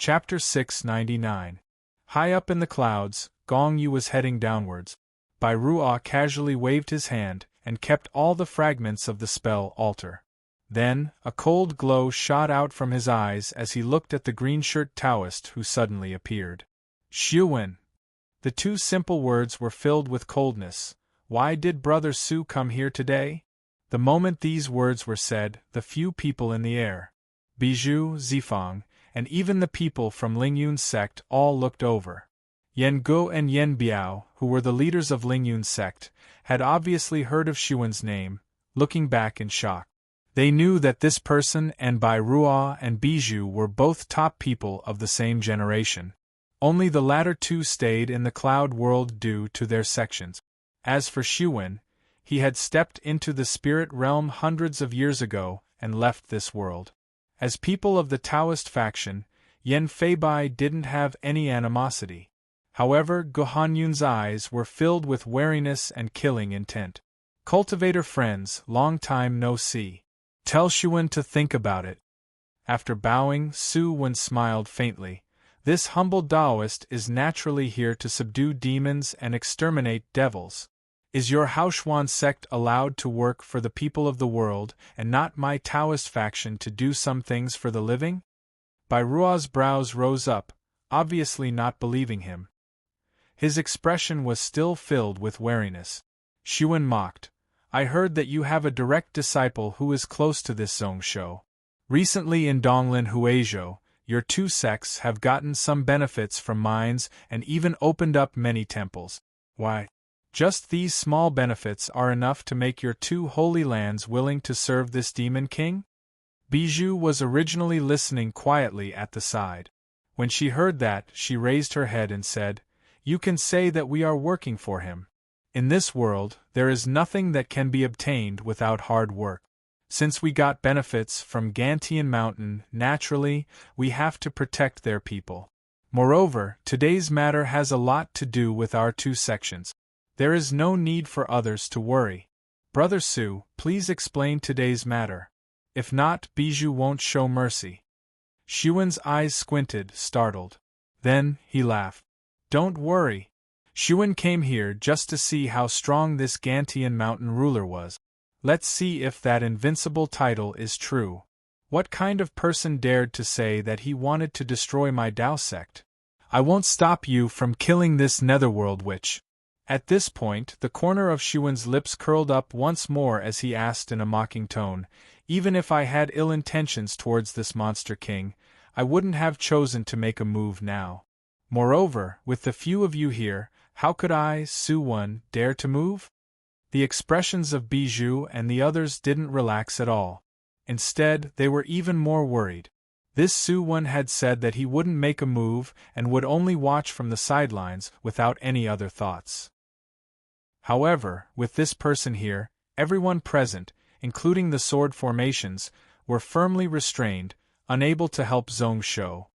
Chapter 699. High up in the clouds, Gong Yu was heading downwards. Bai Ruo casually waved his hand, and kept all the fragments of the spell alter. Then, a cold glow shot out from his eyes as he looked at the green-shirt Taoist who suddenly appeared. Xuwen. The two simple words were filled with coldness. Why did Brother Su come here today? The moment these words were said, the few people in the air, Bijou, Zifang, and even the people from Lingyun's sect all looked over. Yen Guo and Yen Biao, who were the leaders of Lingyun's sect, had obviously heard of Xuwen's name, looking back in shock. They knew that this person and Bai Ruo and Bijou were both top people of the same generation. Only the latter two stayed in the cloud world due to their sections. As for Xuwen, he had stepped into the spirit realm hundreds of years ago and left this world. As people of the Taoist faction, Yen Feibai didn't have any animosity. However, Gohanyun's eyes were filled with wariness and killing intent. Cultivator friends, long time no see. Tell Xuwen to think about it. After bowing, Su Wen smiled faintly. This humble Taoist is naturally here to subdue demons and exterminate devils. Is your Haoshuan sect allowed to work for the people of the world, and not my Taoist faction to do some things for the living? Bai Ruo's brows rose up, obviously not believing him. His expression was still filled with wariness. Xuwen mocked. I heard that you have a direct disciple who is close to this Zong Shou. Recently in Donglin Huizhou, your two sects have gotten some benefits from mines and even opened up many temples. Why? Just these small benefits are enough to make your two holy lands willing to serve this demon king? Bijou was originally listening quietly at the side. When she heard that, she raised her head and said, You can say that we are working for him. In this world, there is nothing that can be obtained without hard work. Since we got benefits from Gantian Mountain, naturally, we have to protect their people. Moreover, today's matter has a lot to do with our two sections. There is no need for others to worry. Brother Su, please explain today's matter. If not, Bijou won't show mercy. Xuwen's eyes squinted, startled. Then, he laughed. Don't worry. Xuwen came here just to see how strong this Gantian mountain ruler was. Let's see if that invincible title is true. What kind of person dared to say that he wanted to destroy my Dao sect? I won't stop you from killing this netherworld witch. At this point, the corner of Xuwen's lips curled up once more as he asked in a mocking tone, Even if I had ill intentions towards this monster king, I wouldn't have chosen to make a move now. Moreover, with the few of you here, how could I, Su Wen, dare to move? The expressions of Bijou and the others didn't relax at all. Instead, they were even more worried. This Su Wen had said that he wouldn't make a move and would only watch from the sidelines without any other thoughts. However, with this person here, everyone present, including the sword formations, were firmly restrained, unable to help Zong Shou.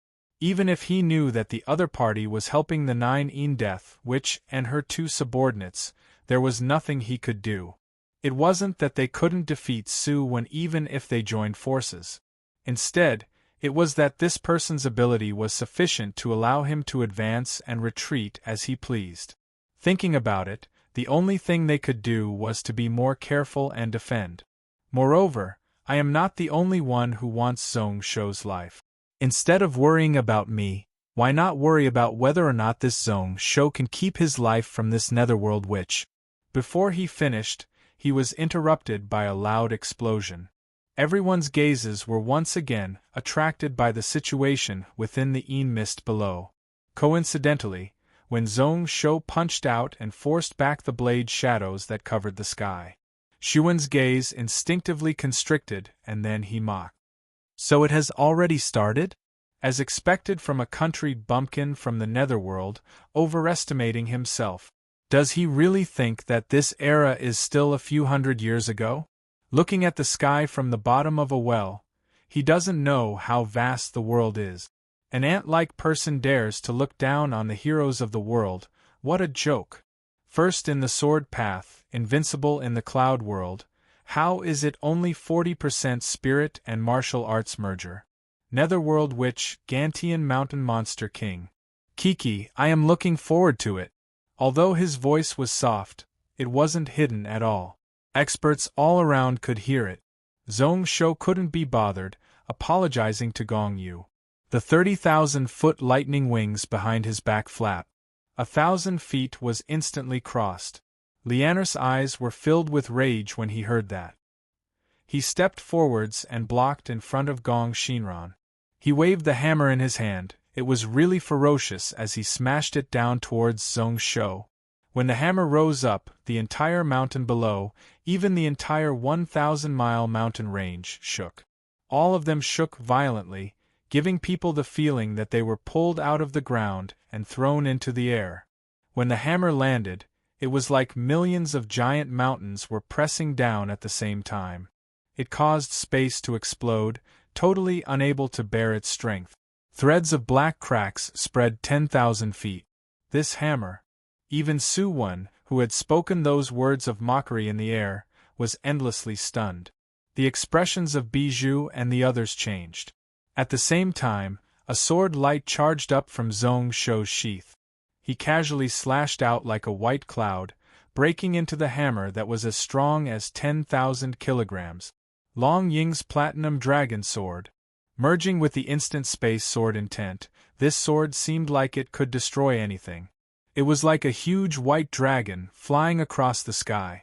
Even if he knew that the other party was helping the Nine Yin Death Witch and her two subordinates, there was nothing he could do. It wasn't that they couldn't defeat Su Wen even if they joined forces. Instead, it was that this person's ability was sufficient to allow him to advance and retreat as he pleased. Thinking about it, the only thing they could do was to be more careful and defend. Moreover, I am not the only one who wants Zong Shou's life. Instead of worrying about me, why not worry about whether or not this Zong Shou can keep his life from this netherworld witch? Before he finished, he was interrupted by a loud explosion. Everyone's gazes were once again attracted by the situation within the Yin mist below. Coincidentally, when Zong Shou punched out and forced back the blade shadows that covered the sky, Xuwen's gaze instinctively constricted, and then he mocked. So it has already started? As expected from a country bumpkin from the netherworld, overestimating himself. Does he really think that this era is still a few hundred years ago? Looking at the sky from the bottom of a well, he doesn't know how vast the world is. An ant-like person dares to look down on the heroes of the world, what a joke. First in the sword path, invincible in the cloud world, how is it only 40% spirit and martial arts merger? Netherworld Witch, Gantian Mountain Monster King. Kiki, I am looking forward to it. Although his voice was soft, it wasn't hidden at all. Experts all around could hear it. Zhong Shou couldn't be bothered, apologizing to Gong Yu. The 30,000-foot lightning wings behind his back flap. 1,000 feet was instantly crossed. Lianer's eyes were filled with rage when he heard that. He stepped forwards and blocked in front of Gong Shinran. He waved the hammer in his hand. It was really ferocious as he smashed it down towards Zhong Shou. When the hammer rose up, the entire mountain below, even the entire 1,000-mile mountain range, shook. All of them shook violently, giving people the feeling that they were pulled out of the ground and thrown into the air. When the hammer landed, it was like millions of giant mountains were pressing down at the same time. It caused space to explode, totally unable to bear its strength. Threads of black cracks spread 10,000 feet. This hammer. Even Su Wen, who had spoken those words of mockery in the air, was endlessly stunned. The expressions of Bijou and the others changed. At the same time, a sword light charged up from Zhong Shou's sheath. He casually slashed out like a white cloud, breaking into the hammer that was as strong as 10,000 kilograms. Long Ying's platinum dragon sword. Merging with the instant space sword intent, this sword seemed like it could destroy anything. It was like a huge white dragon flying across the sky.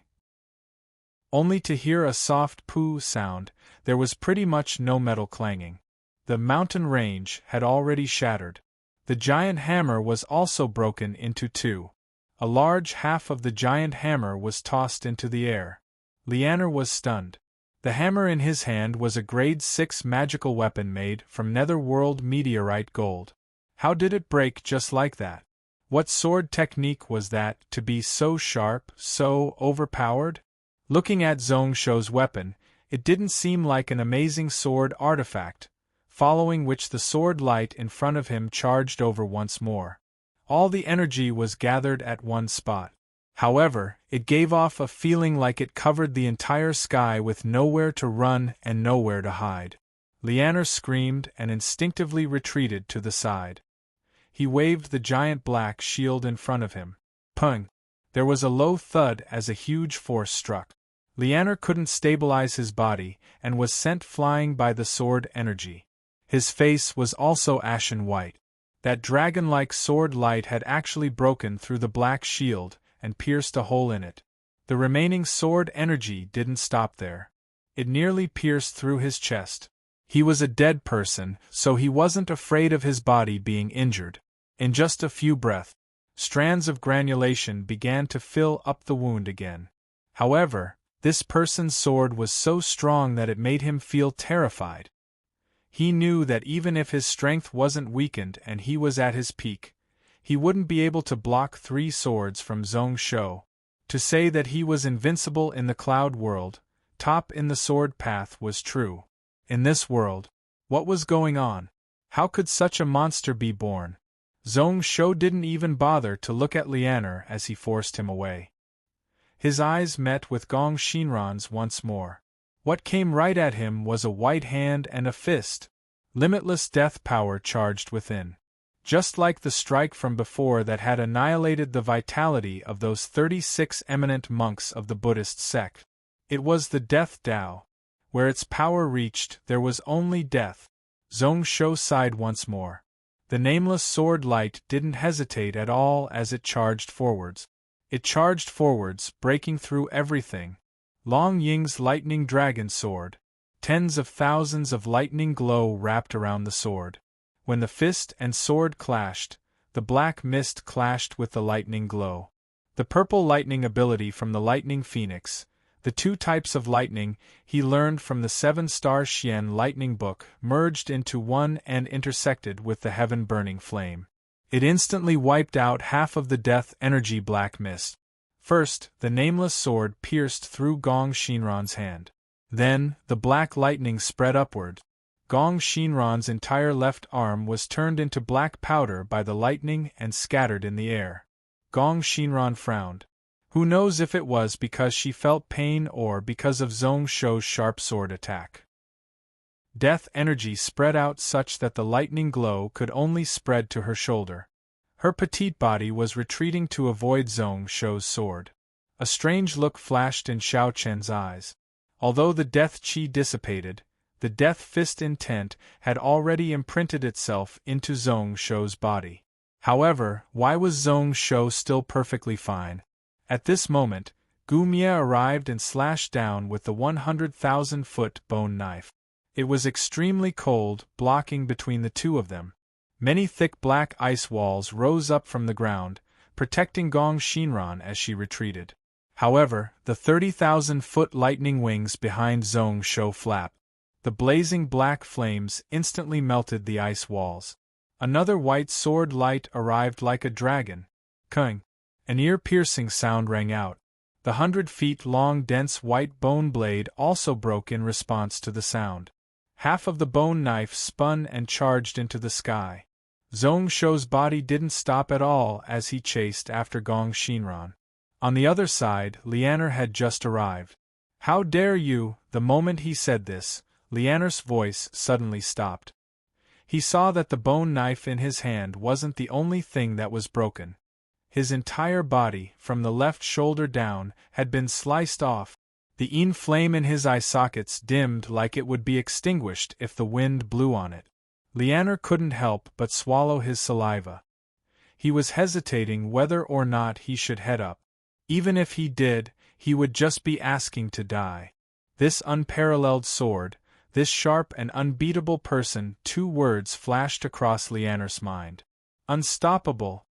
Only to hear a soft poo sound, there was pretty much no metal clanging. The mountain range had already shattered. The giant hammer was also broken into two. A large half of the giant hammer was tossed into the air. Lianer was stunned. The hammer in his hand was a grade 6 magical weapon made from netherworld meteorite gold. How did it break just like that? What sword technique was that to be so sharp, so overpowered? Looking at Zhong Shou's weapon, it didn't seem like an amazing sword artifact, following which the sword light in front of him charged over once more. All the energy was gathered at one spot. However, it gave off a feeling like it covered the entire sky with nowhere to run and nowhere to hide. Lianer screamed and instinctively retreated to the side. He waved the giant black shield in front of him. Pung! There was a low thud as a huge force struck. Lianer couldn't stabilize his body and was sent flying by the sword energy. His face was also ashen white. That dragon-like sword light had actually broken through the black shield and pierced a hole in it. The remaining sword energy didn't stop there. It nearly pierced through his chest. He was a dead person, so he wasn't afraid of his body being injured. In just a few breaths, strands of granulation began to fill up the wound again. However, this person's sword was so strong that it made him feel terrified. He knew that even if his strength wasn't weakened and he was at his peak, he wouldn't be able to block 3 swords from Zhong Shou. To say that he was invincible in the cloud world, top in the sword path, was true. In this world, what was going on? How could such a monster be born? Zhong Shou didn't even bother to look at Lianer as he forced him away. His eyes met with Gong Shinran's once more. What came right at him was a white hand and a fist. Limitless death power charged within. Just like the strike from before that had annihilated the vitality of those 36 eminent monks of the Buddhist sect. It was the Death Tao. Where its power reached, there was only death. Zhong Shou sighed once more. The nameless sword light didn't hesitate at all as it charged forwards. It charged forwards, breaking through everything. Long Ying's lightning dragon sword. Tens of thousands of lightning glow wrapped around the sword. When the fist and sword clashed, the black mist clashed with the lightning glow. The purple lightning ability from the lightning phoenix, the 2 types of lightning he learned from the 7-star Xian lightning book, merged into one and intersected with the heaven-burning flame. It instantly wiped out half of the death energy black mist. First, the nameless sword pierced through Gong Shinran's hand. Then, the black lightning spread upward. Gong Shinran's entire left arm was turned into black powder by the lightning and scattered in the air. Gong Shinran frowned. Who knows if it was because she felt pain or because of Zhong Shou's sharp sword attack. Death energy spread out such that the lightning glow could only spread to her shoulder. Her petite body was retreating to avoid Zhong Shou's sword. A strange look flashed in Xiao Chen's eyes. Although the death chi dissipated, the death fist intent had already imprinted itself into Zhong Shou's body. However, why was Zhong Shou still perfectly fine? At this moment, Gu Mie arrived and slashed down with the 100,000-foot bone knife. It was extremely cold, blocking between the two of them. Many thick black ice walls rose up from the ground, protecting Gong Xinran as she retreated. However, the 30,000-foot lightning wings behind Zhong Shou flapped. The blazing black flames instantly melted the ice walls. Another white sword light arrived like a dragon. Kung! An ear-piercing sound rang out. The 100-feet-long dense white bone blade also broke in response to the sound. Half of the bone knife spun and charged into the sky. Zhong Shou's body didn't stop at all as he chased after Gong Xinran. On the other side, Lianer had just arrived. "How dare you!" The moment he said this, Lianer's voice suddenly stopped. He saw that the bone knife in his hand wasn't the only thing that was broken. His entire body, from the left shoulder down, had been sliced off. The yin flame in his eye sockets dimmed like it would be extinguished if the wind blew on it. Lianer couldn't help but swallow his saliva. He was hesitating whether or not he should head up. Even if he did, he would just be asking to die. This unparalleled sword, this sharp and unbeatable person, 2 words flashed across Lianer's mind. Unstoppable!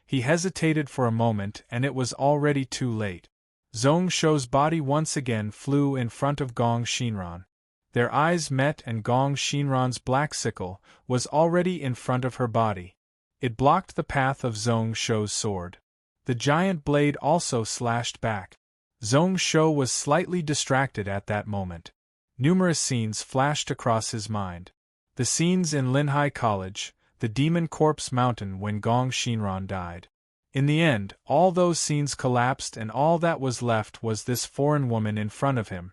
He hesitated for a moment and it was already too late. Zhong Shou's body once again flew in front of Gong Xinran. Their eyes met and Gong Xinran's black sickle was already in front of her body. It blocked the path of Zhong Shou's sword. The giant blade also slashed back. Zhong Shou was slightly distracted at that moment. Numerous scenes flashed across his mind. The scenes in Linhai College, the Demon Corpse Mountain when Gong Xinran died. In the end, all those scenes collapsed and all that was left was this foreign woman in front of him.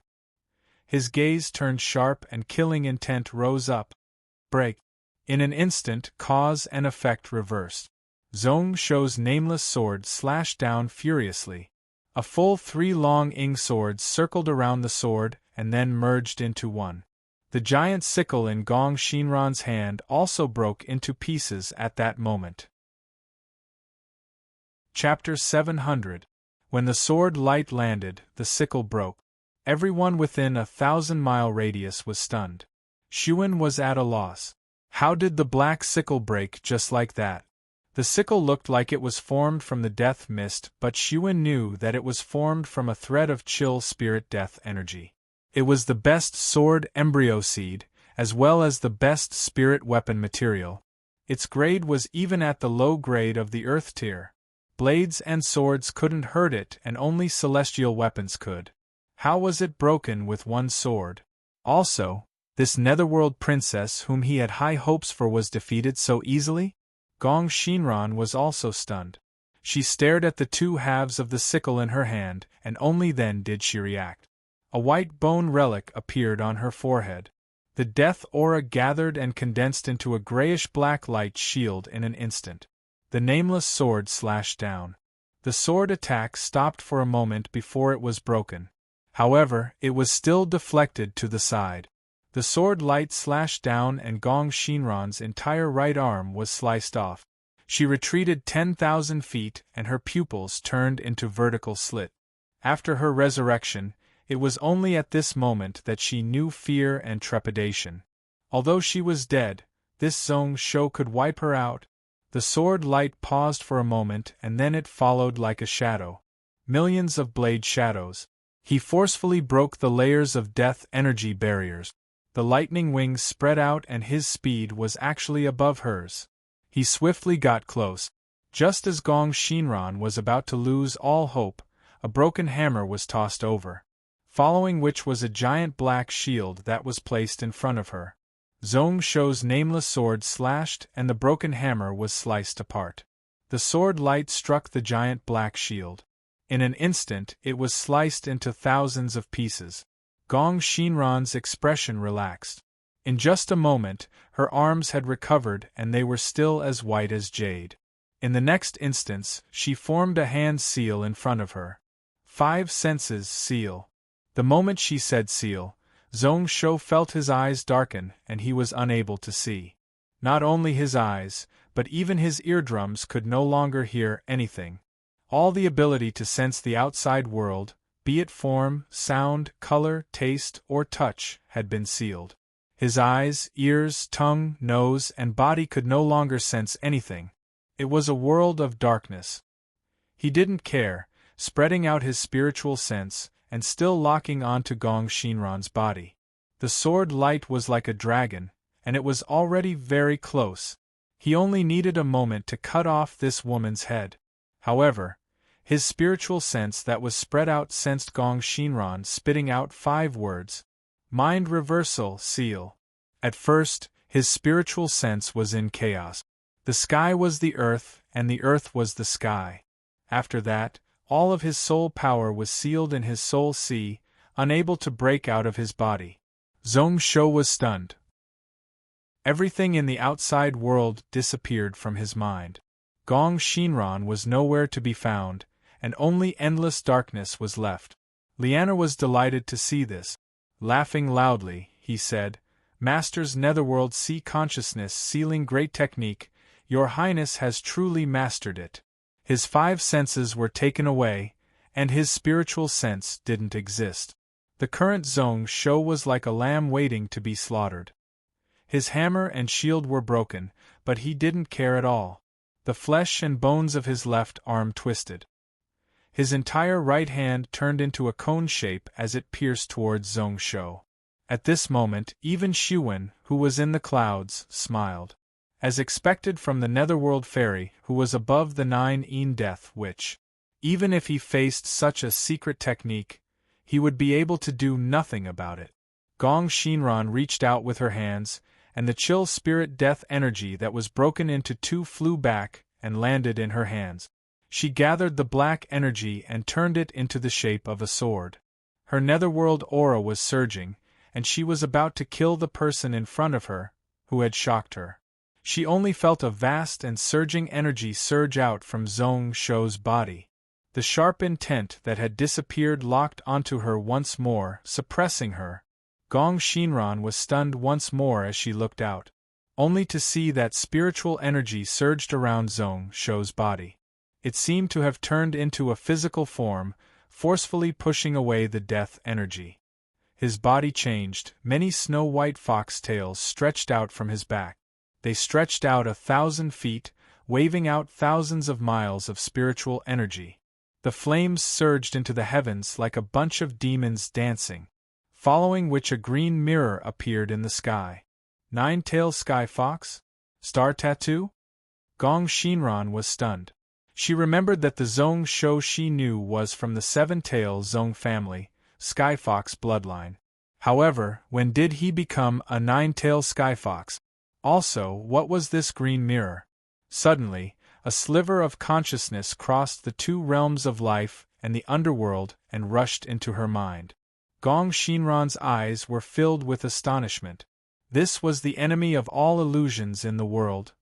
His gaze turned sharp and killing intent rose up. Break. In an instant, cause and effect reversed. Zhong Shou's nameless sword slashed down furiously. A full 3 long ing swords circled around the sword and then merged into one. The giant sickle in Gong Xinran's hand also broke into pieces at that moment. Chapter 700. When the sword light landed, the sickle broke. Everyone within a 1,000-mile radius was stunned. Xuan was at a loss. How did the black sickle break just like that? The sickle looked like it was formed from the death mist, but Xuan knew that it was formed from a thread of chill spirit death energy. It was the best sword embryo seed, as well as the best spirit weapon material. Its grade was even at the low grade of the earth tier. Blades and swords couldn't hurt it and only celestial weapons could. How was it broken with one sword? Also, this netherworld princess whom he had high hopes for was defeated so easily? Gong Xinran was also stunned. She stared at the 2 halves of the sickle in her hand, and only then did she react. A white bone relic appeared on her forehead. The death aura gathered and condensed into a grayish-black light shield in an instant. The nameless sword slashed down. The sword attack stopped for a moment before it was broken. However, it was still deflected to the side. The sword light slashed down and Gong Xinran's entire right arm was sliced off. She retreated 10,000 feet and her pupils turned into vertical slit. After her resurrection, it was only at this moment that she knew fear and trepidation. Although she was dead, this Zhong Shou could wipe her out. The sword light paused for a moment and then it followed like a shadow. Millions of blade shadows. He forcefully broke the layers of death energy barriers. The lightning wings spread out and his speed was actually above hers. He swiftly got close. Just as Gong Xinran was about to lose all hope, a broken hammer was tossed over, following which was a giant black shield that was placed in front of her. Zhong Shou's nameless sword slashed and the broken hammer was sliced apart. The sword light struck the giant black shield. In an instant it was sliced into thousands of pieces. Gong Xinran's expression relaxed. In just a moment, her arms had recovered and they were still as white as jade. In the next instance, she formed a hand seal in front of her. 5 senses seal. The moment she said seal, Zhong Shou felt his eyes darken and he was unable to see. Not only his eyes, but even his eardrums could no longer hear anything. All the ability to sense the outside world, be it form, sound, color, taste, or touch, had been sealed. His eyes, ears, tongue, nose, and body could no longer sense anything. It was a world of darkness. He didn't care, spreading out his spiritual sense, and still locking onto Gong Shinran's body. The sword light was like a dragon, and it was already very close. He only needed a moment to cut off this woman's head. However, his spiritual sense that was spread out sensed Gong Shinran spitting out 5 words. Mind reversal, seal. At first, his spiritual sense was in chaos. The sky was the earth, and the earth was the sky. After that, all of his soul power was sealed in his soul sea, unable to break out of his body. Zhong Shou was stunned. Everything in the outside world disappeared from his mind. Gong Shinran was nowhere to be found, and only endless darkness was left. Liana was delighted to see this. Laughing loudly, he said, "Master's netherworld sea consciousness sealing great technique, Your Highness has truly mastered it." His 5 senses were taken away, and his spiritual sense didn't exist. The current Zhong Shou was like a lamb waiting to be slaughtered. His hammer and shield were broken, but he didn't care at all. The flesh and bones of his left arm twisted. His entire right hand turned into a cone shape as it pierced towards Zhong Shou. At this moment, even Xuan, who was in the clouds, smiled. As expected from the netherworld fairy who was above the 9 death which, even if he faced such a secret technique, he would be able to do nothing about it. Gong Shinran reached out with her hands, and the chill spirit death energy that was broken into 2 flew back and landed in her hands. She gathered the black energy and turned it into the shape of a sword. Her netherworld aura was surging, and she was about to kill the person in front of her, who had shocked her. She only felt a vast and surging energy surge out from Zhong Shou's body. The sharp intent that had disappeared locked onto her once more, suppressing her. Gong Shinran was stunned once more as she looked out, only to see that spiritual energy surged around Zhong Shou's body. It seemed to have turned into a physical form, forcefully pushing away the death energy. His body changed, many snow-white fox tails stretched out from his back. They stretched out 1,000 feet, waving out thousands of miles of spiritual energy. The flames surged into the heavens like a bunch of demons dancing, following which a green mirror appeared in the sky. 9-tailed sky fox? Star tattoo? Gong Shinran was stunned. She remembered that the Zhong Shou she knew was from the 7-tail Zhong family, sky fox bloodline. However, when did he become a 9-tailed sky fox? Also, what was this green mirror? Suddenly, a sliver of consciousness crossed the 2 realms of life and the underworld and rushed into her mind. Gong Shinran's eyes were filled with astonishment. This was the enemy of all illusions in the world.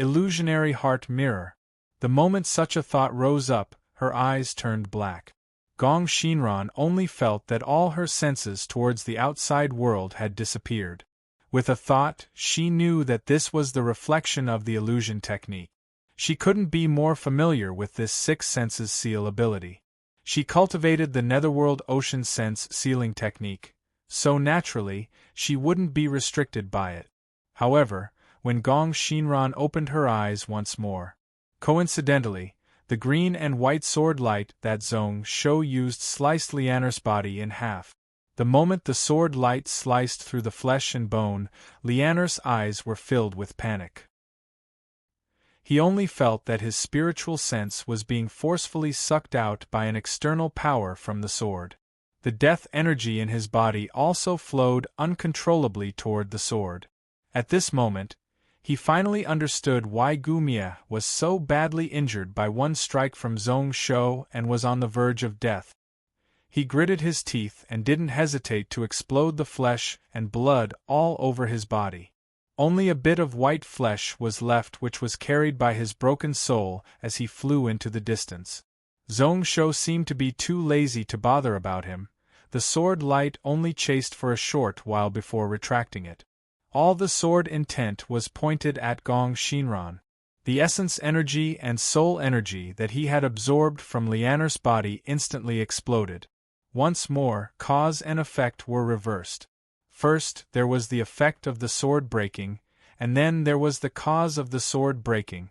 Illusionary heart mirror. The moment such a thought rose up, her eyes turned black. Gong Shinran only felt that all her senses towards the outside world had disappeared. With a thought, she knew that this was the reflection of the illusion technique. She couldn't be more familiar with this 6 senses seal ability. She cultivated the netherworld ocean sense sealing technique, so naturally, she wouldn't be restricted by it. However, when Gong Shinran opened her eyes once more, coincidentally, the green and white sword light that Zhong Shou used sliced Lianer's body in half. The moment the sword light sliced through the flesh and bone, Lianer's eyes were filled with panic. He only felt that his spiritual sense was being forcefully sucked out by an external power from the sword. The death energy in his body also flowed uncontrollably toward the sword. At this moment, he finally understood why Gumia was so badly injured by one strike from Zhong Shou and was on the verge of death. He gritted his teeth and didn't hesitate to explode the flesh and blood all over his body. Only a bit of white flesh was left, which was carried by his broken soul as he flew into the distance. Zhong-Shou seemed to be too lazy to bother about him. The sword light only chased for a short while before retracting it. All the sword intent was pointed at Gong Shinran. The essence energy and soul energy that he had absorbed from Lianer's body instantly exploded. Once more, cause and effect were reversed. First, there was the effect of the sword breaking, and then there was the cause of the sword breaking.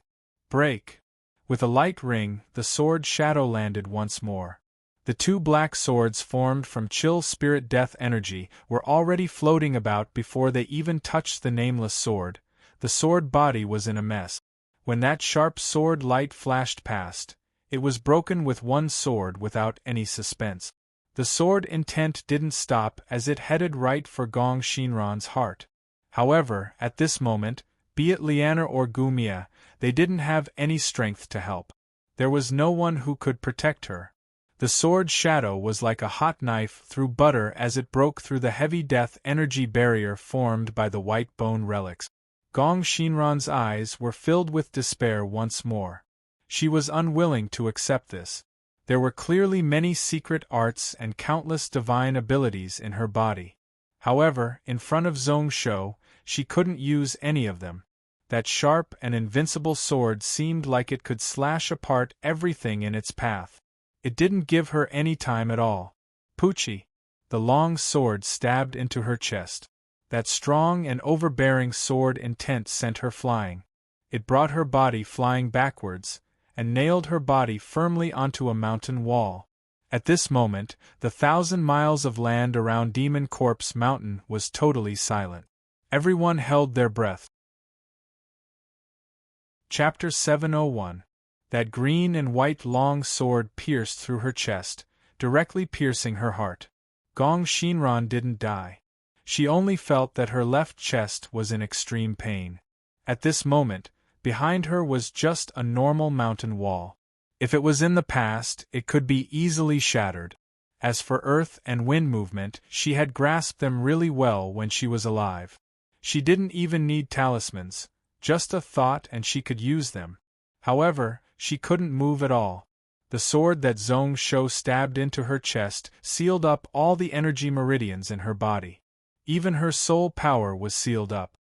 Break! With a light ring, the sword shadow landed once more. The two black swords formed from chill spirit death energy were already floating about before they even touched the nameless sword. The sword body was in a mess. When that sharp sword light flashed past, it was broken with one sword without any suspense. The sword intent didn't stop as it headed right for Gong Shinran's heart. However, at this moment, be it Lianer or Gumia, they didn't have any strength to help. There was no one who could protect her. The sword's shadow was like a hot knife through butter as it broke through the heavy death energy barrier formed by the white bone relics. Gong Shinran's eyes were filled with despair once more. She was unwilling to accept this. There were clearly many secret arts and countless divine abilities in her body. However, in front of Zhong-Shou, she couldn't use any of them. That sharp and invincible sword seemed like it could slash apart everything in its path. It didn't give her any time at all. Pucci! The long sword stabbed into her chest. That strong and overbearing sword intent sent her flying. It brought her body flying backwards, and nailed her body firmly onto a mountain wall. At this moment, the 1,000 miles of land around Demon Corpse Mountain was totally silent. Everyone held their breath. Chapter 701. That green and white long sword pierced through her chest, directly piercing her heart. Gong Shinran didn't die. She only felt that her left chest was in extreme pain. At this moment, behind her was just a normal mountain wall. If it was in the past, it could be easily shattered. As for earth and wind movement, she had grasped them really well when she was alive. She didn't even need talismans, just a thought and she could use them. However, she couldn't move at all. The sword that Zhong-Shou stabbed into her chest sealed up all the energy meridians in her body. Even her soul power was sealed up.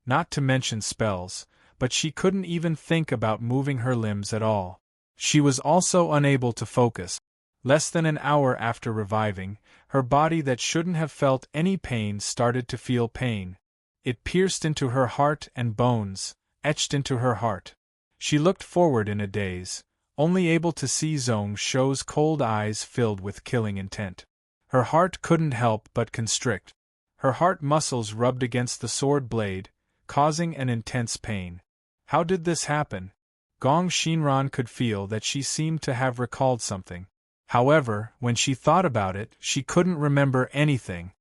Not to mention spells, but she couldn't even think about moving her limbs at all. She was also unable to focus. Less than an hour after reviving, her body that shouldn't have felt any pain started to feel pain. It pierced into her heart and bones, etched into her heart. She looked forward in a daze, only able to see Zhong-Shou's cold eyes filled with killing intent. Her heart couldn't help but constrict. Her heart muscles rubbed against the sword blade, causing an intense pain. How did this happen? Gong Shinran could feel that she seemed to have recalled something. However, when she thought about it, she couldn't remember anything.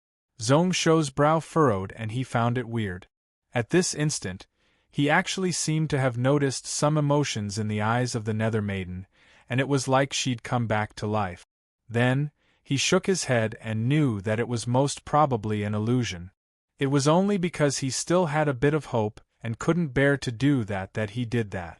Zhong-Shou's brow furrowed and he found it weird. At this instant, he actually seemed to have noticed some emotions in the eyes of the Nether Maiden, and it was like she'd come back to life. Then, he shook his head and knew that it was most probably an illusion. It was only because he still had a bit of hope and couldn't bear to do that he did that.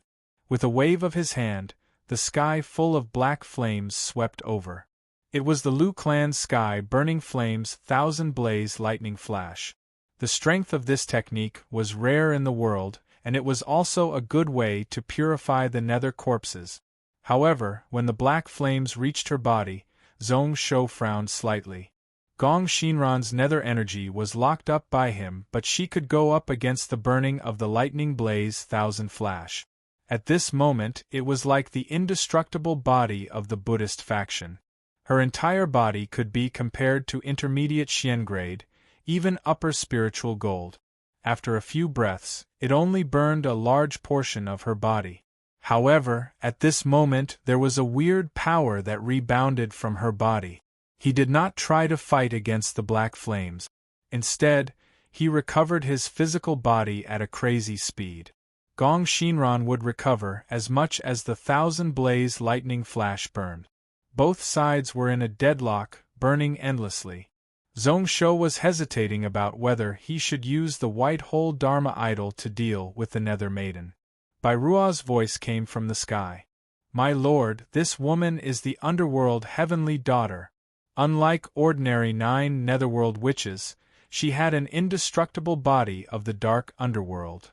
With a wave of his hand, the sky full of black flames swept over. It was the Liu clan's sky burning flames, 1,000 blaze lightning flash. The strength of this technique was rare in the world, and it was also a good way to purify the nether corpses. However, when the black flames reached her body, Zhong-Shou frowned slightly. Gong Shinran's nether energy was locked up by him, but she could go up against the burning of the lightning blaze 1,000 flash. At this moment, it was like the indestructible body of the Buddhist faction. Her entire body could be compared to intermediate Xian grade, even upper spiritual gold. After a few breaths, it only burned a large portion of her body. However, at this moment there was a weird power that rebounded from her body. He did not try to fight against the black flames. Instead, he recovered his physical body at a crazy speed. Gong Shinran would recover as much as the 1,000 blaze lightning flash burned. Both sides were in a deadlock, burning endlessly. Zhongsho was hesitating about whether he should use the white hole Dharma idol to deal with the Nether Maiden. Bairua's voice came from the sky. My lord, this woman is the underworld heavenly daughter. Unlike ordinary 9 netherworld witches, she had an indestructible body of the dark underworld.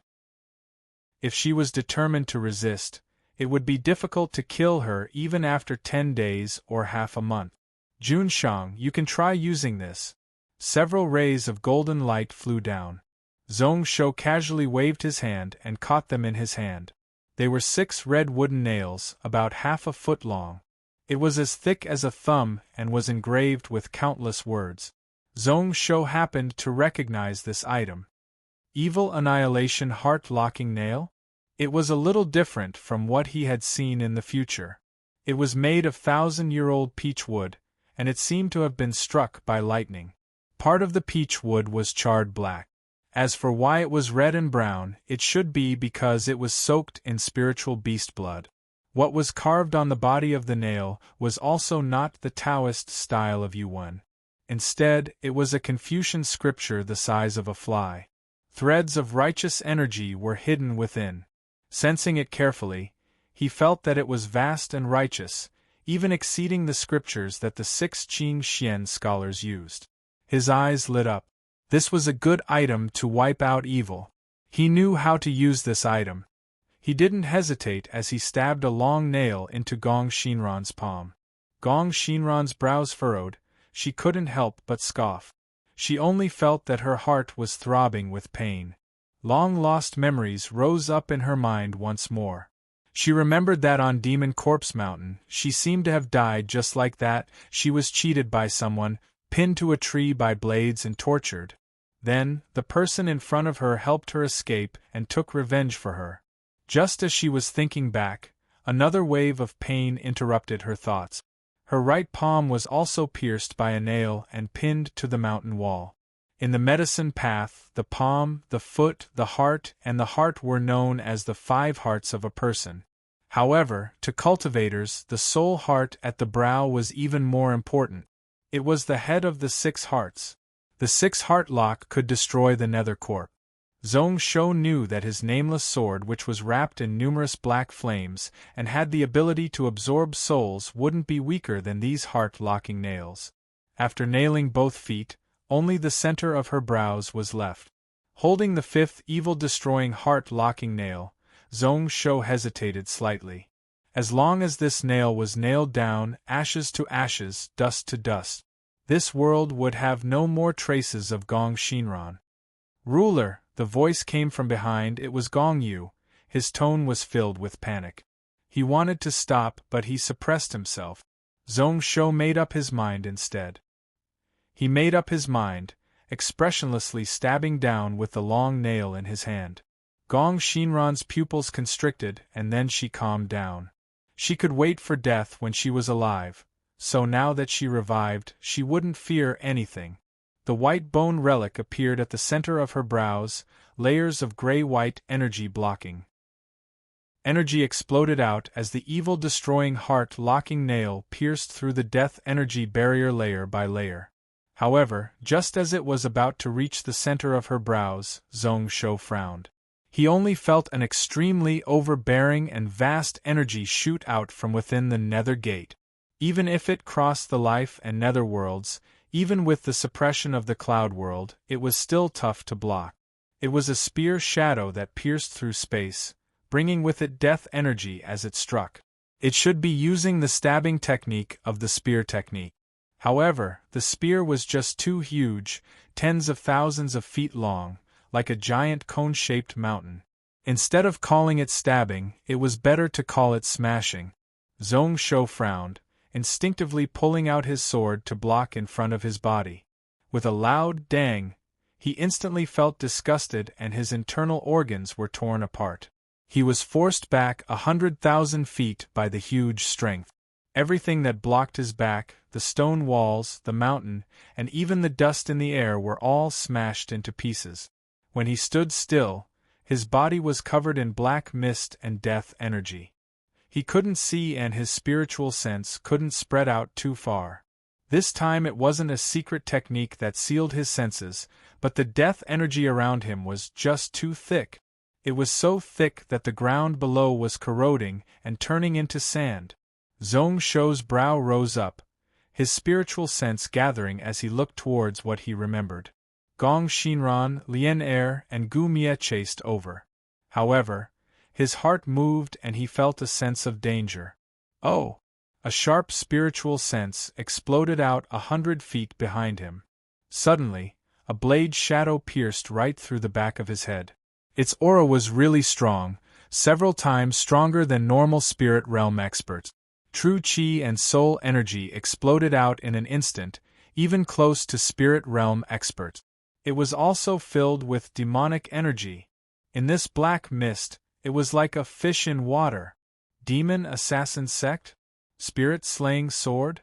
If she was determined to resist, it would be difficult to kill her even after 10 days or half a month. Junshang, you can try using this. Several rays of golden light flew down. Zhongsho casually waved his hand and caught them in his hand. They were 6 red wooden nails, about half a foot long. It was as thick as a thumb and was engraved with countless words. Zhongsho happened to recognize this item. Evil Annihilation Heart-Locking Nail? It was a little different from what he had seen in the future. It was made of 1,000-year-old peach wood, and it seemed to have been struck by lightning. Part of the peach wood was charred black. As for why it was red and brown, it should be because it was soaked in spiritual beast blood. What was carved on the body of the nail was also not the Taoist style of Yuan. Instead, it was a Confucian scripture the size of a fly. Threads of righteous energy were hidden within. Sensing it carefully, he felt that it was vast and righteous, even exceeding the scriptures that the 6 Qing Xian scholars used. His eyes lit up. This was a good item to wipe out evil. He knew how to use this item. He didn't hesitate as he stabbed a long nail into Gong Shinran's palm. Gong Shinran's brows furrowed. She couldn't help but scoff. She only felt that her heart was throbbing with pain. Long-lost memories rose up in her mind once more. She remembered that on Demon Corpse Mountain, she seemed to have died just like that. She was cheated by someone, pinned to a tree by blades and tortured. Then, the person in front of her helped her escape and took revenge for her. Just as she was thinking back, another wave of pain interrupted her thoughts. Her right palm was also pierced by a nail and pinned to the mountain wall. In the medicine path, the palm, the foot, the heart, and the heart were known as the 5 hearts of a person. However, to cultivators, the soul heart at the brow was even more important. It was the head of the 6 hearts. The 6 heart lock could destroy the nether corp. Zhongsho knew that his nameless sword, which was wrapped in numerous black flames and had the ability to absorb souls, wouldn't be weaker than these heart-locking nails. After nailing both feet, only the center of her brows was left. Holding the 5th evil-destroying heart-locking nail, Zhongsho hesitated slightly. As long as this nail was nailed down, ashes to ashes, dust to dust, this world would have no more traces of Gong Shinran. Ruler, the voice came from behind. It was Gong Yu. His tone was filled with panic. He wanted to stop, but he suppressed himself. Zhongsho made up his mind instead. He made up his mind, expressionlessly stabbing down with the long nail in his hand. Gong Shinran's pupils constricted, and then she calmed down. She could wait for death when she was alive, so now that she revived, she wouldn't fear anything. The white bone relic appeared at the center of her brows, layers of gray-white energy blocking. Energy exploded out as the evil-destroying heart-locking nail pierced through the death energy barrier layer by layer. However, just as it was about to reach the center of her brows, Zhongsho frowned. He only felt an extremely overbearing and vast energy shoot out from within the nether gate. Even if it crossed the life and nether worlds, even with the suppression of the cloud world, it was still tough to block. It was a spear shadow that pierced through space, bringing with it death energy as it struck. It should be using the stabbing technique of the spear technique. However, the spear was just too huge, tens of thousands of feet long, like a giant cone-shaped mountain. Instead of calling it stabbing, it was better to call it smashing. Zhongsho frowned, instinctively pulling out his sword to block in front of his body. With a loud dang, he instantly felt disgusted and his internal organs were torn apart. He was forced back 100,000 feet by the huge strength. Everything that blocked his back, the stone walls, the mountain, and even the dust in the air were all smashed into pieces. When he stood still, his body was covered in black mist and death energy. He couldn't see and his spiritual sense couldn't spread out too far. This time it wasn't a secret technique that sealed his senses, but the death energy around him was just too thick. It was so thick that the ground below was corroding and turning into sand. Zhong Shou's brow rose up, his spiritual sense gathering as he looked towards what he remembered. Gong Xinran, Lian Er, and Gu Mie chased over. However, his heart moved and he felt a sense of danger. Oh! A sharp spiritual sense exploded out 100 feet behind him. Suddenly, a blade shadow pierced right through the back of his head. Its aura was really strong, several times stronger than normal spirit realm experts. True chi and soul energy exploded out in an instant, even close to spirit realm experts. It was also filled with demonic energy. In this black mist, it was like a fish in water. Demon assassin sect? Spirit-slaying sword?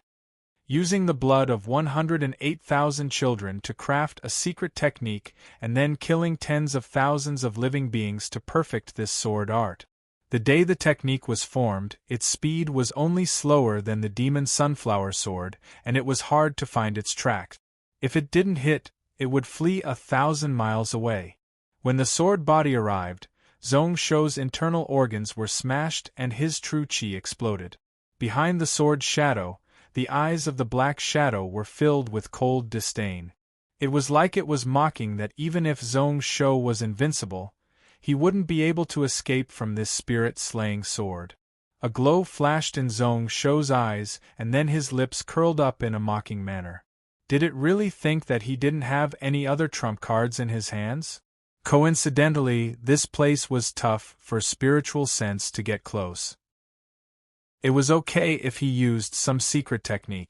Using the blood of 108,000 children to craft a secret technique and then killing tens of thousands of living beings to perfect this sword art. The day the technique was formed, its speed was only slower than the demon sunflower sword, and it was hard to find its tracks. If it didn't hit, it would flee 1,000 miles away. When the sword body arrived, Zhong Shou's internal organs were smashed and his true chi exploded. Behind the sword's shadow, the eyes of the black shadow were filled with cold disdain. It was like it was mocking that even if Zhong Shou was invincible, he wouldn't be able to escape from this spirit-slaying sword. A glow flashed in Zhong Shou's eyes, and then his lips curled up in a mocking manner. Did it really think that he didn't have any other trump cards in his hands? Coincidentally, this place was tough for spiritual sense to get close. It was okay if he used some secret technique.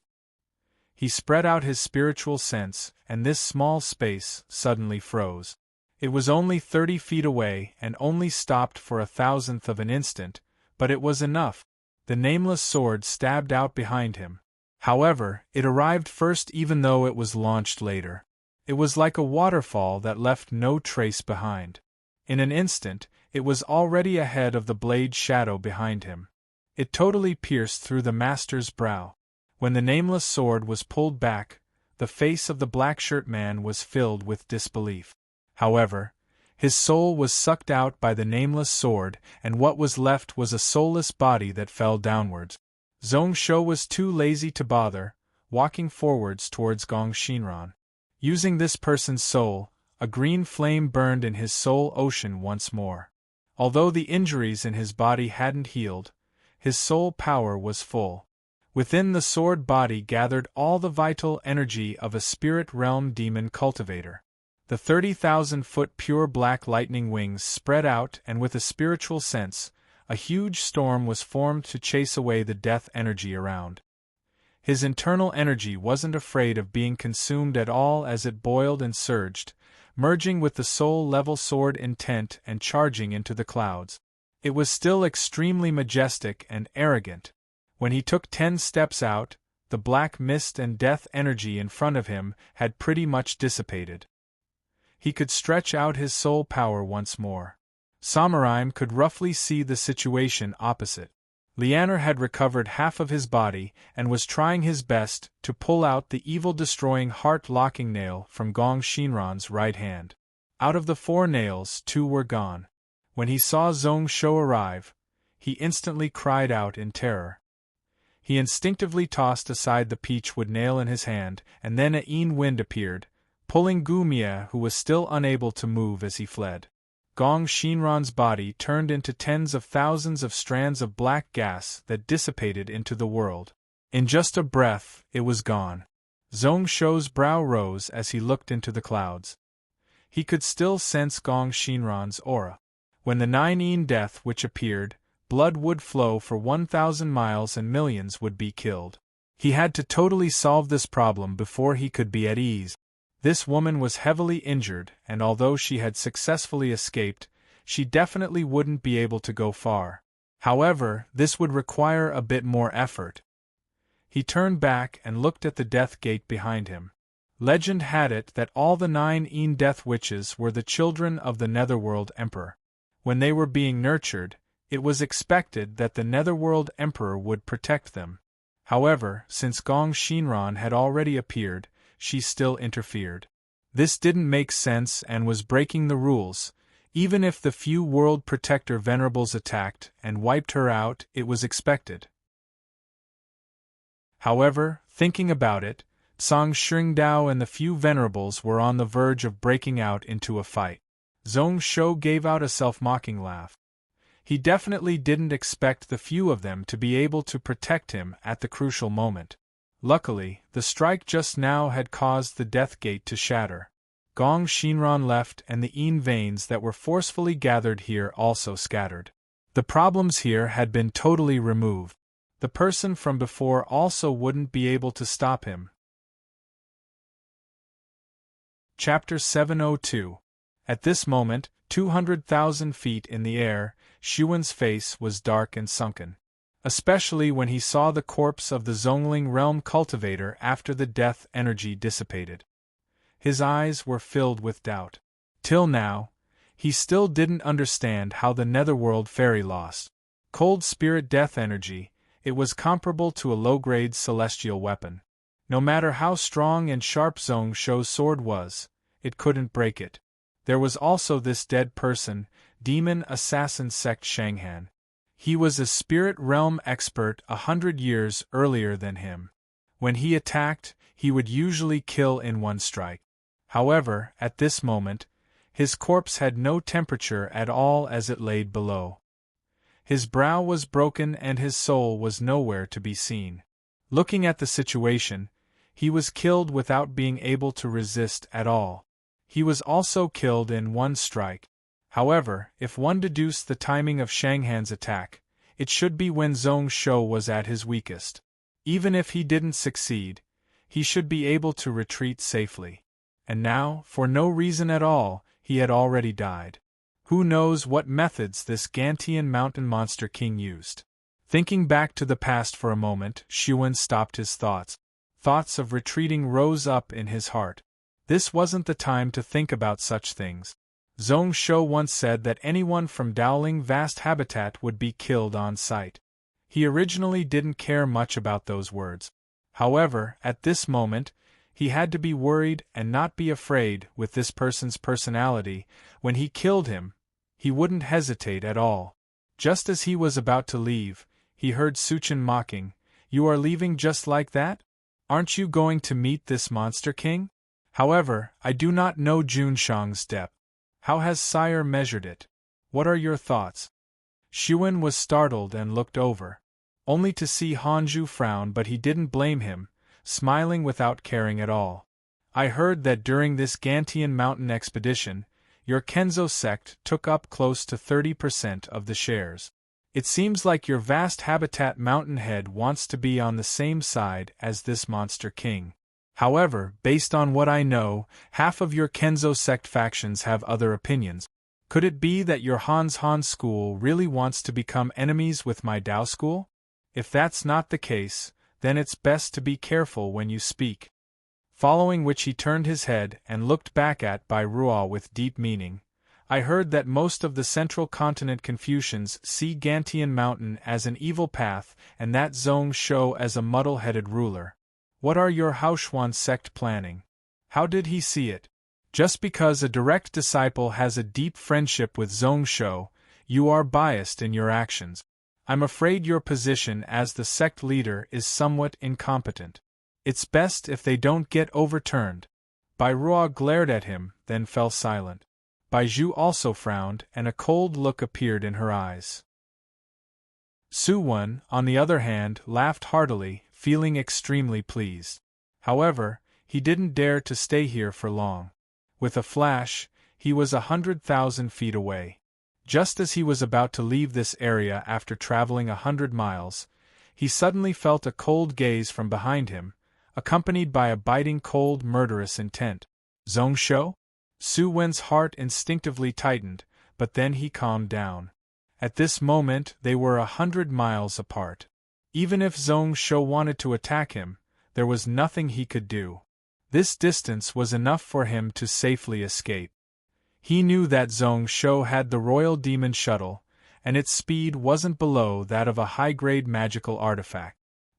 He spread out his spiritual sense, and this small space suddenly froze. It was only 30 feet away and only stopped for 1,000th of an instant, but it was enough. The nameless sword stabbed out behind him. However, it arrived first even though it was launched later. It was like a waterfall that left no trace behind. In an instant, it was already ahead of the blade shadow behind him. It totally pierced through the master's brow. When the nameless sword was pulled back, the face of the black shirt man was filled with disbelief. However, his soul was sucked out by the nameless sword, and what was left was a soulless body that fell downwards. Zhong Shou was too lazy to bother, walking forwards towards Gong Xinran. Using this person's soul, a green flame burned in his soul ocean once more. Although the injuries in his body hadn't healed, his soul power was full. Within the sword body gathered all the vital energy of a spirit realm demon cultivator. The 30,000-foot pure black lightning wings spread out, and with a spiritual sense, a huge storm was formed to chase away the death energy around. His internal energy wasn't afraid of being consumed at all as it boiled and surged, merging with the soul-level sword intent and charging into the clouds. It was still extremely majestic and arrogant. When he took 10 steps out, the black mist and death energy in front of him had pretty much dissipated. He could stretch out his soul power once more. Samurai could roughly see the situation opposite. Lianer had recovered half of his body and was trying his best to pull out the evil-destroying heart-locking nail from Gong Xinran's right hand. Out of the 4 nails, 2 were gone. When he saw Zhong Shou arrive, he instantly cried out in terror. He instinctively tossed aside the peachwood nail in his hand, and then a wind appeared, pulling Gu Mie, who was still unable to move as he fled. Gong Xinran's body turned into tens of thousands of strands of black gas that dissipated into the world. In just a breath, it was gone. Zhong Shou's brow rose as he looked into the clouds. He could still sense Gong Xinran's aura. When the 9 death which appeared, blood would flow for 1,000 miles and millions would be killed. He had to totally solve this problem before he could be at ease. This woman was heavily injured, and although she had successfully escaped, she definitely wouldn't be able to go far. However, this would require a bit more effort. He turned back and looked at the death gate behind him. Legend had it that all the 9 death witches were the children of the Netherworld Emperor. When they were being nurtured, it was expected that the Netherworld Emperor would protect them. However, since Gong Shinran had already appeared, she still interfered. This didn't make sense and was breaking the rules. Even if the few World Protector Venerables attacked and wiped her out, it was expected. However, thinking about it, Song Shringdao and the few Venerables were on the verge of breaking out into a fight. Zhong Shou gave out a self-mocking laugh. He definitely didn't expect the few of them to be able to protect him at the crucial moment. Luckily, the strike just now had caused the death gate to shatter. Gong Shinran left and the Yin veins that were forcefully gathered here also scattered. The problems here had been totally removed. The person from before also wouldn't be able to stop him. Chapter 702. At this moment, 200,000 feet in the air, Xuan's face was dark and sunken. Especially when he saw the corpse of the Zhongling realm cultivator after the death energy dissipated. His eyes were filled with doubt. Till now, he still didn't understand how the netherworld fairy lost cold spirit death energy. It was comparable to a low-grade celestial weapon. No matter how strong and sharp Zhong Shou's sword was, it couldn't break it. There was also this dead person, demon assassin sect Shanghan. He was a spirit realm expert 100 years earlier than him. When he attacked, he would usually kill in one strike. However, at this moment, his corpse had no temperature at all as it laid below. His brow was broken and his soul was nowhere to be seen. Looking at the situation, he was killed without being able to resist at all. He was also killed in one strike. However, if one deduced the timing of Shanghan's attack, it should be when Zhong Shou was at his weakest. Even if he didn't succeed, he should be able to retreat safely. And now, for no reason at all, he had already died. Who knows what methods this Gantian mountain monster king used? Thinking back to the past for a moment, Xuan stopped his thoughts. Thoughts of retreating rose up in his heart. This wasn't the time to think about such things. Zhong Shou once said that anyone from Dowling Vast Habitat would be killed on sight. He originally didn't care much about those words. However, at this moment, he had to be worried and not be afraid. With this person's personality. When he killed him, he wouldn't hesitate at all. Just as he was about to leave, he heard Suchen mocking, "You are leaving just like that? Aren't you going to meet this monster king? However, I do not know Junshang's depth. How has Sire measured it? What are your thoughts?" Xuan was startled and looked over. Only to see Hanju frown, but he didn't blame him, smiling without caring at all. "I heard that during this Gantian mountain expedition, your Kenzo sect took up close to 30% of the shares. It seems like your Vast Habitat mountain head wants to be on the same side as this monster king. However, based on what I know, half of your Kenzo sect factions have other opinions. Could it be that your Han school really wants to become enemies with my Dao school? If that's not the case, then it's best to be careful when you speak." Following which he turned his head and looked back at Bai Ruo with deep meaning. "I heard that most of the central continent Confucians see Gantian Mountain as an evil path and that Zhong Shou as a muddle-headed ruler. What are your Haoshuan sect planning? How did he see it? Just because a direct disciple has a deep friendship with Zhong Shou, you are biased in your actions. I'm afraid your position as the sect leader is somewhat incompetent. It's best if they don't get overturned." Bai Ruo glared at him, then fell silent. Bai Zhu also frowned, and a cold look appeared in her eyes. Su Wen, on the other hand, laughed heartily, feeling extremely pleased. However, he didn't dare to stay here for long. With a flash, he was 100,000 feet away. Just as he was about to leave this area after traveling 100 miles, he suddenly felt a cold gaze from behind him, accompanied by a biting cold murderous intent. "Zhong Shou?" Su Wen's heart instinctively tightened, but then he calmed down. At this moment they were 100 miles apart. Even if Zhong Shou wanted to attack him, there was nothing he could do. This distance was enough for him to safely escape. He knew that Zhong Shou had the Royal Demon Shuttle, and its speed wasn't below that of a high-grade magical artifact.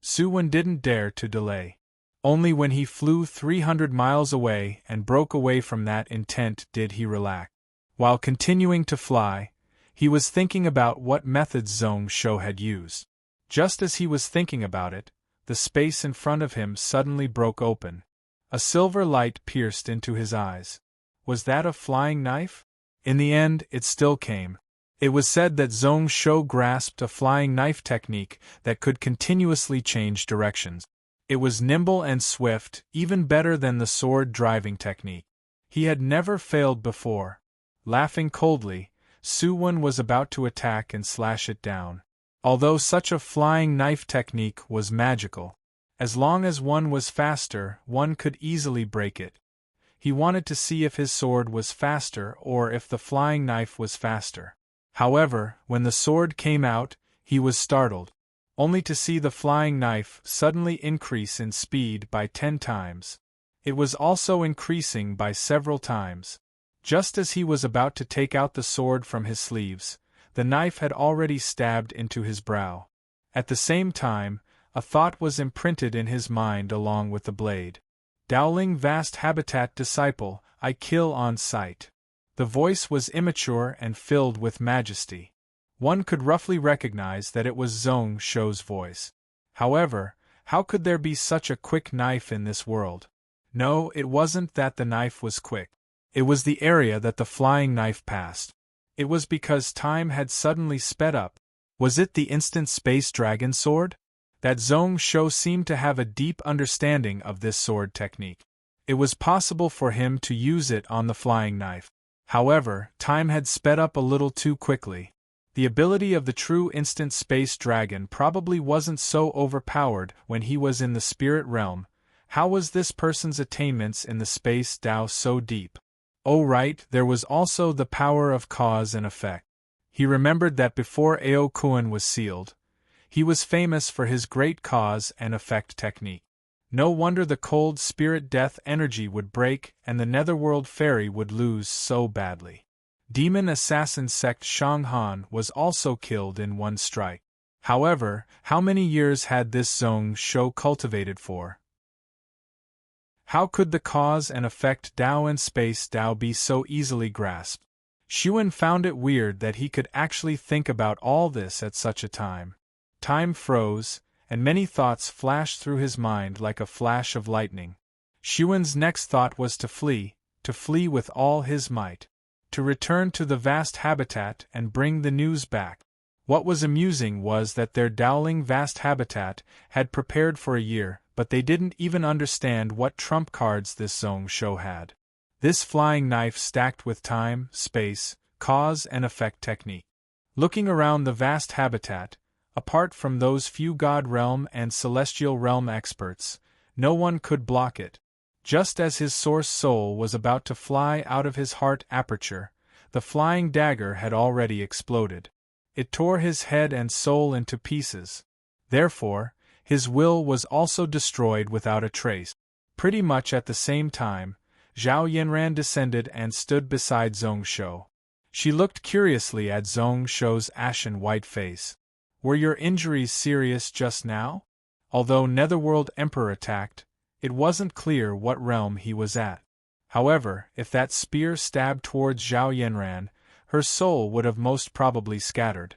Suwon didn't dare to delay. Only when he flew 300 miles away and broke away from that intent did he relax. While continuing to fly, he was thinking about what methods Zhong Shou had used. Just as he was thinking about it, the space in front of him suddenly broke open. A silver light pierced into his eyes. Was that a flying knife? In the end, it still came. It was said that Zhong Shou grasped a flying knife technique that could continuously change directions. It was nimble and swift, even better than the sword-driving technique. He had never failed before. Laughing coldly, Suwon was about to attack and slash it down. Although such a flying knife technique was magical, as long as one was faster, one could easily break it. He wanted to see if his sword was faster or if the flying knife was faster. However, when the sword came out, he was startled, only to see the flying knife suddenly increase in speed by 10 times. It was also increasing by several times. Just as he was about to take out the sword from his sleeves, the knife had already stabbed into his brow. At the same time, a thought was imprinted in his mind along with the blade. Dowling vast habitat disciple, I kill on sight. The voice was immature and filled with majesty. One could roughly recognize that it was Zhong Shou's voice. However, how could there be such a quick knife in this world? No, it wasn't that the knife was quick. It was the area that the flying knife passed. It was because time had suddenly sped up. Was it the instant space dragon sword? That Zhong Shou seemed to have a deep understanding of this sword technique. It was possible for him to use it on the flying knife. However, time had sped up a little too quickly. The ability of the true instant space dragon probably wasn't so overpowered when he was in the spirit realm. How was this person's attainments in the space Dao so deep? Oh right, there was also the power of cause and effect. He remembered that before Ao Kuan was sealed, he was famous for his great cause and effect technique. No wonder the cold spirit death energy would break and the netherworld fairy would lose so badly. Demon assassin sect Shanghan was also killed in one strike. However, how many years had this Zhong Shou cultivated for? How could the cause and effect Dao and space Dao be so easily grasped? Xuan found it weird that he could actually think about all this at such a time. Time froze, and many thoughts flashed through his mind like a flash of lightning. Xuan's next thought was to flee with all his might, to return to the vast habitat and bring the news back. What was amusing was that their Dowling vast habitat had prepared for a year, but they didn't even understand what trump cards this Zhong Shou had. This flying knife stacked with time, space, cause and effect technique. Looking around the vast habitat, apart from those few God Realm and Celestial Realm experts, no one could block it. Just as his source soul was about to fly out of his heart aperture, the flying dagger had already exploded. It tore his head and soul into pieces. Therefore, his will was also destroyed without a trace. Pretty much at the same time, Zhao Yanran descended and stood beside Zhong Shou. She looked curiously at Zhong Shou's ashen white face. Were your injuries serious just now? Although Netherworld Emperor attacked, it wasn't clear what realm he was at. However, if that spear stabbed towards Zhao Yanran, her soul would have most probably scattered.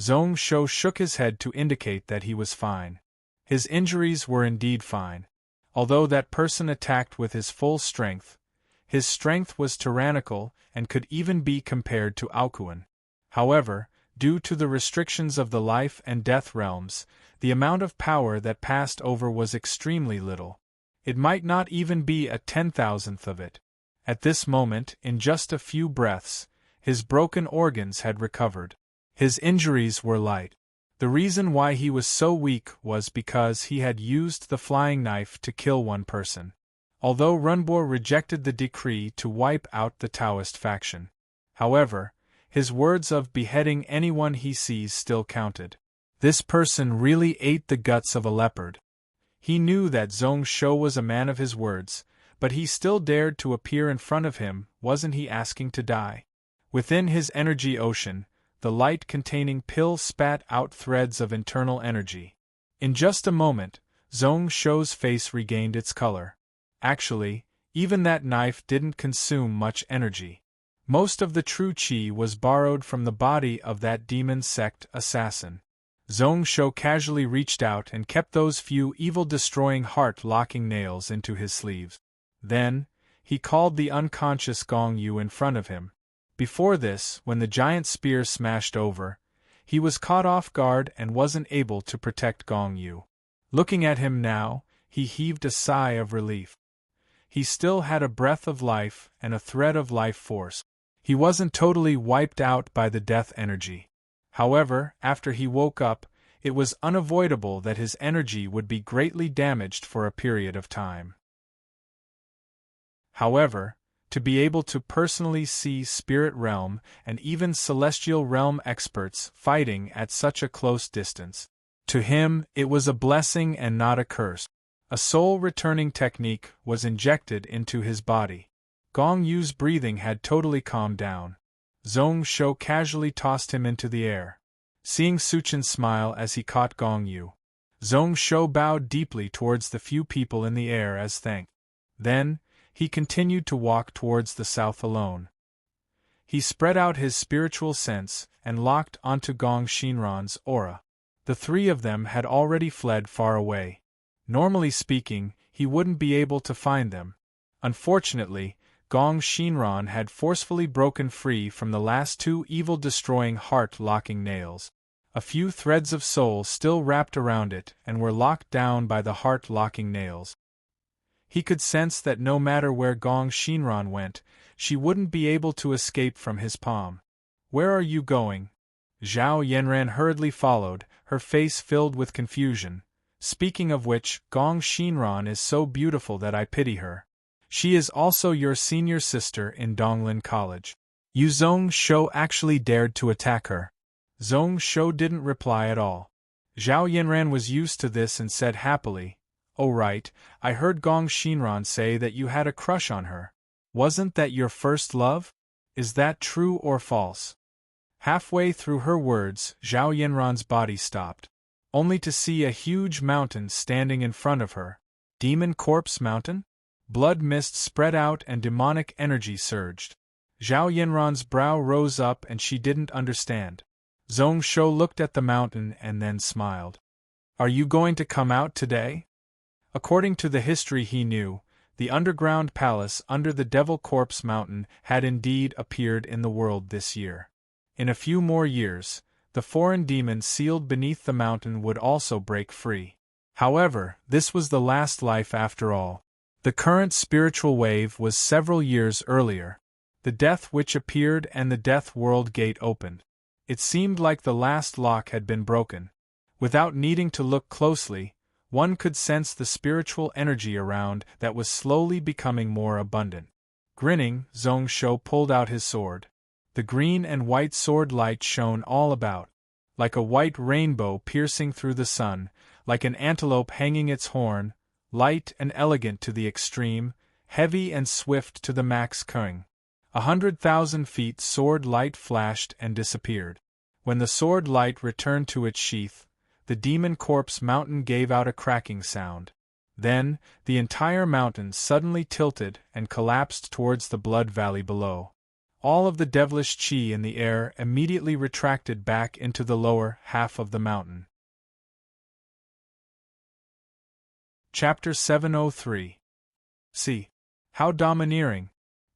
Zhong Shou shook his head to indicate that he was fine. His injuries were indeed fine. Although that person attacked with his full strength, his strength was tyrannical and could even be compared to Aokuan. However, due to the restrictions of the life and death realms, the amount of power that passed over was extremely little. It might not even be a 10,000th of it. At this moment, in just a few breaths, his broken organs had recovered. His injuries were light. The reason why he was so weak was because he had used the flying knife to kill one person. Although Runbo rejected the decree to wipe out the Taoist faction. However, his words of beheading anyone he sees still counted. This person really ate the guts of a leopard. He knew that Zhong Shou was a man of his words, but he still dared to appear in front of him. Wasn't he asking to die? Within his energy ocean, the light-containing pill spat out threads of internal energy. In just a moment, Zhong Shou's face regained its color. Actually, even that knife didn't consume much energy. Most of the true qi was borrowed from the body of that demon sect assassin. Zhong Shou casually reached out and kept those few evil-destroying heart-locking nails into his sleeves. Then, he called the unconscious Gong Yu in front of him. Before this, when the giant spear smashed over, he was caught off guard and wasn't able to protect Gong Yu. Looking at him now, he heaved a sigh of relief. He still had a breath of life and a thread of life force. He wasn't totally wiped out by the death energy. However, after he woke up, it was unavoidable that his energy would be greatly damaged for a period of time. However, to be able to personally see spirit realm and even celestial realm experts fighting at such a close distance, to him it was a blessing and not a curse. A soul-returning technique was injected into his body. Gong Yu's breathing had totally calmed down. Zhong Shou casually tossed him into the air. Seeing Suchen smile as he caught Gong Yu, Zhong Shou bowed deeply towards the few people in the air as thanks. Then, he continued to walk towards the south alone. He spread out his spiritual sense and locked onto Gong Shinran's aura. The three of them had already fled far away. Normally speaking, he wouldn't be able to find them. Unfortunately, Gong Shinran had forcefully broken free from the last two evil-destroying heart-locking nails. A few threads of soul still wrapped around it and were locked down by the heart-locking nails. He could sense that no matter where Gong Shinran went, she wouldn't be able to escape from his palm. "Where are you going?" Zhao Yanran hurriedly followed, her face filled with confusion. "Speaking of which, Gong Shinran is so beautiful that I pity her. She is also your senior sister in Donglin College. You Zhong Shou actually dared to attack her." Zhong Shou didn't reply at all. Zhao Yanran was used to this and said happily, "Oh right, I heard Gong Shinran say that you had a crush on her. Wasn't that your first love? Is that true or false?" Halfway through her words, Zhao Yanran's body stopped, only to see a huge mountain standing in front of her. Demon Corpse Mountain? Blood mist spread out and demonic energy surged. Zhao Yanran's brow rose up and she didn't understand. Zhong Shou looked at the mountain and then smiled. "Are you going to come out today?" According to the history he knew, the underground palace under the Devil Corpse Mountain had indeed appeared in the world this year. In a few more years, the foreign demon sealed beneath the mountain would also break free. However, this was the last life after all. The current spiritual wave was several years earlier. The Death Witch appeared and the Death World Gate opened. It seemed like the last lock had been broken. Without needing to look closely, one could sense the spiritual energy around that was slowly becoming more abundant. Grinning, Zhong Shou pulled out his sword. The green and white sword light shone all about, like a white rainbow piercing through the sun, like an antelope hanging its horn, light and elegant to the extreme, heavy and swift to the max king. 100,000 feet sword light flashed and disappeared. When the sword light returned to its sheath, the Demon Corpse Mountain gave out a cracking sound. Then, the entire mountain suddenly tilted and collapsed towards the Blood Valley below. All of the devilish chi in the air immediately retracted back into the lower half of the mountain. Chapter 703. See. How domineering.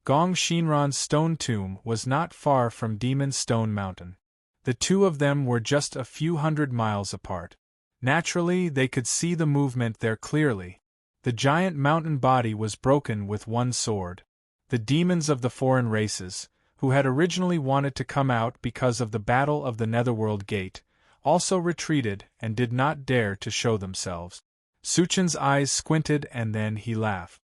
Gong Shinran's stone tomb was not far from Demon Stone Mountain. The two of them were just a few hundred miles apart. Naturally, they could see the movement there clearly. The giant mountain body was broken with one sword. The demons of the foreign races, who had originally wanted to come out because of the Battle of the Netherworld Gate, also retreated and did not dare to show themselves. Suchen's eyes squinted and then he laughed.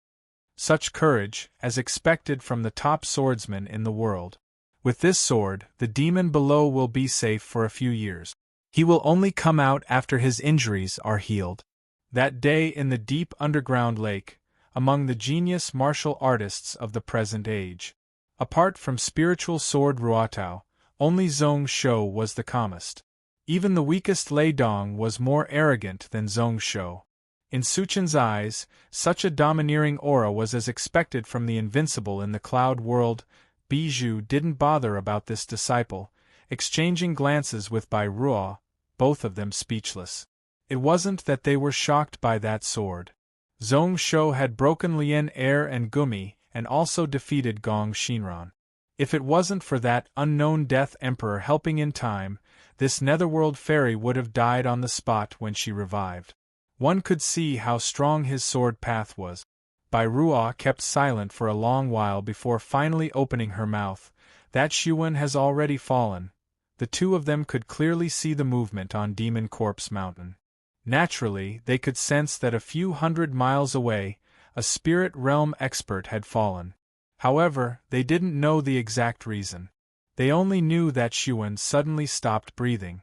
Such courage, as expected from the top swordsman in the world. With this sword, the demon below will be safe for a few years. He will only come out after his injuries are healed. That day in the deep underground lake, among the genius martial artists of the present age. Apart from spiritual sword Ruotao, only Zhong Shou was the calmest. Even the weakest Lei Dong was more arrogant than Zhong Shou. In Suchen's eyes, such a domineering aura was as expected from the invincible in the cloud world. Bijou didn't bother about this disciple, exchanging glances with Bai Ruo, both of them speechless. It wasn't that they were shocked by that sword. Zhong Shou had broken Lien Er and Gumi, and also defeated Gong Shinran. If it wasn't for that unknown Death Emperor helping in time, this netherworld fairy would have died on the spot when she revived. One could see how strong his sword path was. Bai Ruo kept silent for a long while before finally opening her mouth. That Xuan has already fallen. The two of them could clearly see the movement on Demon Corpse Mountain. Naturally, they could sense that a few hundred miles away, a spirit realm expert had fallen. However, they didn't know the exact reason. They only knew that Xuan suddenly stopped breathing.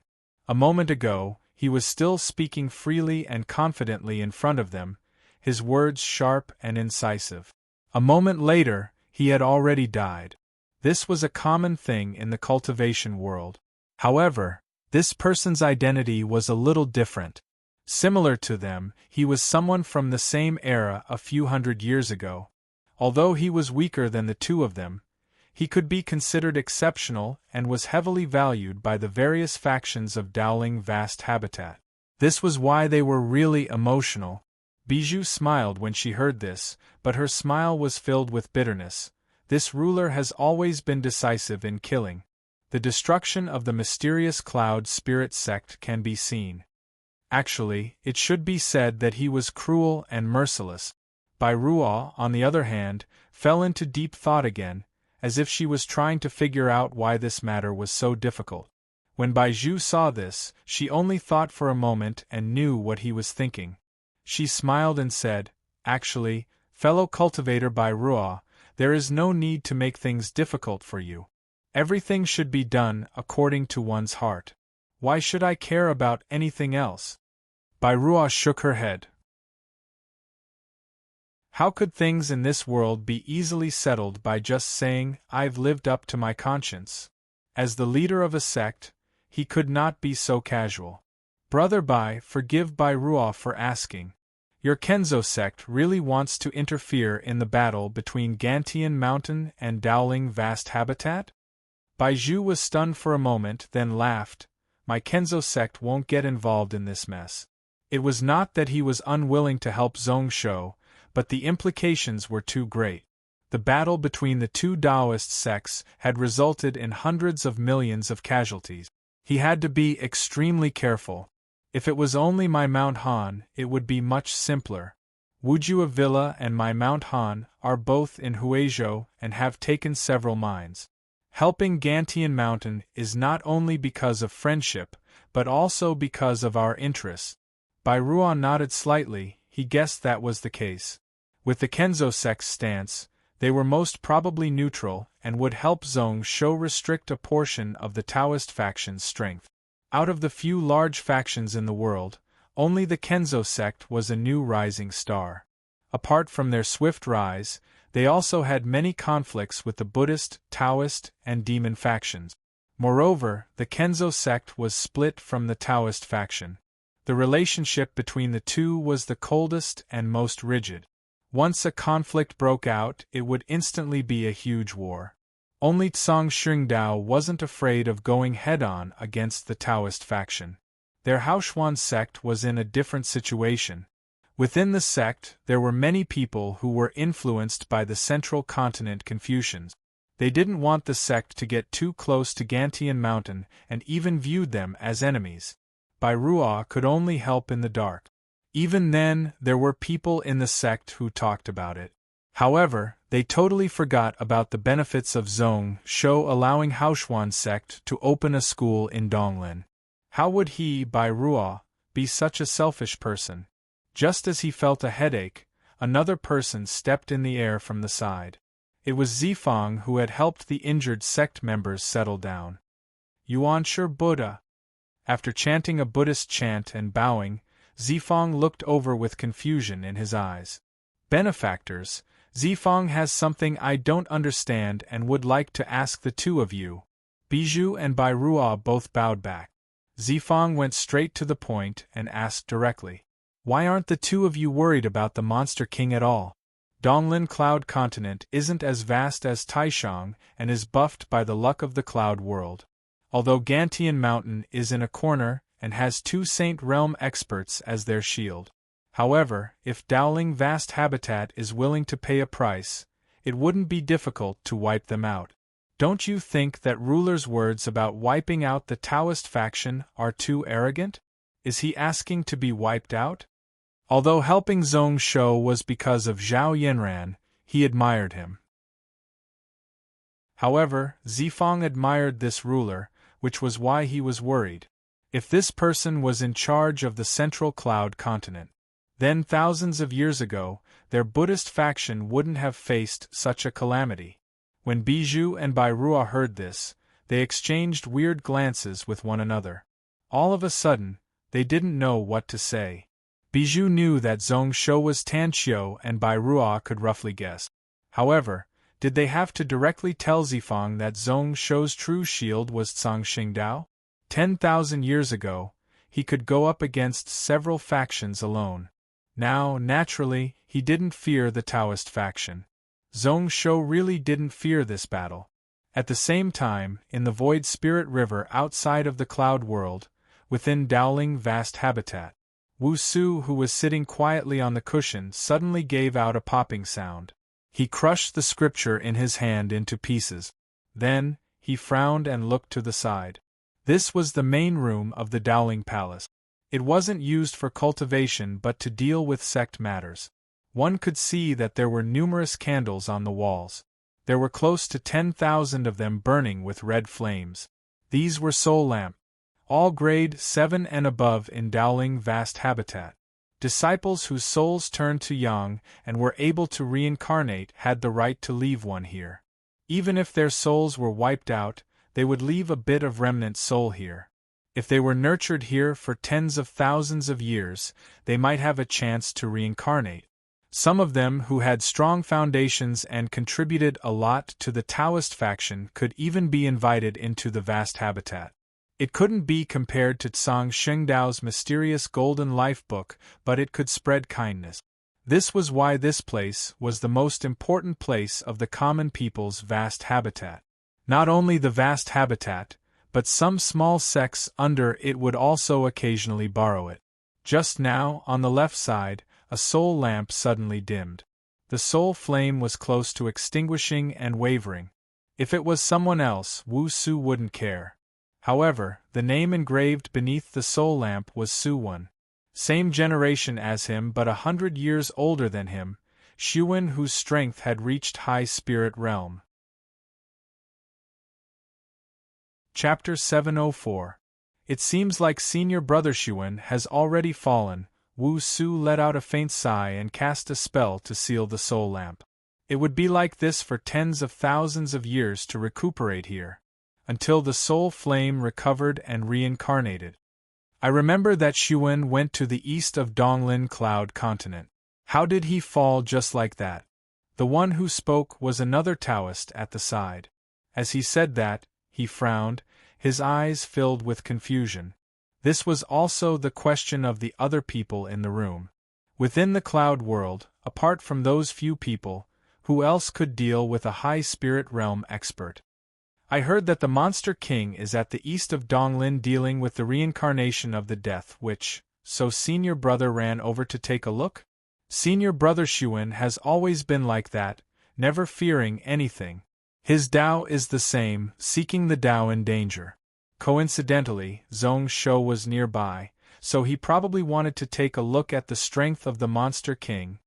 A moment ago, he was still speaking freely and confidently in front of them, his words sharp and incisive. A moment later, he had already died. This was a common thing in the cultivation world. However, this person's identity was a little different. Similar to them, he was someone from the same era a few hundred years ago. Although he was weaker than the two of them, he could be considered exceptional and was heavily valued by the various factions of Dowling Vast Habitat. This was why they were really emotional. Bijou smiled when she heard this, but her smile was filled with bitterness. This ruler has always been decisive in killing. The destruction of the mysterious Cloud Spirit sect can be seen. Actually, it should be said that he was cruel and merciless. Bai Ruo, on the other hand, fell into deep thought again, as if she was trying to figure out why this matter was so difficult. When Bijou saw this, she only thought for a moment and knew what he was thinking. She smiled and said, "Actually, fellow cultivator Bai Ruo, there is no need to make things difficult for you. Everything should be done according to one's heart. Why should I care about anything else?" Bai Ruo shook her head. How could things in this world be easily settled by just saying, "I've lived up to my conscience"? As the leader of a sect, he could not be so casual. "Brother Bai, forgive Bai Ruo for asking. Your Kenzo sect really wants to interfere in the battle between Gantian Mountain and Dowling Vast Habitat?" Bijou was stunned for a moment, then laughed. "My Kenzo sect won't get involved in this mess." It was not that he was unwilling to help Zhong Shou, but the implications were too great. The battle between the two Taoist sects had resulted in hundreds of millions of casualties. He had to be extremely careful. If it was only my Mount Han, it would be much simpler. Wujua Villa and my Mount Han are both in Huizhou and have taken several mines. Helping Gantian Mountain is not only because of friendship, but also because of our interests. Bai Ruo nodded slightly, he guessed that was the case. With the Kenzo sect's stance, they were most probably neutral and would help Zhong Shou restrict a portion of the Taoist faction's strength. Out of the few large factions in the world, only the Kenzo sect was a new rising star. Apart from their swift rise, they also had many conflicts with the Buddhist, Taoist, and demon factions. Moreover, the Kenzo sect was split from the Taoist faction. The relationship between the two was the coldest and most rigid. Once a conflict broke out, it would instantly be a huge war. Only Tsang Xingdao wasn't afraid of going head-on against the Taoist faction. Their Haoshuan sect was in a different situation. Within the sect, there were many people who were influenced by the Central Continent Confucians. They didn't want the sect to get too close to Gantian Mountain and even viewed them as enemies. Bai Ruo could only help in the dark. Even then, there were people in the sect who talked about it. However, they totally forgot about the benefits of Zhong Shou allowing Haoshuan sect to open a school in Donglin. How would he, Bai Ruo, be such a selfish person? Just as he felt a headache, another person stepped in the air from the side. It was Zifang who had helped the injured sect members settle down. Yuanshi Buddha. After chanting a Buddhist chant and bowing, Zifang looked over with confusion in his eyes. "Benefactors, Zifang has something I don't understand and would like to ask the two of you." Bijou and Bai Ruo both bowed back. Zifang went straight to the point and asked directly. Why aren't the two of you worried about the Monster King at all? Donglin Cloud Continent isn't as vast as Taishang and is buffed by the luck of the Cloud World. Although Gantian Mountain is in a corner and has two Saint Realm experts as their shield. However, if Dowling Vast Habitat is willing to pay a price, it wouldn't be difficult to wipe them out. Don't you think that ruler's words about wiping out the Taoist faction are too arrogant? Is he asking to be wiped out? Although helping Zhong Shou was because of Zhao Yanran, he admired him. However, Zifang admired this ruler, which was why he was worried. If this person was in charge of the Central Cloud Continent, then thousands of years ago, their Buddhist faction wouldn't have faced such a calamity. When Bijou and Bairua heard this, they exchanged weird glances with one another. All of a sudden, they didn't know what to say. Bijou knew that Zhong Shou was Tanqiu and Bairua could roughly guess. However, did they have to directly tell Zifang that Zhong Shou's true shield was Cang Xingdao? 10,000 years ago, he could go up against several factions alone. Now, naturally, he didn't fear the Taoist faction. Zhong Shou really didn't fear this battle. At the same time, in the Void Spirit River outside of the Cloud World, within Dowling Vast Habitat, Wu Su, who was sitting quietly on the cushion, suddenly gave out a popping sound. He crushed the scripture in his hand into pieces. Then, he frowned and looked to the side. This was the main room of the Dowling Palace. It wasn't used for cultivation but to deal with sect matters. One could see that there were numerous candles on the walls. There were close to 10,000 of them burning with red flames. These were soul lamps, all grade 7 and above in Dowling Vast Habitat. Disciples whose souls turned to Yang and were able to reincarnate had the right to leave one here. Even if their souls were wiped out, they would leave a bit of remnant soul here. If they were nurtured here for tens of thousands of years, they might have a chance to reincarnate. Some of them who had strong foundations and contributed a lot to the Taoist faction could even be invited into the vast habitat. It couldn't be compared to Cang Xingdao's mysterious golden life book, but it could spread kindness. This was why this place was the most important place of the common people's vast habitat. Not only the vast habitat, but some small sects under it would also occasionally borrow it. Just now, on the left side, a soul lamp suddenly dimmed. The soul flame was close to extinguishing and wavering. If it was someone else, Wu Su wouldn't care. However, the name engraved beneath the soul lamp was Suwen. Same generation as him but 100 years older than him, Xuan, whose strength had reached high spirit realm. Chapter 704. It seems like senior brother Xuan has already fallen. Wu Su let out a faint sigh and cast a spell to seal the soul lamp. It would be like this for tens of thousands of years to recuperate here, until the soul flame recovered and reincarnated. I remember that Xuan went to the east of Donglin Cloud Continent. How did he fall just like that? The one who spoke was another Taoist at the side. As he said that, he frowned, his eyes filled with confusion. This was also the question of the other people in the room. Within the cloud world, apart from those few people, who else could deal with a high spirit realm expert? I heard that the Monster King is at the east of Donglin dealing with the reincarnation of the Death Witch, so senior brother ran over to take a look? Senior brother Xuan has always been like that, never fearing anything. His Tao is the same, seeking the Tao in danger. Coincidentally, Zhong Shou was nearby, so he probably wanted to take a look at the strength of the Monster King.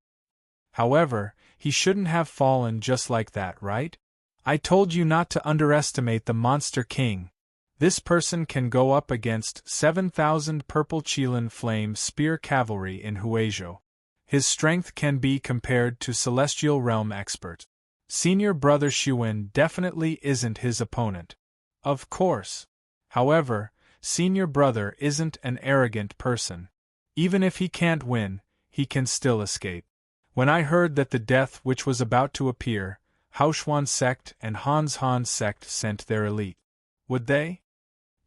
However, he shouldn't have fallen just like that, right? I told you not to underestimate the Monster King. This person can go up against 7,000 purple Qilin flame spear cavalry in Huizhou. His strength can be compared to celestial realm expert. Senior brother Xuan definitely isn't his opponent. Of course. However, senior brother isn't an arrogant person. Even if he can't win, he can still escape. When I heard that the Death Witch was about to appear, Haoshuan sect and Han sect sent their elite. Would they?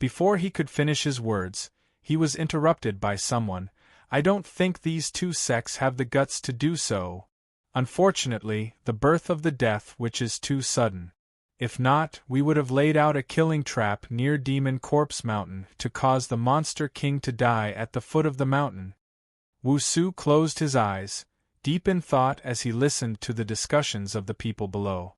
Before he could finish his words, he was interrupted by someone. I don't think these two sects have the guts to do so. Unfortunately, the birth of the death which is too sudden. If not, we would have laid out a killing trap near Demon Corpse Mountain to cause the Monster King to die at the foot of the mountain. Wu Su closed his eyes, deep in thought as he listened to the discussions of the people below.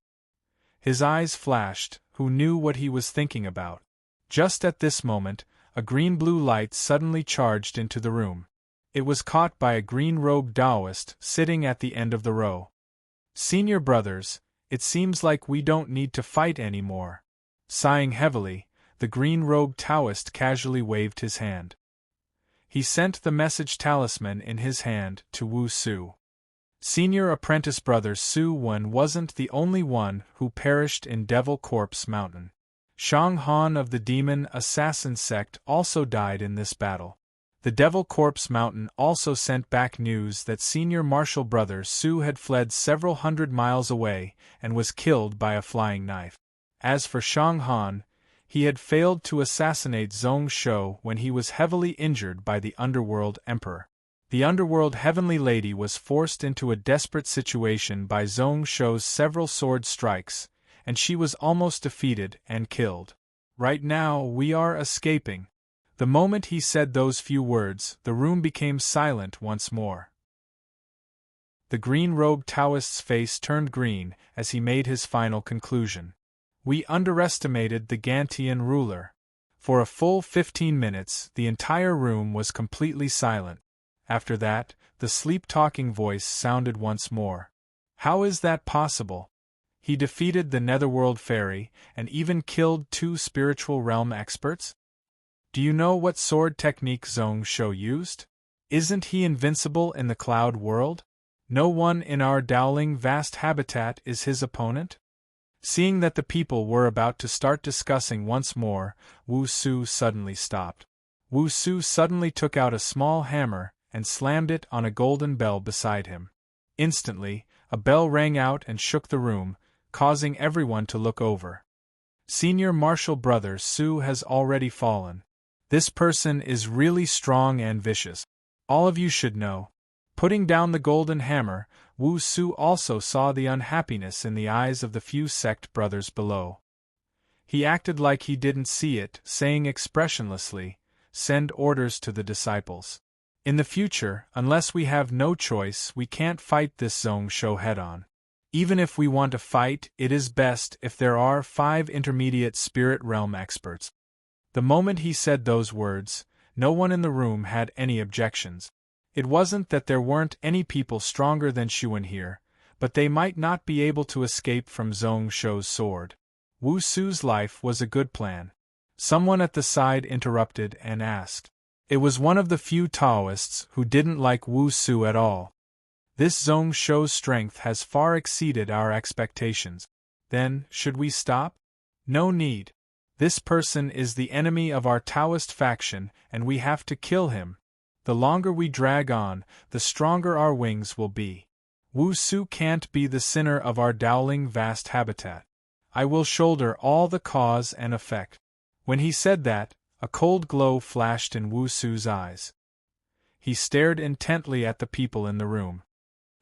His eyes flashed, who knew what he was thinking about. Just at this moment, a green-blue light suddenly charged into the room. It was caught by a green-robed Taoist sitting at the end of the row. Senior brothers, it seems like we don't need to fight anymore. Sighing heavily, the green-robed Taoist casually waved his hand. He sent the message talisman in his hand to Wu Su. Senior apprentice brother Su Wen wasn't the only one who perished in Devil Corpse Mountain. Shang Han of the Demon Assassin sect also died in this battle. The Devil Corpse Mountain also sent back news that senior martial brother Su had fled several hundred miles away and was killed by a flying knife. As for Shang Han, he had failed to assassinate Zhong Shou when he was heavily injured by the Underworld Emperor. The Underworld Heavenly Lady was forced into a desperate situation by Zhong Shou's several sword strikes, and she was almost defeated and killed. Right now we are escaping. The moment he said those few words, the room became silent once more. The green-robed Taoist's face turned green as he made his final conclusion. We underestimated the Gantian ruler. For a full 15 minutes, the entire room was completely silent. After that, the sleep-talking voice sounded once more. How is that possible? He defeated the Netherworld Fairy and even killed 2 spiritual realm experts? Do you know what sword technique Zhong Shou used? Isn't he invincible in the cloud world? No one in our Dowling vast habitat is his opponent? Seeing that the people were about to start discussing once more, Wu Su suddenly stopped. Wu Su suddenly took out a small hammer and slammed it on a golden bell beside him. Instantly, a bell rang out and shook the room, causing everyone to look over. Senior martial brother Su has already fallen. This person is really strong and vicious. All of you should know. Putting down the golden hammer, Wu Su also saw the unhappiness in the eyes of the few sect brothers below. He acted like he didn't see it, saying expressionlessly, "Send orders to the disciples. In the future, unless we have no choice, we can't fight this Zhong Shou head-on. Even if we want to fight, it is best if there are 5 intermediate spirit realm experts." The moment he said those words, no one in the room had any objections. It wasn't that there weren't any people stronger than Xuan here, but they might not be able to escape from Zhong Shou's sword. Wu Su's life was a good plan. Someone at the side interrupted and asked. It was one of the few Taoists who didn't like Wu Su at all. This Zhong Shou's strength has far exceeded our expectations. Then, should we stop? No need. This person is the enemy of our Taoist faction, and we have to kill him. The longer we drag on, the stronger our wings will be. Wu Su can't be the sinner of our Dowling vast habitat. I will shoulder all the cause and effect. When he said that, a cold glow flashed in Wu Su's eyes. He stared intently at the people in the room.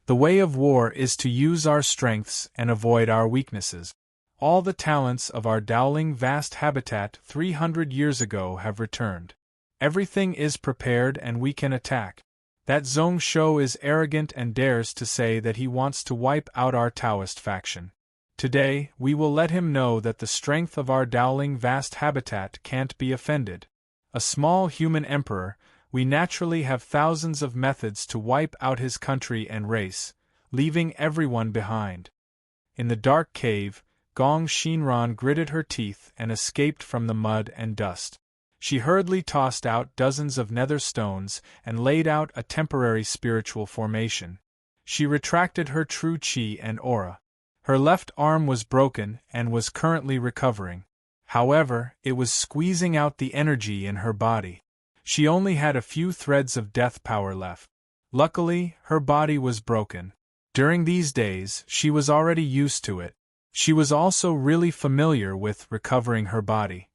The way of war is to use our strengths and avoid our weaknesses. All the talents of our Dowling vast habitat 300 years ago have returned. Everything is prepared and we can attack. That Zhong Shou is arrogant and dares to say that he wants to wipe out our Taoist faction. Today, we will let him know that the strength of our Dowling vast habitat can't be offended. A small human emperor, we naturally have thousands of methods to wipe out his country and race, leaving everyone behind. In the dark cave, Gong Shinran gritted her teeth and escaped from the mud and dust. She hurriedly tossed out dozens of nether stones and laid out a temporary spiritual formation. She retracted her true chi and aura. Her left arm was broken and was currently recovering. However, it was squeezing out the energy in her body. She only had a few threads of death power left. Luckily, her body was broken. During these days, she was already used to it. She was also really familiar with recovering her body.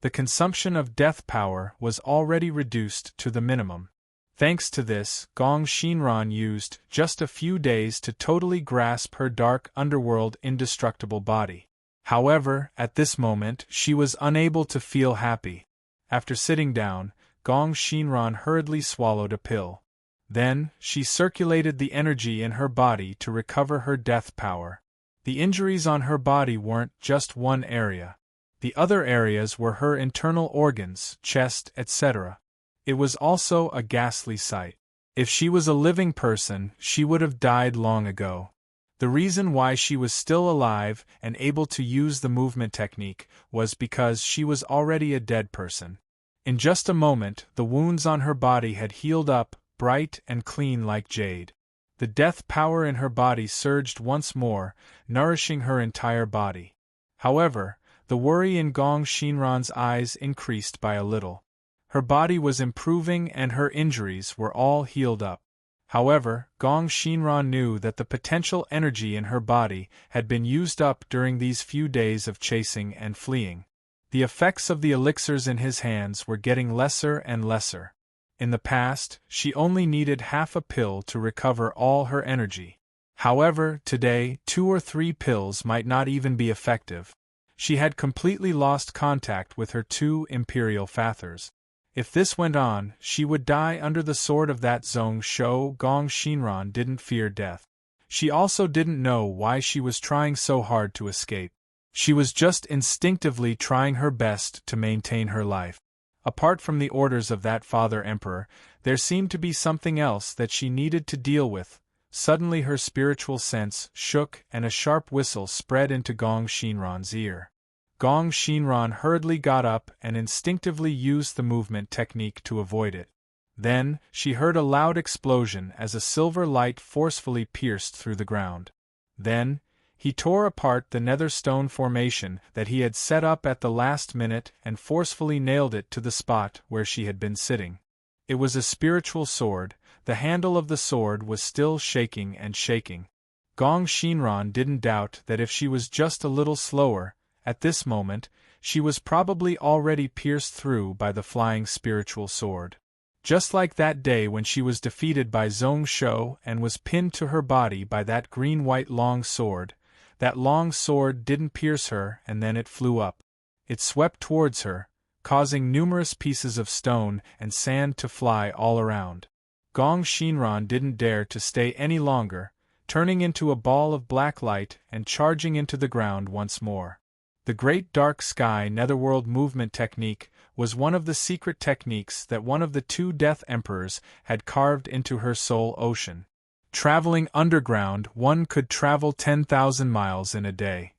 The consumption of death power was already reduced to the minimum. Thanks to this, Gong Shinran used just a few days to totally grasp her dark underworld indestructible body. However, at this moment she was unable to feel happy. After sitting down, Gong Shinran hurriedly swallowed a pill. Then, she circulated the energy in her body to recover her death power. The injuries on her body weren't just one area. The other areas were her internal organs, chest, etc. It was also a ghastly sight. If she was a living person, she would have died long ago. The reason why she was still alive and able to use the movement technique was because she was already a dead person. In just a moment, the wounds on her body had healed up, bright and clean like jade. The death power in her body surged once more, nourishing her entire body. However, the worry in Gong Shinran's eyes increased by a little. Her body was improving and her injuries were all healed up. However, Gong Shinran knew that the potential energy in her body had been used up during these few days of chasing and fleeing. The effects of the elixirs in his hands were getting lesser and lesser. In the past, she only needed half a pill to recover all her energy. However, today, 2 or 3 pills might not even be effective. She had completely lost contact with her 2 imperial fathers. If this went on, she would die under the sword of that Zhong Shou. Gong Shinran didn't fear death. She also didn't know why she was trying so hard to escape. She was just instinctively trying her best to maintain her life. Apart from the orders of that father emperor, there seemed to be something else that she needed to deal with. Suddenly her spiritual sense shook and a sharp whistle spread into Gong Shinran's ear. Gong Shinran hurriedly got up and instinctively used the movement technique to avoid it. Then, she heard a loud explosion as a silver light forcefully pierced through the ground. Then, he tore apart the nether stone formation that he had set up at the last minute and forcefully nailed it to the spot where she had been sitting. It was a spiritual sword. The handle of the sword was still shaking and shaking. Gong Shinran didn't doubt that if she was just a little slower, at this moment, she was probably already pierced through by the flying spiritual sword. Just like that day when she was defeated by Zhong Shou and was pinned to her body by that green-white long sword, that long sword didn't pierce her and then it flew up. It swept towards her, causing numerous pieces of stone and sand to fly all around. Gong Shinran didn't dare to stay any longer, turning into a ball of black light and charging into the ground once more. The Great Dark Sky Netherworld Movement Technique was one of the secret techniques that one of the 2 Death Emperors had carved into her soul ocean. Traveling underground, one could travel 10,000 miles in a day.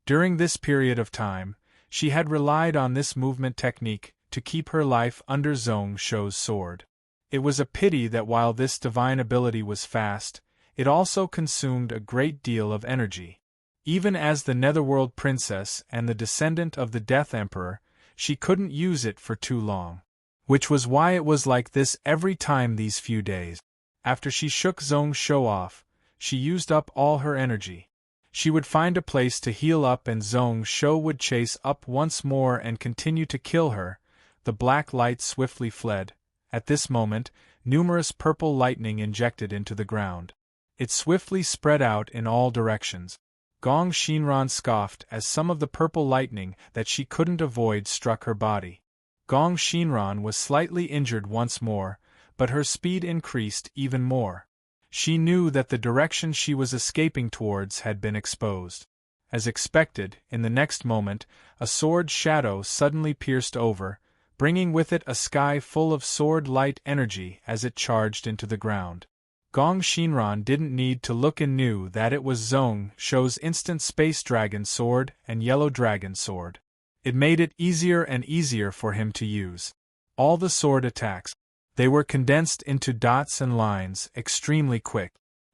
During this period of time, she had relied on this movement technique to keep her life under Zhong Shou's sword. It was a pity that while this divine ability was fast, it also consumed a great deal of energy. Even as the Netherworld Princess and the descendant of the Death Emperor, she couldn't use it for too long. Which was why it was like this every time these few days. After she shook Zhong Shou off, she used up all her energy. She would find a place to heal up and Zhong Shou would chase up once more and continue to kill her. The black light swiftly fled. At this moment, numerous purple lightning injected into the ground. It swiftly spread out in all directions. Gong Shinran scoffed as some of the purple lightning that she couldn't avoid struck her body. Gong Shinran was slightly injured once more, but her speed increased even more. She knew that the direction she was escaping towards had been exposed. As expected, in the next moment, a sword shadow suddenly pierced over, bringing with it a sky full of sword-light energy as it charged into the ground. Gong Shinran didn't need to look and knew that it was Zhong Shou's instant space dragon sword and yellow dragon sword. It made it easier and easier for him to use. All the sword attacks, they were condensed into dots and lines, extremely quick.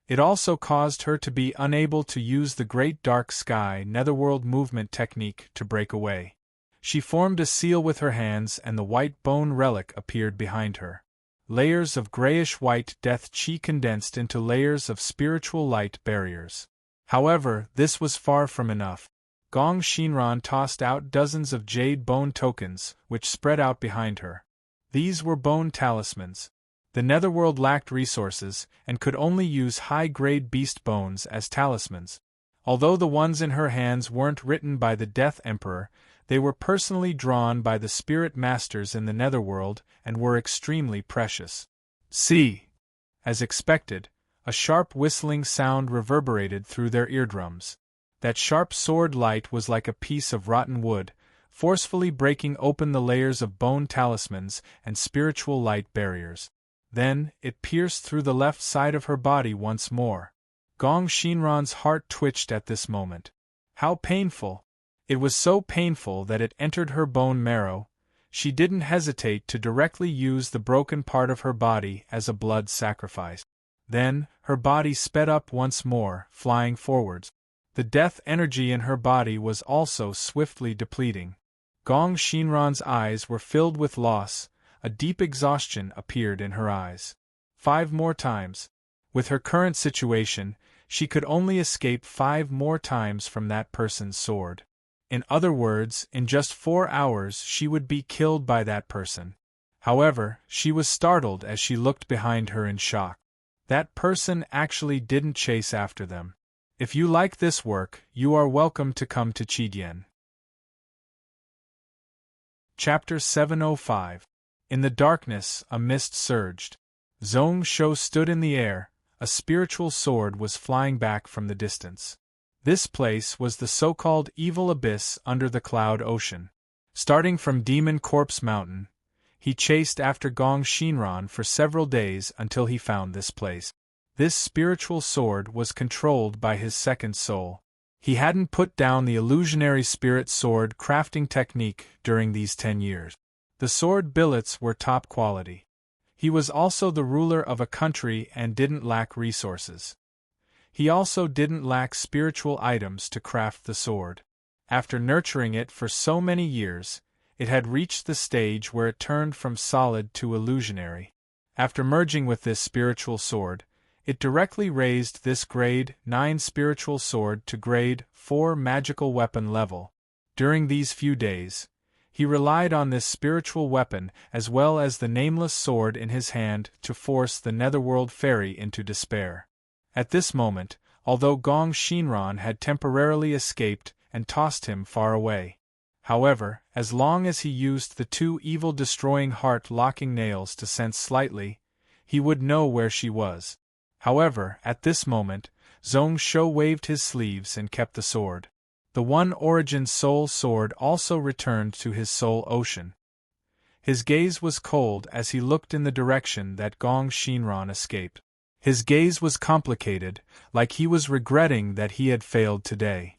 It also caused her to be unable to use the Great Dark Sky Netherworld Movement technique to break away. She formed a seal with her hands and the white bone relic appeared behind her. Layers of grayish-white death chi condensed into layers of spiritual light barriers. However, this was far from enough. Gong Shinran tossed out dozens of jade bone tokens, which spread out behind her. These were bone talismans. The netherworld lacked resources, and could only use high-grade beast bones as talismans. Although the ones in her hands weren't written by the Death Emperor, they were personally drawn by the spirit masters in the netherworld and were extremely precious. See! As expected, a sharp whistling sound reverberated through their eardrums. That sharp sword light was like a piece of rotten wood, forcefully breaking open the layers of bone talismans and spiritual light barriers. Then, it pierced through the left side of her body once more. Gong Shinran's heart twitched at this moment. How painful! It was so painful that it entered her bone marrow. She didn't hesitate to directly use the broken part of her body as a blood sacrifice. Then, her body sped up once more, flying forwards. The death energy in her body was also swiftly depleting. Gong Shinran's eyes were filled with loss. A deep exhaustion appeared in her eyes. 5 more times. With her current situation, she could only escape 5 more times from that person's sword. In other words, in just 4 hours she would be killed by that person. However, she was startled as she looked behind her in shock. That person actually didn't chase after them. If you like this work, you are welcome to come to Qidyan. Chapter 705. In the darkness, a mist surged. Zhong Shou stood in the air. A spiritual sword was flying back from the distance. This place was the so-called evil abyss under the cloud ocean. Starting from Demon Corpse Mountain, he chased after Gong Shinran for several days until he found this place. This spiritual sword was controlled by his second soul. He hadn't put down the illusionary spirit sword crafting technique during these 10 years. The sword billets were top quality. He was also the ruler of a country and didn't lack resources. He also didn't lack spiritual items to craft the sword. After nurturing it for so many years, it had reached the stage where it turned from solid to illusionary. After merging with this spiritual sword, it directly raised this grade 9 spiritual sword to grade 4 magical weapon level. During these few days, he relied on this spiritual weapon as well as the nameless sword in his hand to force the netherworld fairy into despair. At this moment, although Gong Shinran had temporarily escaped and tossed him far away. However, as long as he used the 2 evil-destroying heart-locking nails to sense slightly, he would know where she was. However, at this moment, Zhong Shou waved his sleeves and kept the sword. The One Origin Soul Sword also returned to his soul ocean. His gaze was cold as he looked in the direction that Gong Shinran escaped. His gaze was complicated, like he was regretting that he had failed today.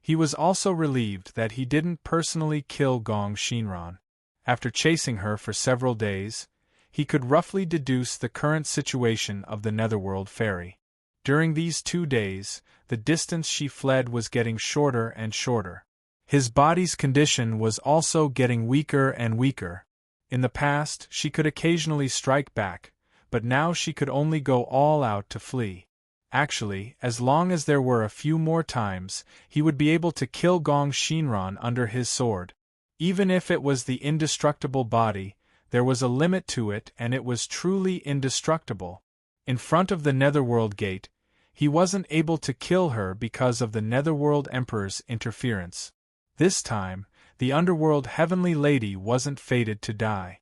He was also relieved that he didn't personally kill Gong Shinran. After chasing her for several days, he could roughly deduce the current situation of the netherworld fairy. During these 2 days, the distance she fled was getting shorter and shorter. His body's condition was also getting weaker and weaker. In the past, she could occasionally strike back, but now she could only go all out to flee. Actually, as long as there were a few more times, he would be able to kill Gong Shinran under his sword. Even if it was the indestructible body, there was a limit to it and it was truly indestructible. In front of the Netherworld Gate, he wasn't able to kill her because of the Netherworld Emperor's interference. This time, the Underworld Heavenly Lady wasn't fated to die.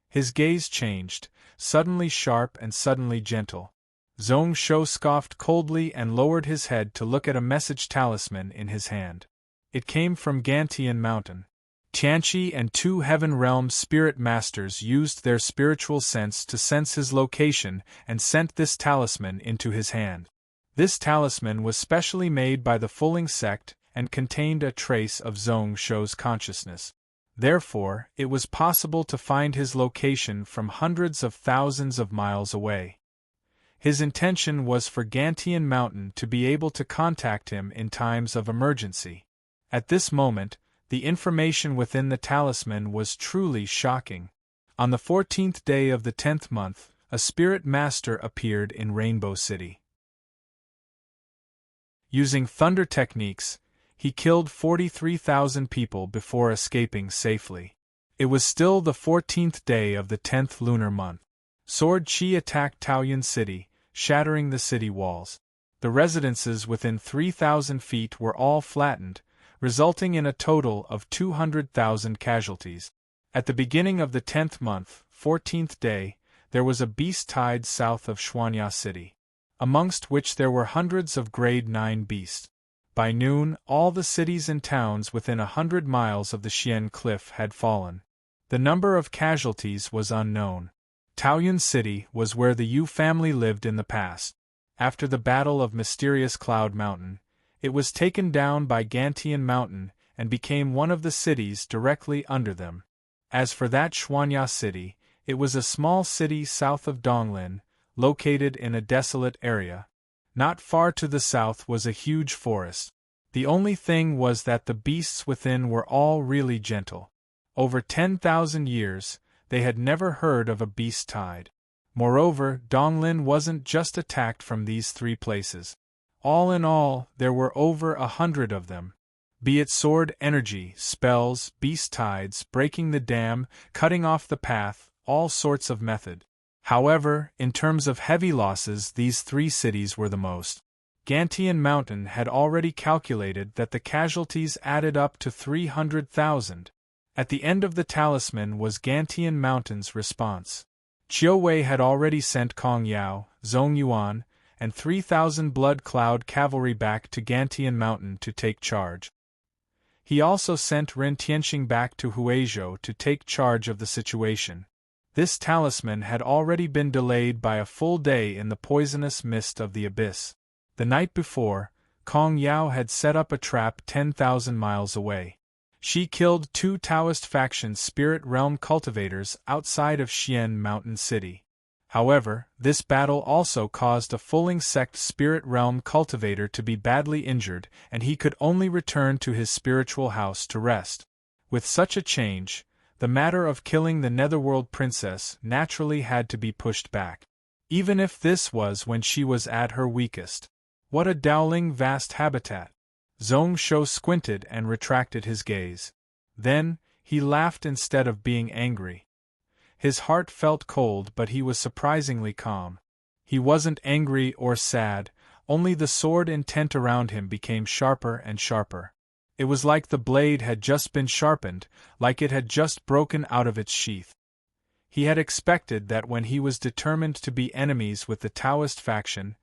His gaze changed, suddenly sharp and suddenly gentle. Zhong Shou scoffed coldly and lowered his head to look at a message talisman in his hand. It came from Gantian Mountain. Tianqi and 2 Heaven Realm spirit masters used their spiritual sense to sense his location and sent this talisman into his hand. This talisman was specially made by the Fulling sect and contained a trace of Zhong Shou's consciousness. Therefore, it was possible to find his location from hundreds of thousands of miles away. His intention was for Gantian Mountain to be able to contact him in times of emergency. At this moment, the information within the talisman was truly shocking. On the 14th day of the 10th month, a spirit master appeared in Rainbow City. Using thunder techniques, he killed 43,000 people before escaping safely. It was still the 14th day of the 10th lunar month. Sword Chi attacked Taoyuan City, shattering the city walls. The residences within 3,000 feet were all flattened, resulting in a total of 200,000 casualties. At the beginning of the 10th month, 14th day, there was a beast tide south of Xuanya City, amongst which there were hundreds of grade 9 beasts. By noon, all the cities and towns within 100 miles of the Xian Cliff had fallen. The number of casualties was unknown. Taoyuan City was where the Yu family lived in the past. After the Battle of Mysterious Cloud Mountain, it was taken down by Gantian Mountain and became one of the cities directly under them. As for that Xuanya City, it was a small city south of Donglin, located in a desolate area. Not far to the south was a huge forest. The only thing was that the beasts within were all really gentle. Over 10,000 years, they had never heard of a beast tide. Moreover, Donglin wasn't just attacked from these 3 places. All in all, there were over 100 of them. Be it sword energy, spells, beast tides, breaking the dam, cutting off the path, all sorts of method. However, in terms of heavy losses, these 3 cities were the most. Gantian Mountain had already calculated that the casualties added up to 300,000. At the end of the talisman was Gantian Mountain's response. Chiu Wei had already sent Kong Yao, Zhong Yuan, and 3,000 Blood Cloud cavalry back to Gantian Mountain to take charge. He also sent Ren Tianxing back to Huizhou to take charge of the situation. This talisman had already been delayed by a full day in the poisonous mist of the abyss. The night before, Kong Yao had set up a trap 10,000 miles away. She killed 2 Taoist faction spirit realm cultivators outside of Xian Mountain City. However, this battle also caused a Fulling sect spirit realm cultivator to be badly injured, and he could only return to his spiritual house to rest. With such a change, the matter of killing the Netherworld princess naturally had to be pushed back. Even if this was when she was at her weakest. What a Dowling vast habitat! Zhong Shou squinted and retracted his gaze. Then, he laughed instead of being angry. His heart felt cold, but he was surprisingly calm. He wasn't angry or sad, only the sword intent around him became sharper and sharper. It was like the blade had just been sharpened, like it had just broken out of its sheath. He had expected that when he was determined to be enemies with the Taoist faction,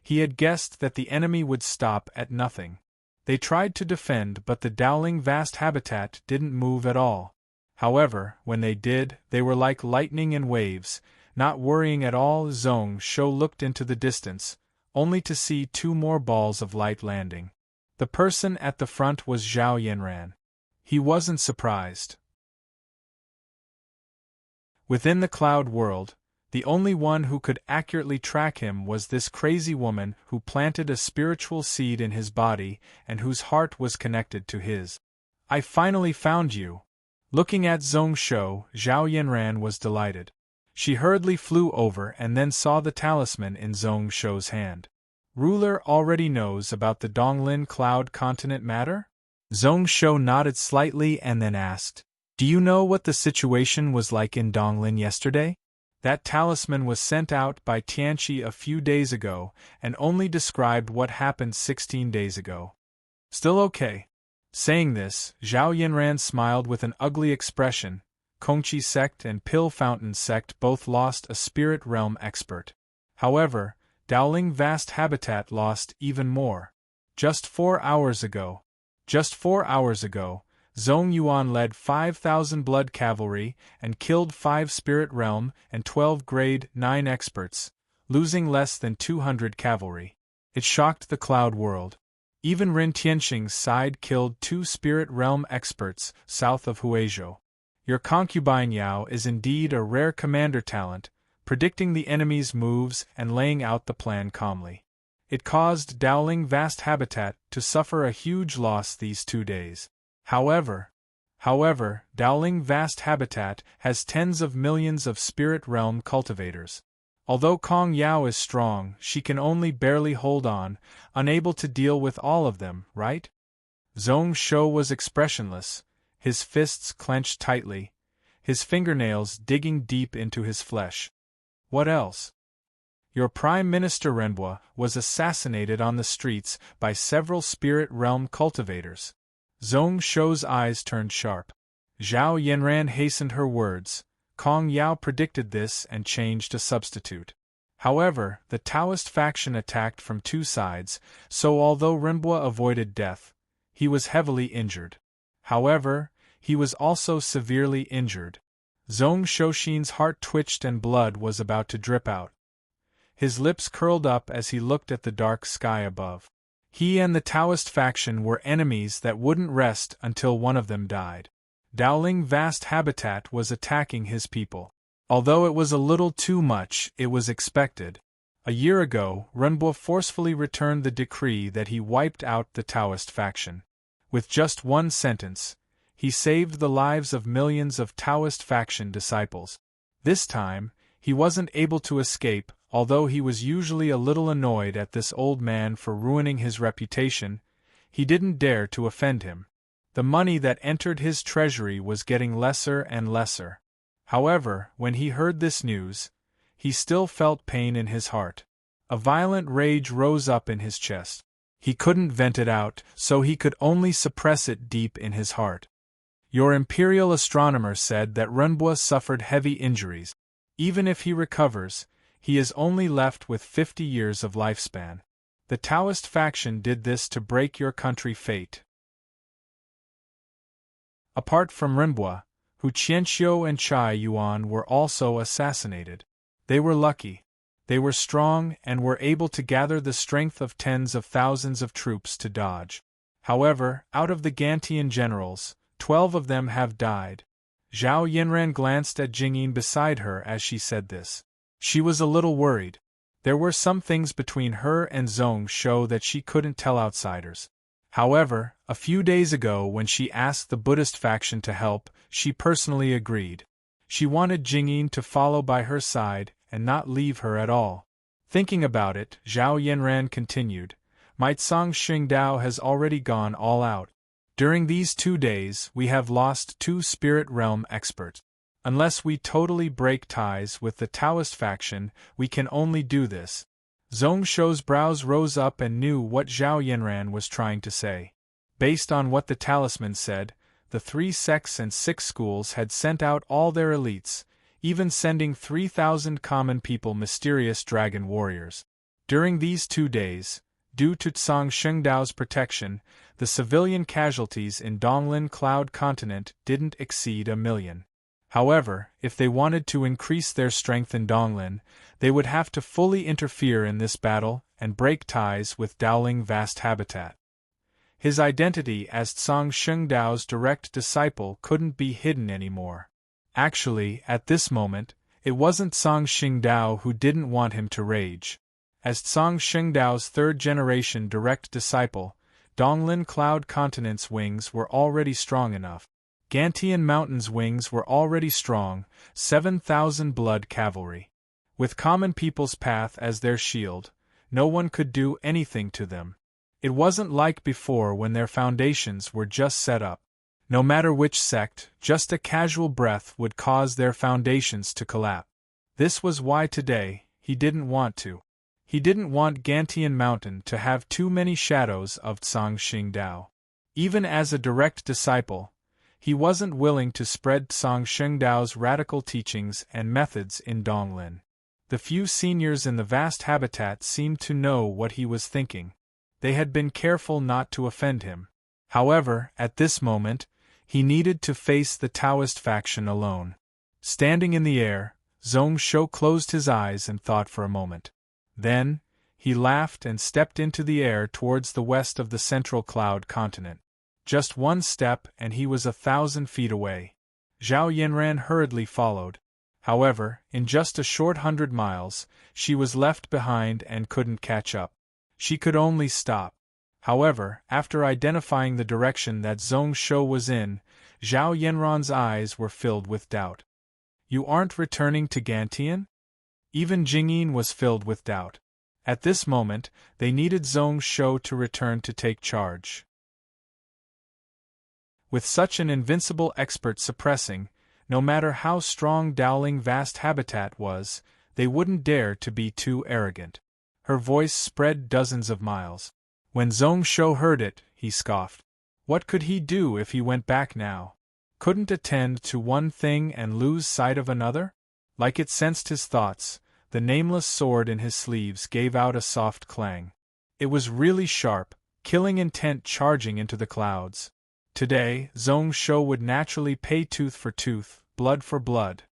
he had guessed that the enemy would stop at nothing. They tried to defend, but the Dowling vast habitat didn't move at all. However, when they did, they were like lightning in waves, not worrying at all. Zhong Shou looked into the distance, only to see 2 more balls of light landing. The person at the front was Zhao Yanran. He wasn't surprised. Within the cloud world, the only one who could accurately track him was this crazy woman who planted a spiritual seed in his body and whose heart was connected to his. I finally found you. Looking at Zhong Shou, Zhao Yanran was delighted. She hurriedly flew over and then saw the talisman in Zhong Shou's hand. Ruler already knows about the Donglin Cloud Continent matter? Zhong Shou nodded slightly and then asked, Do you know what the situation was like in Donglin yesterday? That talisman was sent out by Tianqi a few days ago and only described what happened 16 days ago. Still okay. Saying this, Zhao Yanran smiled with an ugly expression. Kongqi sect and Pill Fountain sect both lost a spirit realm expert. However, Dowling vast habitat lost even more. Just 4 hours ago, Zhong Yuan led 5,000 blood cavalry and killed 5 spirit realm and 12 grade 9 experts, losing less than 200 cavalry. It shocked the cloud world. Even Ren Tianxing's side killed 2 spirit realm experts south of Huizhou. Your concubine Yao is indeed a rare commander talent, predicting the enemy's moves and laying out the plan calmly. It caused Dowling vast habitat to suffer a huge loss these 2 days. However, Dowling vast habitat has tens of millions of spirit realm cultivators. Although Kong Yao is strong, she can only barely hold on, unable to deal with all of them, right? Zhong Shou was expressionless, his fists clenched tightly, his fingernails digging deep into his flesh. What else? Your Prime Minister Renbua was assassinated on the streets by several spirit realm cultivators. Zhong Shou's eyes turned sharp. Zhao Yanran hastened her words. Kong Yao predicted this and changed a substitute. However, the Taoist faction attacked from two sides, so although Renbua avoided death, he was heavily injured. However, he was also severely injured. Zhong Shouxin's heart twitched and blood was about to drip out. His lips curled up as he looked at the dark sky above. He and the Taoist faction were enemies that wouldn't rest until one of them died. Dowling Vast Habitat was attacking his people. Although it was a little too much, it was expected. A year ago, Renbua forcefully returned the decree that he wiped out the Taoist faction. With just one sentence, he saved the lives of millions of Taoist faction disciples. This time, he wasn't able to escape, although he was usually a little annoyed at this old man for ruining his reputation. He didn't dare to offend him. The money that entered his treasury was getting lesser and lesser. However, when he heard this news, he still felt pain in his heart. A violent rage rose up in his chest. He couldn't vent it out, so he could only suppress it deep in his heart. Your Imperial Astronomer said that Renbua suffered heavy injuries. Even if he recovers, he is only left with 50 years of lifespan. The Taoist faction did this to break your country's fate. Apart from Renbua, Hu Qianxiu and Chai Yuan were also assassinated. They were lucky. They were strong and were able to gather the strength of tens of thousands of troops to dodge. However, out of the Gantian generals, 12 of them have died. Zhao Yanran glanced at Jingyin beside her as she said this. She was a little worried. There were some things between her and Zhong Shou that she couldn't tell outsiders. However, a few days ago when she asked the Buddhist faction to help, she personally agreed. She wanted Jingyin to follow by her side and not leave her at all. Thinking about it, Zhao Yanran continued, "My Tsang Xingdao has already gone all out. During these 2 days, we have lost 2 spirit realm experts. Unless we totally break ties with the Taoist faction, we can only do this." Zhong Shou's brows rose up and knew what Zhao Yanran was trying to say. Based on what the talisman said, the 3 sects and 6 schools had sent out all their elites, even sending 3,000 common people mysterious dragon warriors. During these 2 days, due to Tsang Shengdao's protection, the civilian casualties in Donglin Cloud Continent didn't exceed 1 million. However, if they wanted to increase their strength in Donglin, they would have to fully interfere in this battle and break ties with Dowling Vast Habitat. His identity as Tsang Shengdao's direct disciple couldn't be hidden anymore. Actually, at this moment, it wasn't Tsang Shengdao who didn't want him to rage. As Tsang Shengdao's 3rd-generation direct disciple, Donglin Cloud Continent's wings were already strong enough. Gantian Mountain's wings were already strong, 7,000 blood cavalry. With common people's path as their shield, no one could do anything to them. It wasn't like before when their foundations were just set up. No matter which sect, just a casual breath would cause their foundations to collapse. This was why today, he didn't want to. He didn't want Gantian Mountain to have too many shadows of Tsang Xingdao. Even as a direct disciple, he wasn't willing to spread Tsang Shengdao's radical teachings and methods in Donglin. The few seniors in the vast habitat seemed to know what he was thinking. They had been careful not to offend him. However, at this moment, he needed to face the Taoist faction alone. Standing in the air, Zhong Shou closed his eyes and thought for a moment. Then, he laughed and stepped into the air towards the west of the central cloud continent. Just one step and he was 1,000 feet away. Zhao Yanran hurriedly followed. However, in just a short 100 miles, she was left behind and couldn't catch up. She could only stop. However, after identifying the direction that Zhong Shou was in, Zhao Yanran's eyes were filled with doubt. "You aren't returning to Gantian?" Even Jingyin was filled with doubt. At this moment, they needed Zhong Shou to return to take charge. With such an invincible expert suppressing, no matter how strong Dowling vast habitat was, they wouldn't dare to be too arrogant. Her voice spread dozens of miles. When Zhong Shou heard it, he scoffed. What could he do if he went back now? Couldn't attend to one thing and lose sight of another? Like it sensed his thoughts, the nameless sword in his sleeves gave out a soft clang. It was really sharp, killing intent charging into the clouds. Today, Zhong Shou would naturally pay tooth for tooth, blood for blood.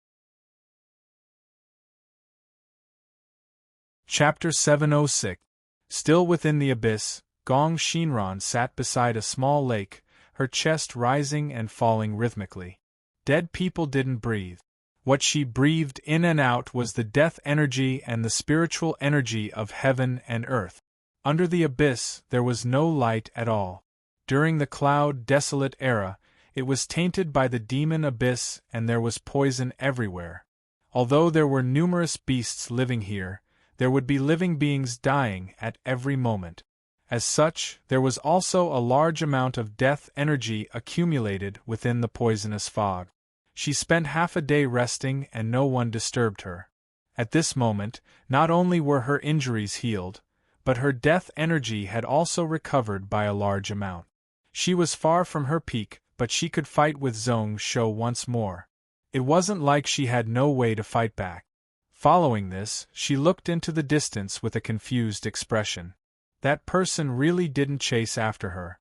Chapter 706. Still within the abyss, Gong Shinran sat beside a small lake, her chest rising and falling rhythmically. Dead people didn't breathe. What she breathed in and out was the death energy and the spiritual energy of heaven and earth. Under the abyss, there was no light at all. During the cloud-desolate era, it was tainted by the demon abyss and there was poison everywhere. Although there were numerous beasts living here, there would be living beings dying at every moment. As such, there was also a large amount of death energy accumulated within the poisonous fog. She spent half a day resting and no one disturbed her. At this moment, not only were her injuries healed, but her death energy had also recovered by a large amount. She was far from her peak, but she could fight with Zhong Shou once more. It wasn't like she had no way to fight back. Following this, she looked into the distance with a confused expression. That person really didn't chase after her.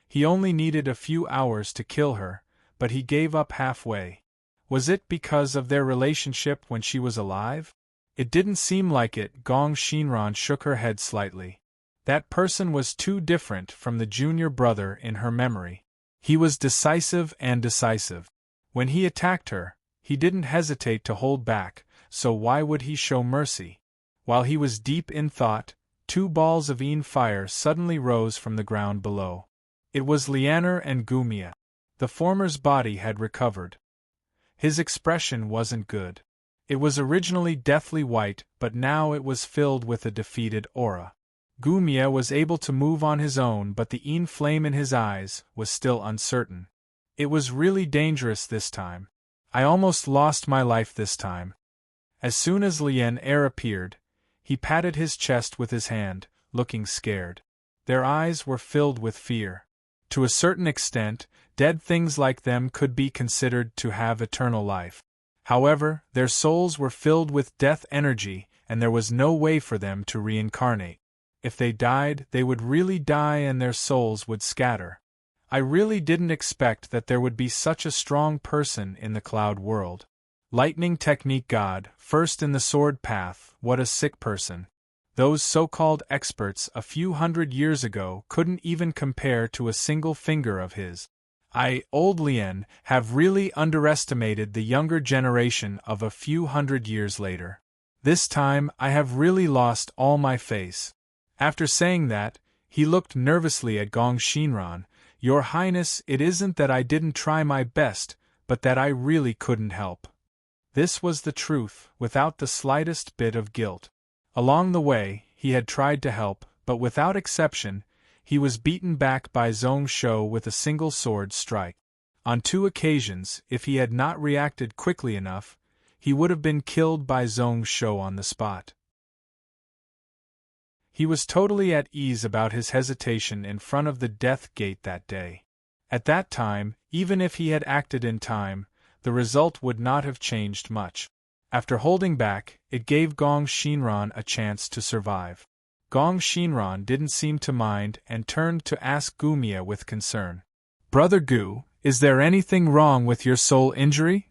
He only needed a few hours to kill her, but he gave up halfway. Was it because of their relationship when she was alive? It didn't seem like it. Gong Shinran shook her head slightly. That person was too different from the junior brother in her memory. He was decisive and decisive. When he attacked her, he didn't hesitate to hold back, so why would he show mercy? While he was deep in thought, 2 balls of fire suddenly rose from the ground below. It was Lianer and Gumia. The former's body had recovered. His expression wasn't good. It was originally deathly white, but now it was filled with a defeated aura. Gumia was able to move on his own, but the flame in his eyes was still uncertain. It was really dangerous this time. I almost lost my life this time. As soon as Lien Er appeared, he patted his chest with his hand, looking scared. Their eyes were filled with fear. To a certain extent, dead things like them could be considered to have eternal life. However, their souls were filled with death energy, and there was no way for them to reincarnate. If they died, they would really die and their souls would scatter. I really didn't expect that there would be such a strong person in the cloud world. Lightning technique god, first in the sword path, what a sick person. Those so-called experts a few hundred years ago couldn't even compare to a single finger of his. Old Lien, have really underestimated the younger generation of a few hundred years later. This time I have really lost all my face. After saying that, he looked nervously at Gong Shinran. Your Highness, it isn't that I didn't try my best, but that I really couldn't help. This was the truth, without the slightest bit of guilt. Along the way, he had tried to help, but without exception, he was beaten back by Zhong Shou with a single sword strike. On 2 occasions, if he had not reacted quickly enough, he would have been killed by Zhong Shou on the spot. He was totally at ease about his hesitation in front of the death gate that day. At that time, even if he had acted in time, the result would not have changed much. After holding back, it gave Gong Shinran a chance to survive. Gong Shinran didn't seem to mind and turned to ask Gumia with concern. Brother Gu, is there anything wrong with your soul injury?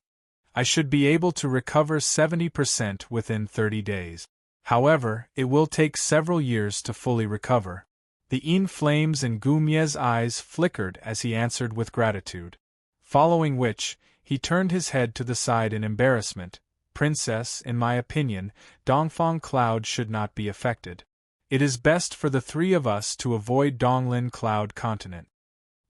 I should be able to recover 70% within 30 days. However, it will take several years to fully recover. The flames in Gumia's eyes flickered as he answered with gratitude. Following which, he turned his head to the side in embarrassment. Princess, in my opinion, Dongfang Cloud should not be affected. It is best for the 3 of us to avoid Donglin Cloud Continent.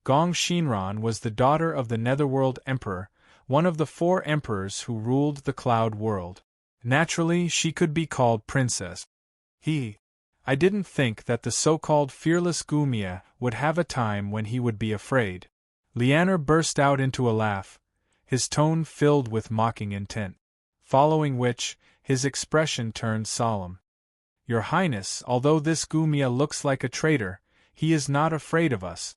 Gong Shinran was the daughter of the Netherworld Emperor, one of the 4 emperors who ruled the Cloud World. Naturally, she could be called Princess. I didn't think that the so-called fearless Gumia would have a time when he would be afraid. Lianer burst out into a laugh, his tone filled with mocking intent, following which, his expression turned solemn. Your Highness, although this Gumia looks like a traitor, he is not afraid of us.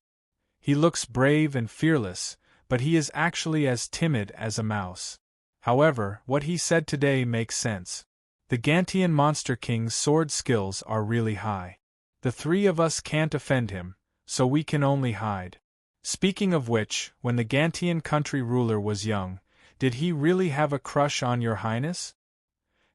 He looks brave and fearless, but he is actually as timid as a mouse. However, what he said today makes sense. The Gantian Monster King's sword skills are really high. The three of us can't offend him, so we can only hide. Speaking of which, when the Gantian country ruler was young, did he really have a crush on your Highness?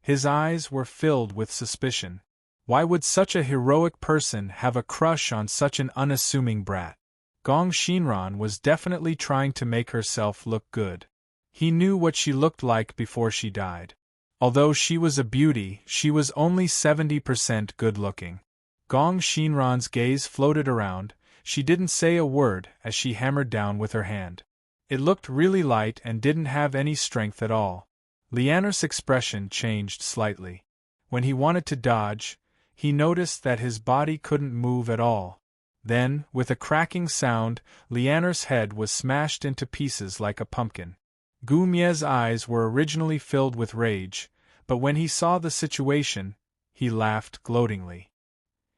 His eyes were filled with suspicion. Why would such a heroic person have a crush on such an unassuming brat? Gong Shinran was definitely trying to make herself look good. He knew what she looked like before she died. Although she was a beauty, she was only 70% good-looking. Gong Shinran's gaze floated around. She didn't say a word as she hammered down with her hand. It looked really light and didn't have any strength at all. Lianer's expression changed slightly. When he wanted to dodge, he noticed that his body couldn't move at all. Then, with a cracking sound, Lianer's head was smashed into pieces like a pumpkin. Gu Mie's eyes were originally filled with rage, but when he saw the situation, he laughed gloatingly.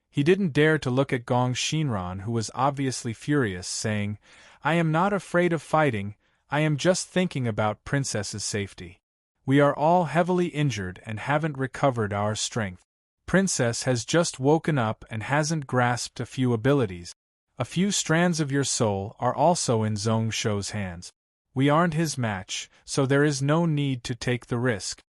He didn't dare to look at Gong Shinran, who was obviously furious, saying, I am not afraid of fighting, I am just thinking about Princess's safety. We are all heavily injured and haven't recovered our strength. Princess has just woken up and hasn't grasped a few abilities. A few strands of your soul are also in Zhong Shou's hands. We aren't his match, so there is no need to take the risk.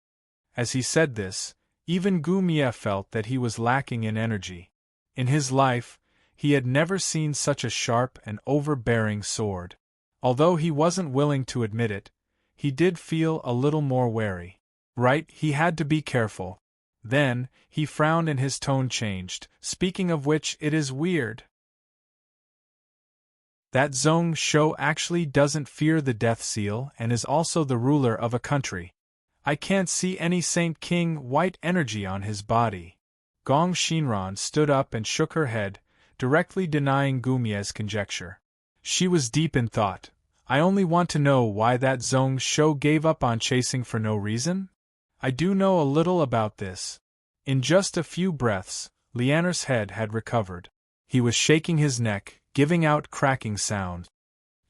As he said this, even Gu Mie felt that he was lacking in energy. In his life, he had never seen such a sharp and overbearing sword. Although he wasn't willing to admit it, he did feel a little more wary. Right, he had to be careful. Then, he frowned and his tone changed, speaking of which it is weird that Zhong Shou actually doesn't fear the Death Seal and is also the ruler of a country. I can't see any Saint King white energy on his body. Gong Shinran stood up and shook her head, directly denying Gu Mie's conjecture. She was deep in thought. I only want to know why that Zhong Shou gave up on chasing for no reason? I do know a little about this. In just a few breaths, Lianer's head had recovered. He was shaking his neck, giving out cracking sound.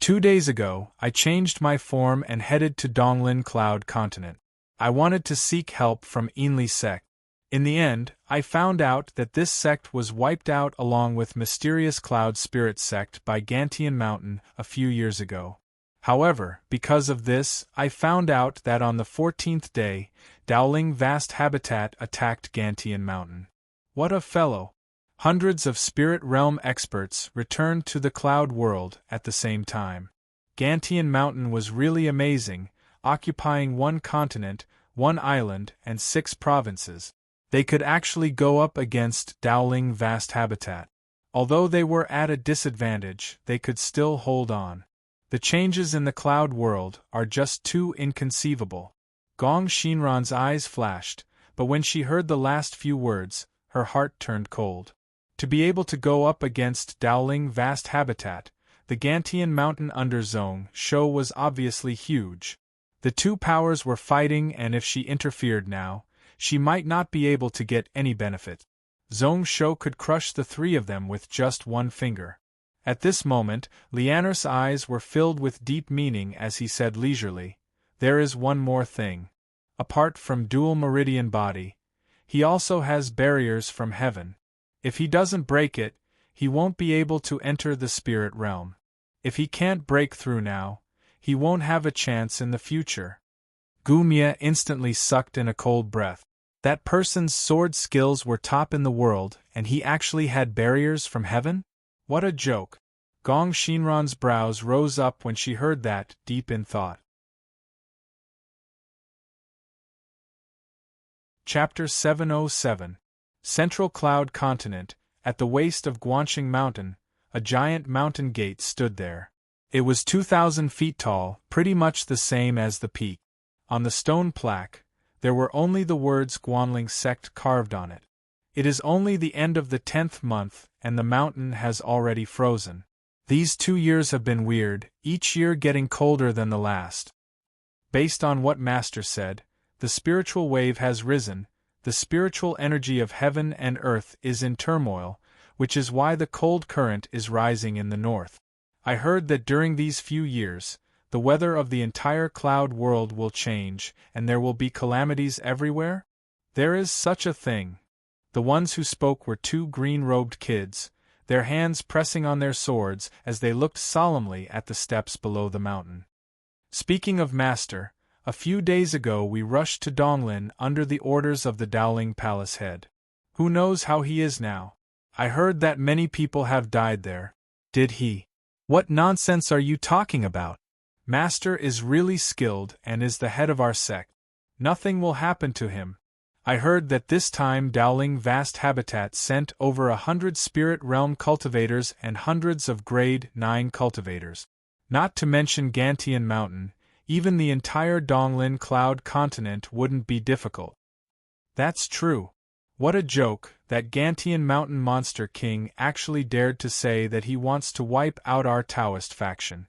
2 days ago, I changed my form and headed to Donglin Cloud Continent. I wanted to seek help from Enli sect. In the end, I found out that this sect was wiped out along with Mysterious Cloud Spirit sect by Gantian Mountain a few years ago. However, because of this, I found out that on the 14th day, Dowling Vast Habitat attacked Gantian Mountain. What a fellow! Hundreds of Spirit Realm experts returned to the Cloud World at the same time. Gantian Mountain was really amazing, occupying 1 continent, 1 island, and 6 provinces. They could actually go up against Dowling Vast Habitat. Although they were at a disadvantage, they could still hold on. The changes in the Cloud World are just too inconceivable. Gong Shinran's eyes flashed, but when she heard the last few words, her heart turned cold. To be able to go up against Dowling Vast Habitat, the Gantian Mountain under Zhong Shou was obviously huge. The two powers were fighting, and if she interfered now, she might not be able to get any benefit. Zhong Shou could crush the 3 of them with just 1 finger. At this moment, Lianer's eyes were filled with deep meaning as he said leisurely, there is one more thing. Apart from dual meridian body, he also has barriers from heaven. If he doesn't break it, he won't be able to enter the spirit realm. If he can't break through now, he won't have a chance in the future. Gu Mie instantly sucked in a cold breath. That person's sword skills were top in the world, and he actually had barriers from heaven? What a joke! Gong Shinran's brows rose up when she heard that, deep in thought. Chapter 707. Central Cloud Continent. At the waist of Guanxing Mountain, a giant mountain gate stood there. It was 2,000 feet tall, pretty much the same as the peak. On the stone plaque, there were only the words Guanling Sect carved on it. It is only the end of the 10th month, and the mountain has already frozen. These 2 years have been weird, each year getting colder than the last. Based on what Master said, the spiritual wave has risen, the spiritual energy of heaven and earth is in turmoil, which is why the cold current is rising in the north. I heard that during these few years, the weather of the entire cloud world will change, and there will be calamities everywhere? There is such a thing. The ones who spoke were two green-robed kids, their hands pressing on their swords as they looked solemnly at the steps below the mountain. Speaking of Master, a few days ago we rushed to Donglin under the orders of the Dowling Palace head. Who knows how he is now? I heard that many people have died there. Did he? What nonsense are you talking about? Master is really skilled and is the head of our sect. Nothing will happen to him. I heard that this time Dowling Vast Habitat sent over 100 Spirit Realm cultivators and hundreds of Grade 9 cultivators. Not to mention Gantian Mountain, even the entire Donglin Cloud continent wouldn't be difficult. That's true. What a joke, that Gantian Mountain Monster King actually dared to say that he wants to wipe out our Taoist faction.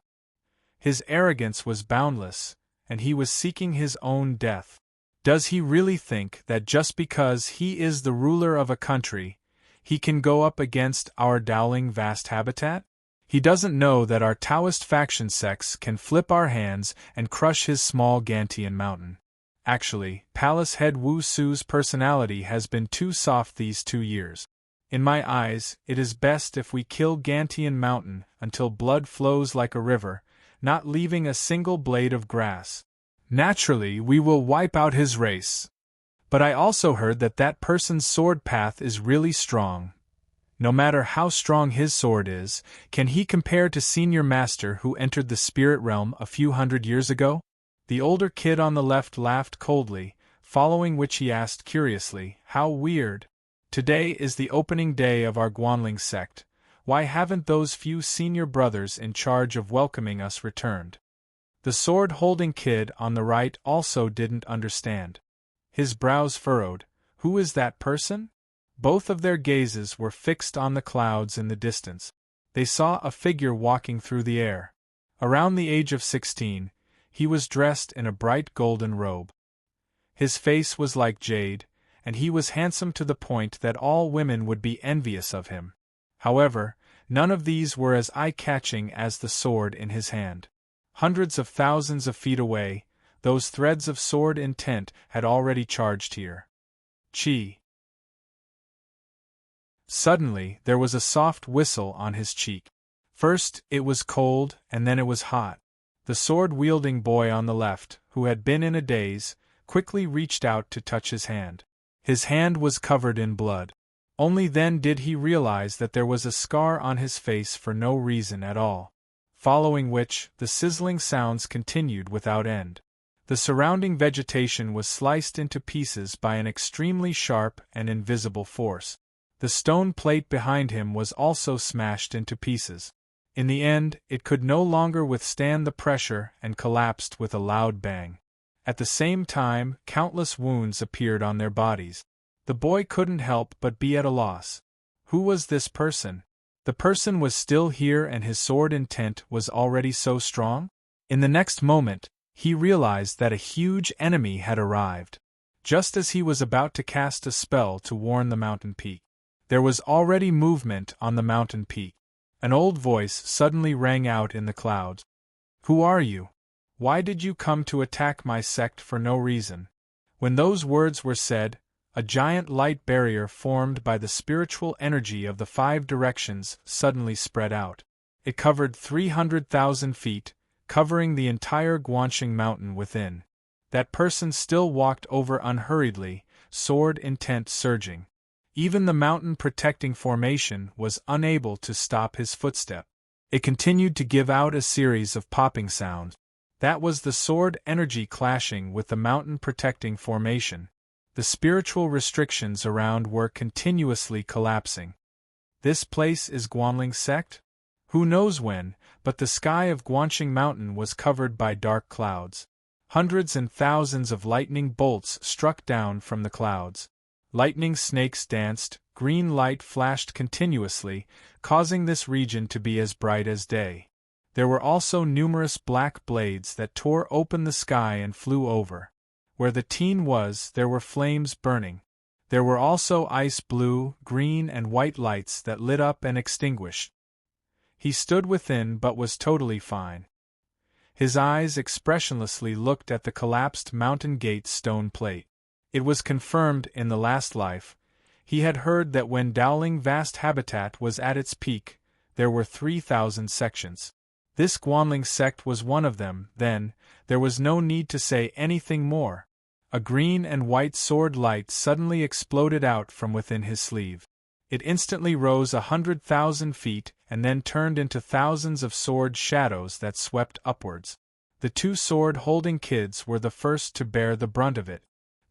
His arrogance was boundless, and he was seeking his own death. Does he really think that just because he is the ruler of a country, he can go up against our Dowling Vast Habitat? He doesn't know that our Taoist faction sects can flip our hands and crush his small Gantian Mountain. Actually, Palace Head Wu Su's personality has been too soft these 2 years. In my eyes, it is best if we kill Gantian Mountain until blood flows like a river, not leaving a single blade of grass. Naturally, we will wipe out his race. But I also heard that that person's sword path is really strong. No matter how strong his sword is, can he compare to Senior Master who entered the spirit realm a few 100 years ago? The older kid on the left laughed coldly, following which he asked curiously, "How weird. Today is the opening day of our Guanling sect. Why haven't those few senior brothers in charge of welcoming us returned?" The sword-holding kid on the right also didn't understand. His brows furrowed. Who is that person? Both of their gazes were fixed on the clouds in the distance. They saw a figure walking through the air. Around the age of 16, he was dressed in a bright golden robe. His face was like jade, and he was handsome to the point that all women would be envious of him. However, none of these were as eye-catching as the sword in his hand. Hundreds of thousands of feet away, those threads of sword intent had already charged here. Chi. Suddenly, there was a soft whistle on his cheek. First, it was cold, and then it was hot. The sword-wielding boy on the left, who had been in a daze, quickly reached out to touch his hand. His hand was covered in blood. Only then did he realize that there was a scar on his face for no reason at all. Following which, the sizzling sounds continued without end. The surrounding vegetation was sliced into pieces by an extremely sharp and invisible force. The stone plate behind him was also smashed into pieces. In the end, it could no longer withstand the pressure and collapsed with a loud bang. At the same time, countless wounds appeared on their bodies. The boy couldn't help but be at a loss. Who was this person? The person was still here and his sword intent was already so strong? In the next moment, he realized that a huge enemy had arrived. Just as he was about to cast a spell to warn the mountain peak, there was already movement on the mountain peak. An old voice suddenly rang out in the clouds. "Who are you? Why did you come to attack my sect for no reason?" When those words were said, a giant light barrier formed by the spiritual energy of the 5 directions suddenly spread out. It covered 300,000 feet, covering the entire Guanxing mountain within. That person still walked over unhurriedly, sword intent surging. Even the mountain protecting formation was unable to stop his footstep. It continued to give out a series of popping sounds. That was the sword energy clashing with the mountain protecting formation. The spiritual restrictions around were continuously collapsing. This place is Guanling sect? Who knows when, but the sky of Guanxing Mountain was covered by dark clouds. Hundreds and thousands of lightning bolts struck down from the clouds. Lightning snakes danced, green light flashed continuously, causing this region to be as bright as day. There were also numerous black blades that tore open the sky and flew over. Where the teen was, there were flames burning. There were also ice blue, green and white lights that lit up and extinguished. He stood within but was totally fine. His eyes expressionlessly looked at the collapsed mountain gate's stone plate. It was confirmed in the last life. He had heard that when Dowling Vast Habitat was at its peak, there were 3,000 sections. This Guanling sect was one of them. Then, there was no need to say anything more. A green and white sword light suddenly exploded out from within his sleeve. It instantly rose 100,000 feet and then turned into thousands of sword shadows that swept upwards. The two sword-holding kids were the first to bear the brunt of it.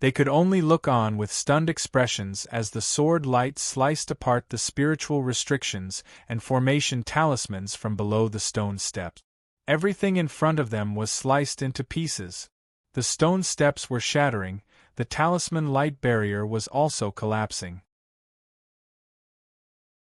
They could only look on with stunned expressions as the sword light sliced apart the spiritual restrictions and formation talismans from below the stone steps. Everything in front of them was sliced into pieces. The stone steps were shattering, the talisman light barrier was also collapsing.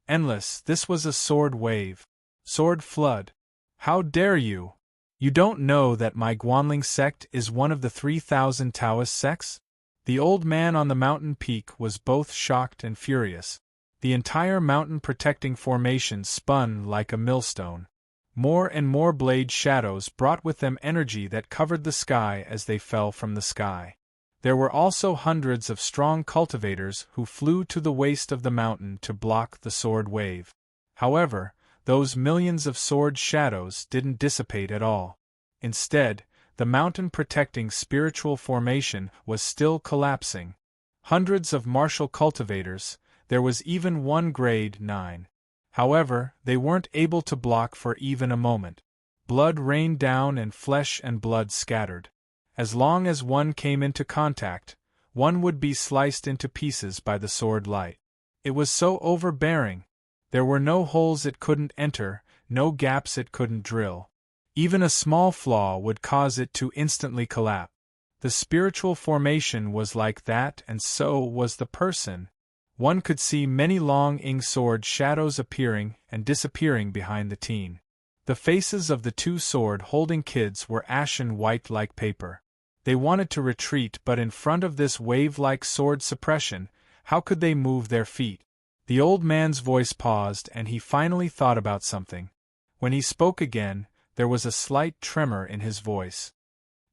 Endless, this was a sword wave. Sword flood. How dare you? You don't know that my Guanling sect is one of the 3,000 Taoist sects? The old man on the mountain peak was both shocked and furious. The entire mountain protecting formation spun like a millstone. More and more blade shadows brought with them energy that covered the sky as they fell from the sky. There were also hundreds of strong cultivators who flew to the waist of the mountain to block the sword wave. However, those millions of sword shadows didn't dissipate at all. Instead, the mountain protecting spiritual formation was still collapsing. Hundreds of martial cultivators, there was even one grade 9. However, they weren't able to block for even a moment. Blood rained down and flesh and blood scattered. As long as one came into contact, one would be sliced into pieces by the sword light. It was so overbearing. There were no holes it couldn't enter, no gaps it couldn't drill. Even a small flaw would cause it to instantly collapse. The spiritual formation was like that, and so was the person. One could see many long sword shadows appearing and disappearing behind the teen. The faces of the two sword-holding kids were ashen white like paper. They wanted to retreat, but in front of this wave-like sword suppression, how could they move their feet? The old man's voice paused and he finally thought about something. When he spoke again, there was a slight tremor in his voice.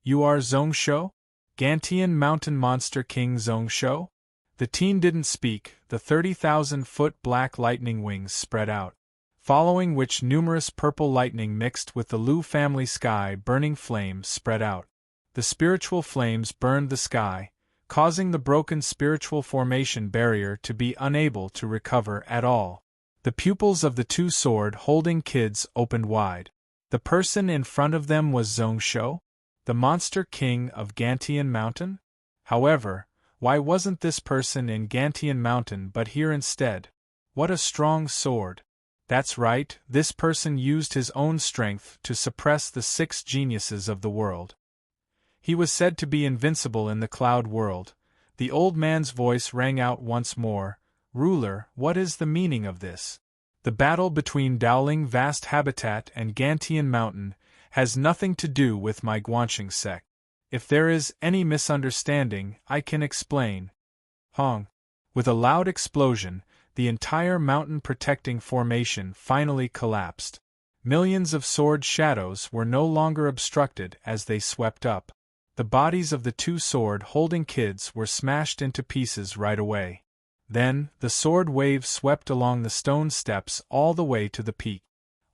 You are Zhongsho? Gantian Mountain Monster King Zhongsho? The teen didn't speak. The 30,000-foot black lightning wings spread out, following which numerous purple lightning mixed with the Lu family sky burning flames spread out. The spiritual flames burned the sky, causing the broken spiritual formation barrier to be unable to recover at all. The pupils of the two sword-holding kids opened wide. The person in front of them was Zhongsho, the monster king of Gantian Mountain? However, why wasn't this person in Gantian Mountain but here instead? What a strong sword! That's right, this person used his own strength to suppress the 6 geniuses of the world. He was said to be invincible in the cloud world. The old man's voice rang out once more. Ruler, what is the meaning of this? The battle between Dowling Vast Habitat and Gantian Mountain has nothing to do with my Guanxing sect. If there is any misunderstanding, I can explain. Hong. With a loud explosion, the entire mountain-protecting formation finally collapsed. Millions of sword shadows were no longer obstructed as they swept up. The bodies of the two sword-holding kids were smashed into pieces right away. Then, the sword wave swept along the stone steps all the way to the peak.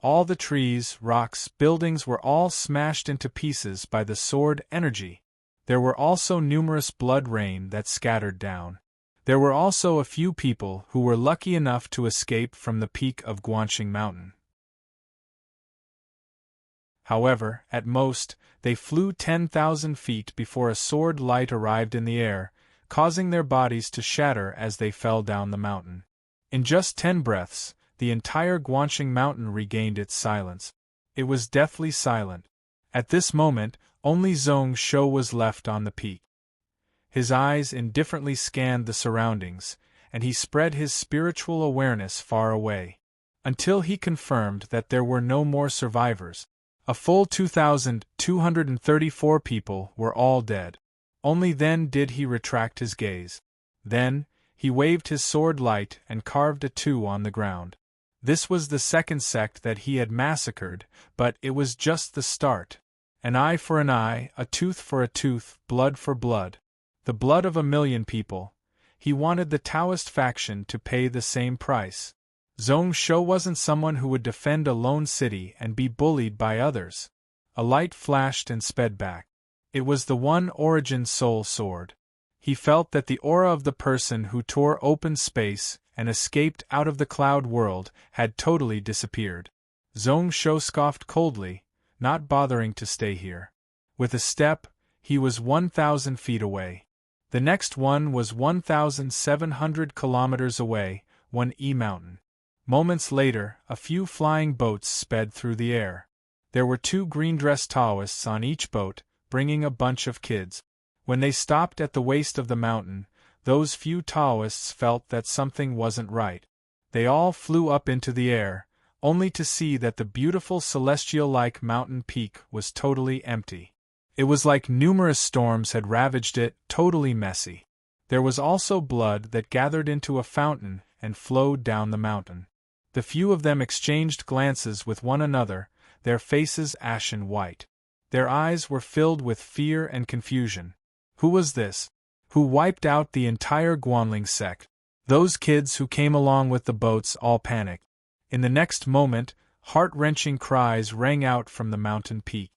All the trees, rocks, buildings were all smashed into pieces by the sword energy. There were also numerous blood rain that scattered down. There were also a few people who were lucky enough to escape from the peak of Guanxing Mountain. However, at most, they flew 10,000 feet before a sword light arrived in the air, causing their bodies to shatter as they fell down the mountain. In just 10 breaths, the entire Guanxing Mountain regained its silence. It was deathly silent. At this moment, only Zhongsho was left on the peak. His eyes indifferently scanned the surroundings, and he spread his spiritual awareness far away, until he confirmed that there were no more survivors. A full 2,234 people were all dead. Only then did he retract his gaze. Then, he waved his sword light and carved a 2 on the ground. This was the second sect that he had massacred, but it was just the start. An eye for an eye, a tooth for a tooth, blood for blood. The blood of 1,000,000 people. He wanted the Taoist faction to pay the same price. Zhong Shou wasn't someone who would defend a lone city and be bullied by others. A light flashed and sped back. It was the One Origin Soul Sword. He felt that the aura of the person who tore open space and escaped out of the cloud world had totally disappeared. Zhong Shou scoffed coldly, not bothering to stay here. With a step, he was 1,000 feet away. The next one was 1,700 kilometers away, 1E Mountain. Moments later, a few flying boats sped through the air. There were 2 green-dressed Taoists on each boat, bringing a bunch of kids. When they stopped at the waist of the mountain, those few Taoists felt that something wasn't right. They all flew up into the air, only to see that the beautiful celestial-like mountain peak was totally empty. It was like numerous storms had ravaged it, totally messy. There was also blood that gathered into a fountain and flowed down the mountain. The few of them exchanged glances with one another, their faces ashen white. Their eyes were filled with fear and confusion. Who was this? Who wiped out the entire Guanling sect? Those kids who came along with the boats all panicked. In the next moment, heart-wrenching cries rang out from the mountain peak.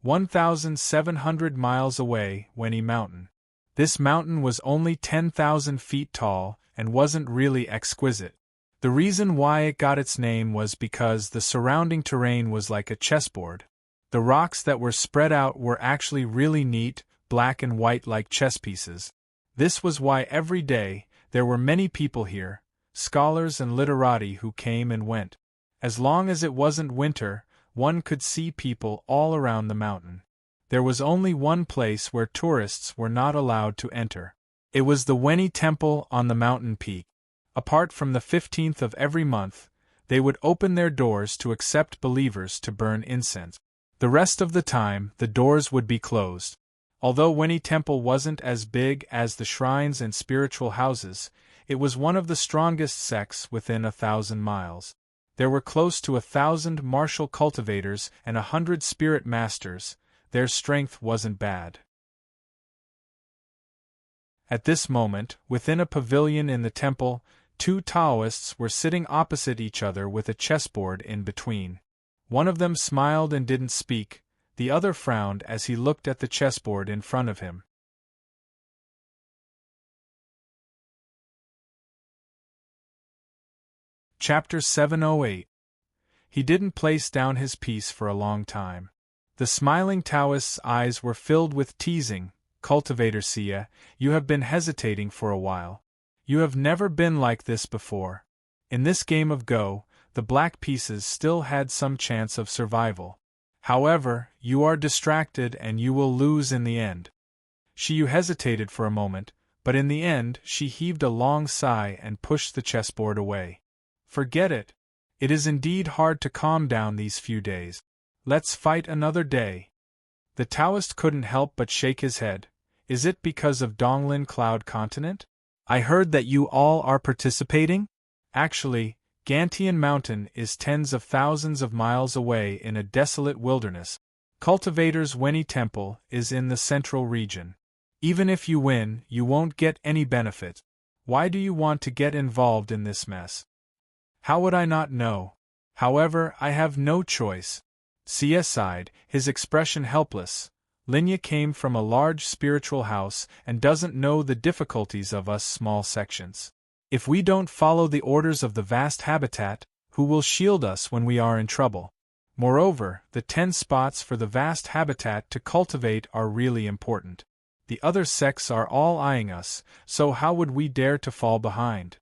1,700 miles away, Wenny Mountain. This mountain was only 10,000 feet tall and wasn't really exquisite. The reason why it got its name was because the surrounding terrain was like a chessboard. The rocks that were spread out were actually really neat, black and white like chess pieces. This was why every day there were many people here, scholars and literati who came and went. As long as it wasn't winter, one could see people all around the mountain. There was only one place where tourists were not allowed to enter. It was the Wenny Temple on the mountain peak. Apart from the 15th of every month, they would open their doors to accept believers to burn incense. The rest of the time, the doors would be closed. Although Wenny Temple wasn't as big as the shrines and spiritual houses, it was one of the strongest sects within 1,000 miles. There were close to 1,000 martial cultivators and 100 spirit masters. Their strength wasn't bad. At this moment, within a pavilion in the temple, 2 Taoists were sitting opposite each other with a chessboard in between. One of them smiled and didn't speak, the other frowned as he looked at the chessboard in front of him. Chapter 708. He didn't place down his piece for a long time. The smiling Taoist's eyes were filled with teasing. Cultivator Sia, you have been hesitating for a while. You have never been like this before. In this game of Go, the black pieces still had some chance of survival. However, you are distracted and you will lose in the end. Shiyu hesitated for a moment, but in the end she heaved a long sigh and pushed the chessboard away. Forget it. It is indeed hard to calm down these few days. Let's fight another day. The Taoist couldn't help but shake his head. Is it because of Donglin Cloud Continent? I heard that you all are participating? Actually, Gantian Mountain is tens of thousands of miles away in a desolate wilderness. Cultivator's Wenny Temple is in the central region. Even if you win, you won't get any benefit. Why do you want to get involved in this mess? How would I not know? However, I have no choice. Sia sighed, his expression helpless. Linya came from a large spiritual house and doesn't know the difficulties of us small sections. If we don't follow the orders of the vast habitat, who will shield us when we are in trouble? Moreover, the 10 spots for the vast habitat to cultivate are really important. The other sects are all eyeing us, so how would we dare to fall behind?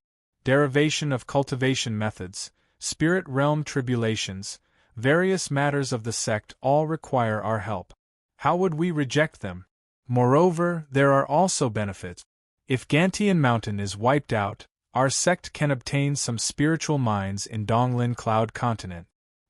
Derivation of cultivation methods, spirit realm tribulations, various matters of the sect all require our help. How would we reject them? Moreover, there are also benefits. If Gantian Mountain is wiped out, our sect can obtain some spiritual mines in Donglin Cloud Continent.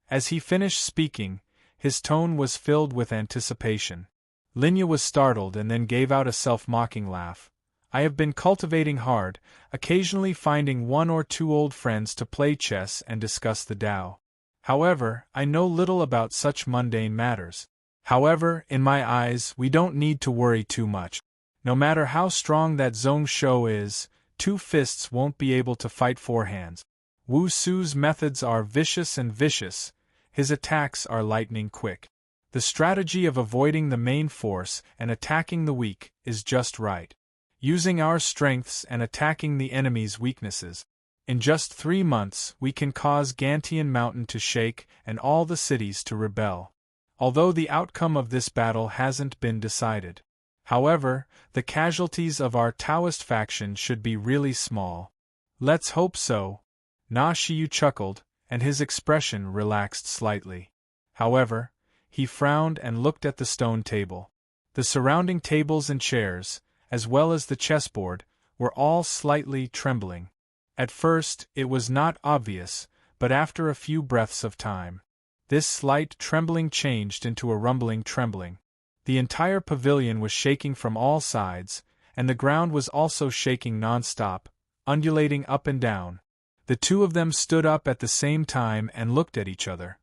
As he finished speaking, his tone was filled with anticipation. Linya was startled and then gave out a self-mocking laugh. I have been cultivating hard, occasionally finding one or two old friends to play chess and discuss the Tao. However, I know little about such mundane matters. However, in my eyes, we don't need to worry too much. No matter how strong that Zhong Shou is, two fists won't be able to fight four hands. Wu Su's methods are vicious and vicious, his attacks are lightning quick. The strategy of avoiding the main force and attacking the weak is just right. Using our strengths and attacking the enemy's weaknesses. In just 3 months, we can cause Gantian Mountain to shake and all the cities to rebel. Although the outcome of this battle hasn't been decided. However, the casualties of our Taoist faction should be really small. Let's hope so. Na Shiyu chuckled, and his expression relaxed slightly. However, he frowned and looked at the stone table. The surrounding tables and chairs, as well as the chessboard, were all slightly trembling. At first, it was not obvious, but after a few breaths of time, this slight trembling changed into a rumbling trembling. The entire pavilion was shaking from all sides, and the ground was also shaking non-stop, undulating up and down. The two of them stood up at the same time and looked at each other.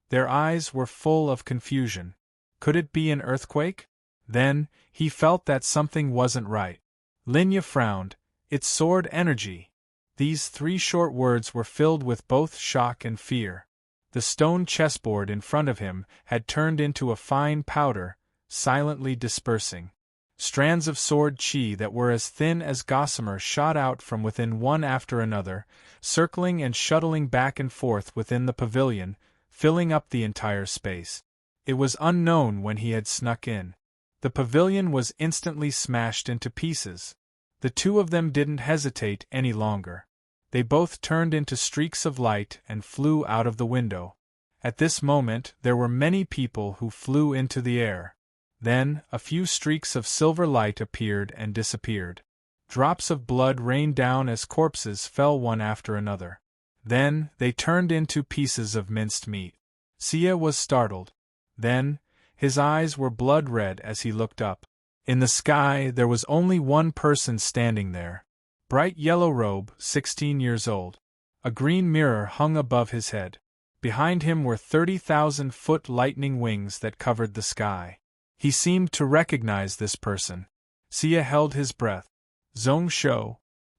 Their eyes were full of confusion. Could it be an earthquake? Then, he felt that something wasn't right. Linya frowned. It's sword energy. These 3 short words were filled with both shock and fear. The stone chessboard in front of him had turned into a fine powder, silently dispersing. Strands of sword chi that were as thin as gossamer shot out from within one after another, circling and shuttling back and forth within the pavilion, filling up the entire space. It was unknown when he had snuck in. The pavilion was instantly smashed into pieces. The two of them didn't hesitate any longer. They both turned into streaks of light and flew out of the window. At this moment, there were many people who flew into the air. Then, a few streaks of silver light appeared and disappeared. Drops of blood rained down as corpses fell one after another. Then, they turned into pieces of minced meat. Sia was startled. Then, his eyes were blood red as he looked up. In the sky, there was only one person standing there. Bright yellow robe, 16 years old. A green mirror hung above his head. Behind him were 30,000-foot lightning wings that covered the sky. He seemed to recognize this person. Sia held his breath. Zhong Shou.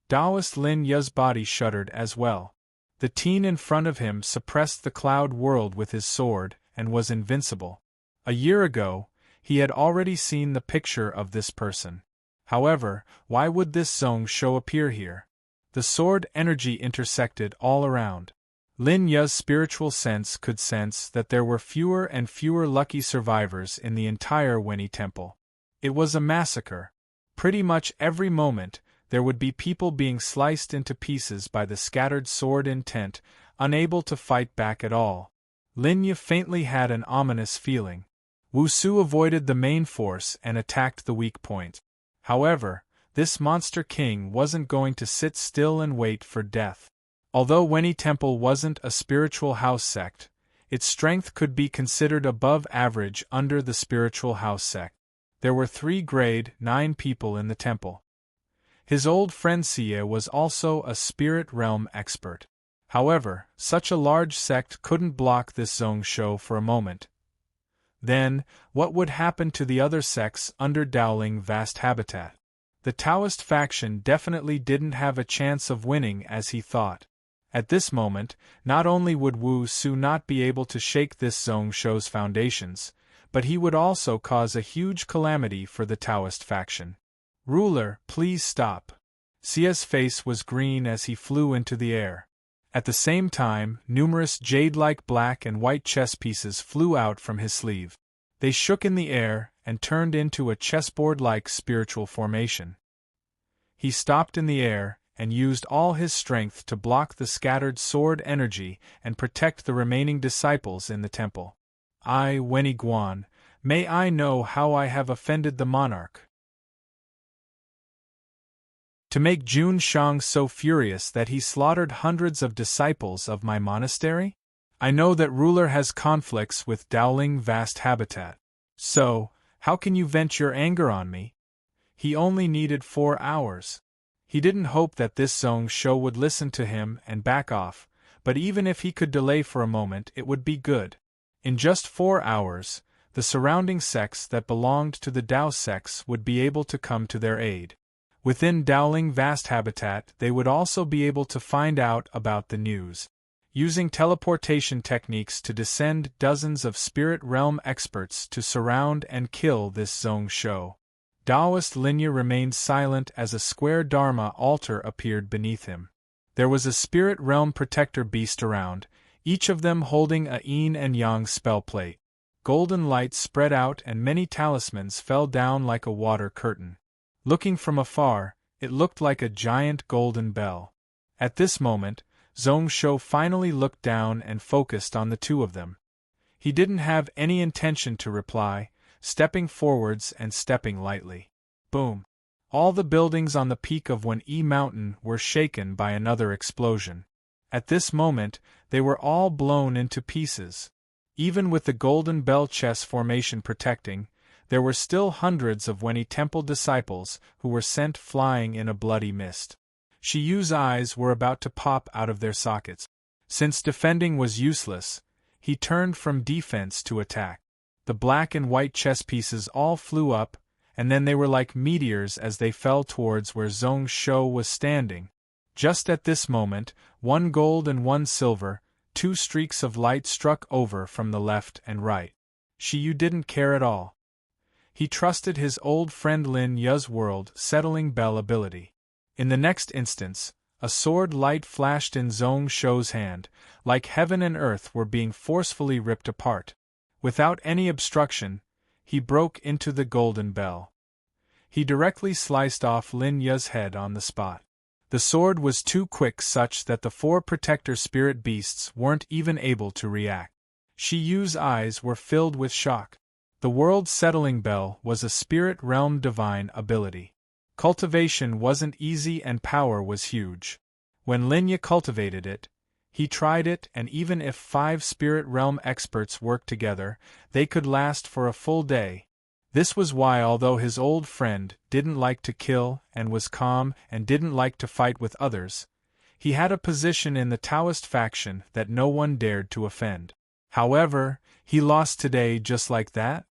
Taoist Lin Ya's body shuddered as well. The teen in front of him suppressed the cloud world with his sword, and was invincible. A year ago, he had already seen the picture of this person. However, why would this Zhong Shou appear here? The sword energy intersected all around. Lin Ya's spiritual sense could sense that there were fewer and fewer lucky survivors in the entire Weni temple. It was a massacre. Pretty much every moment, there would be people being sliced into pieces by the scattered sword intent, unable to fight back at all. Lin Ya faintly had an ominous feeling. Wu Su avoided the main force and attacked the weak point. However, this monster king wasn't going to sit still and wait for death. Although Weni Temple wasn't a spiritual house sect, its strength could be considered above average under the spiritual house sect. There were 3 grade 9 people in the temple. His old friend Sia was also a spirit realm expert. However, such a large sect couldn't block this Zhong Shou for a moment. Then, what would happen to the other sects under Dowling Vast Habitat? The Taoist faction definitely didn't have a chance of winning as he thought. At this moment, not only would Wu Su not be able to shake this Zhong Shou's foundations, but he would also cause a huge calamity for the Taoist faction. Ruler, please stop. Sia's face was green as he flew into the air. At the same time, numerous jade-like black and white chess pieces flew out from his sleeve. They shook in the air and turned into a chessboard-like spiritual formation. He stopped in the air and used all his strength to block the scattered sword energy and protect the remaining disciples in the temple. Weni Guan, May I know how I have offended the monarch? To make Jun Shang so furious that he slaughtered hundreds of disciples of my monastery? I know that ruler has conflicts with Dowling Vast Habitat. So, how can you vent your anger on me? He only needed 4 hours. He didn't hope that this Zong Shou would listen to him and back off, but even if he could delay for a moment, it would be good. In just 4 hours, the surrounding sects that belonged to the Dao sects would be able to come to their aid. Within Dowling Vast Habitat, they would also be able to find out about the news. Using teleportation techniques to descend dozens of spirit realm experts to surround and kill this Zong Shou. Taoist Linya remained silent as a square Dharma altar appeared beneath him. There was a spirit realm protector beast around, each of them holding a yin and yang spell plate. Golden light spread out and many talismans fell down like a water curtain. Looking from afar, it looked like a giant golden bell. At this moment, Zong Shou finally looked down and focused on the two of them. He didn't have any intention to reply, stepping forwards and stepping lightly. Boom! All the buildings on the peak of Wen-Yi Mountain were shaken by another explosion. At this moment, they were all blown into pieces. Even with the golden bell chess formation protecting, there were still hundreds of Wen-Yi Temple disciples who were sent flying in a bloody mist. Shiyu's eyes were about to pop out of their sockets. Since defending was useless, he turned from defense to attack. The black and white chess pieces all flew up, and then they were like meteors as they fell towards where Zong Shou was standing. Just at this moment, 1 gold and 1 silver, 2 streaks of light struck over from the left and right. Shiyu didn't care at all. He trusted his old friend Lin Yu's world-settling bell ability. In the next instance, a sword light flashed in Zong Shou's hand, like heaven and earth were being forcefully ripped apart. Without any obstruction, he broke into the golden bell. He directly sliced off Lin Yu's head on the spot. The sword was too quick such that the 4 protector spirit beasts weren't even able to react. Shiyu's eyes were filled with shock. The world-settling bell was a spirit realm divine ability. Cultivation wasn't easy and power was huge. When Linya cultivated it, he tried it, and even if 5 spirit realm experts worked together, they could last for a full day. This was why, although his old friend didn't like to kill and was calm and didn't like to fight with others, he had a position in the Taoist faction that no one dared to offend. However, he lost today just like that?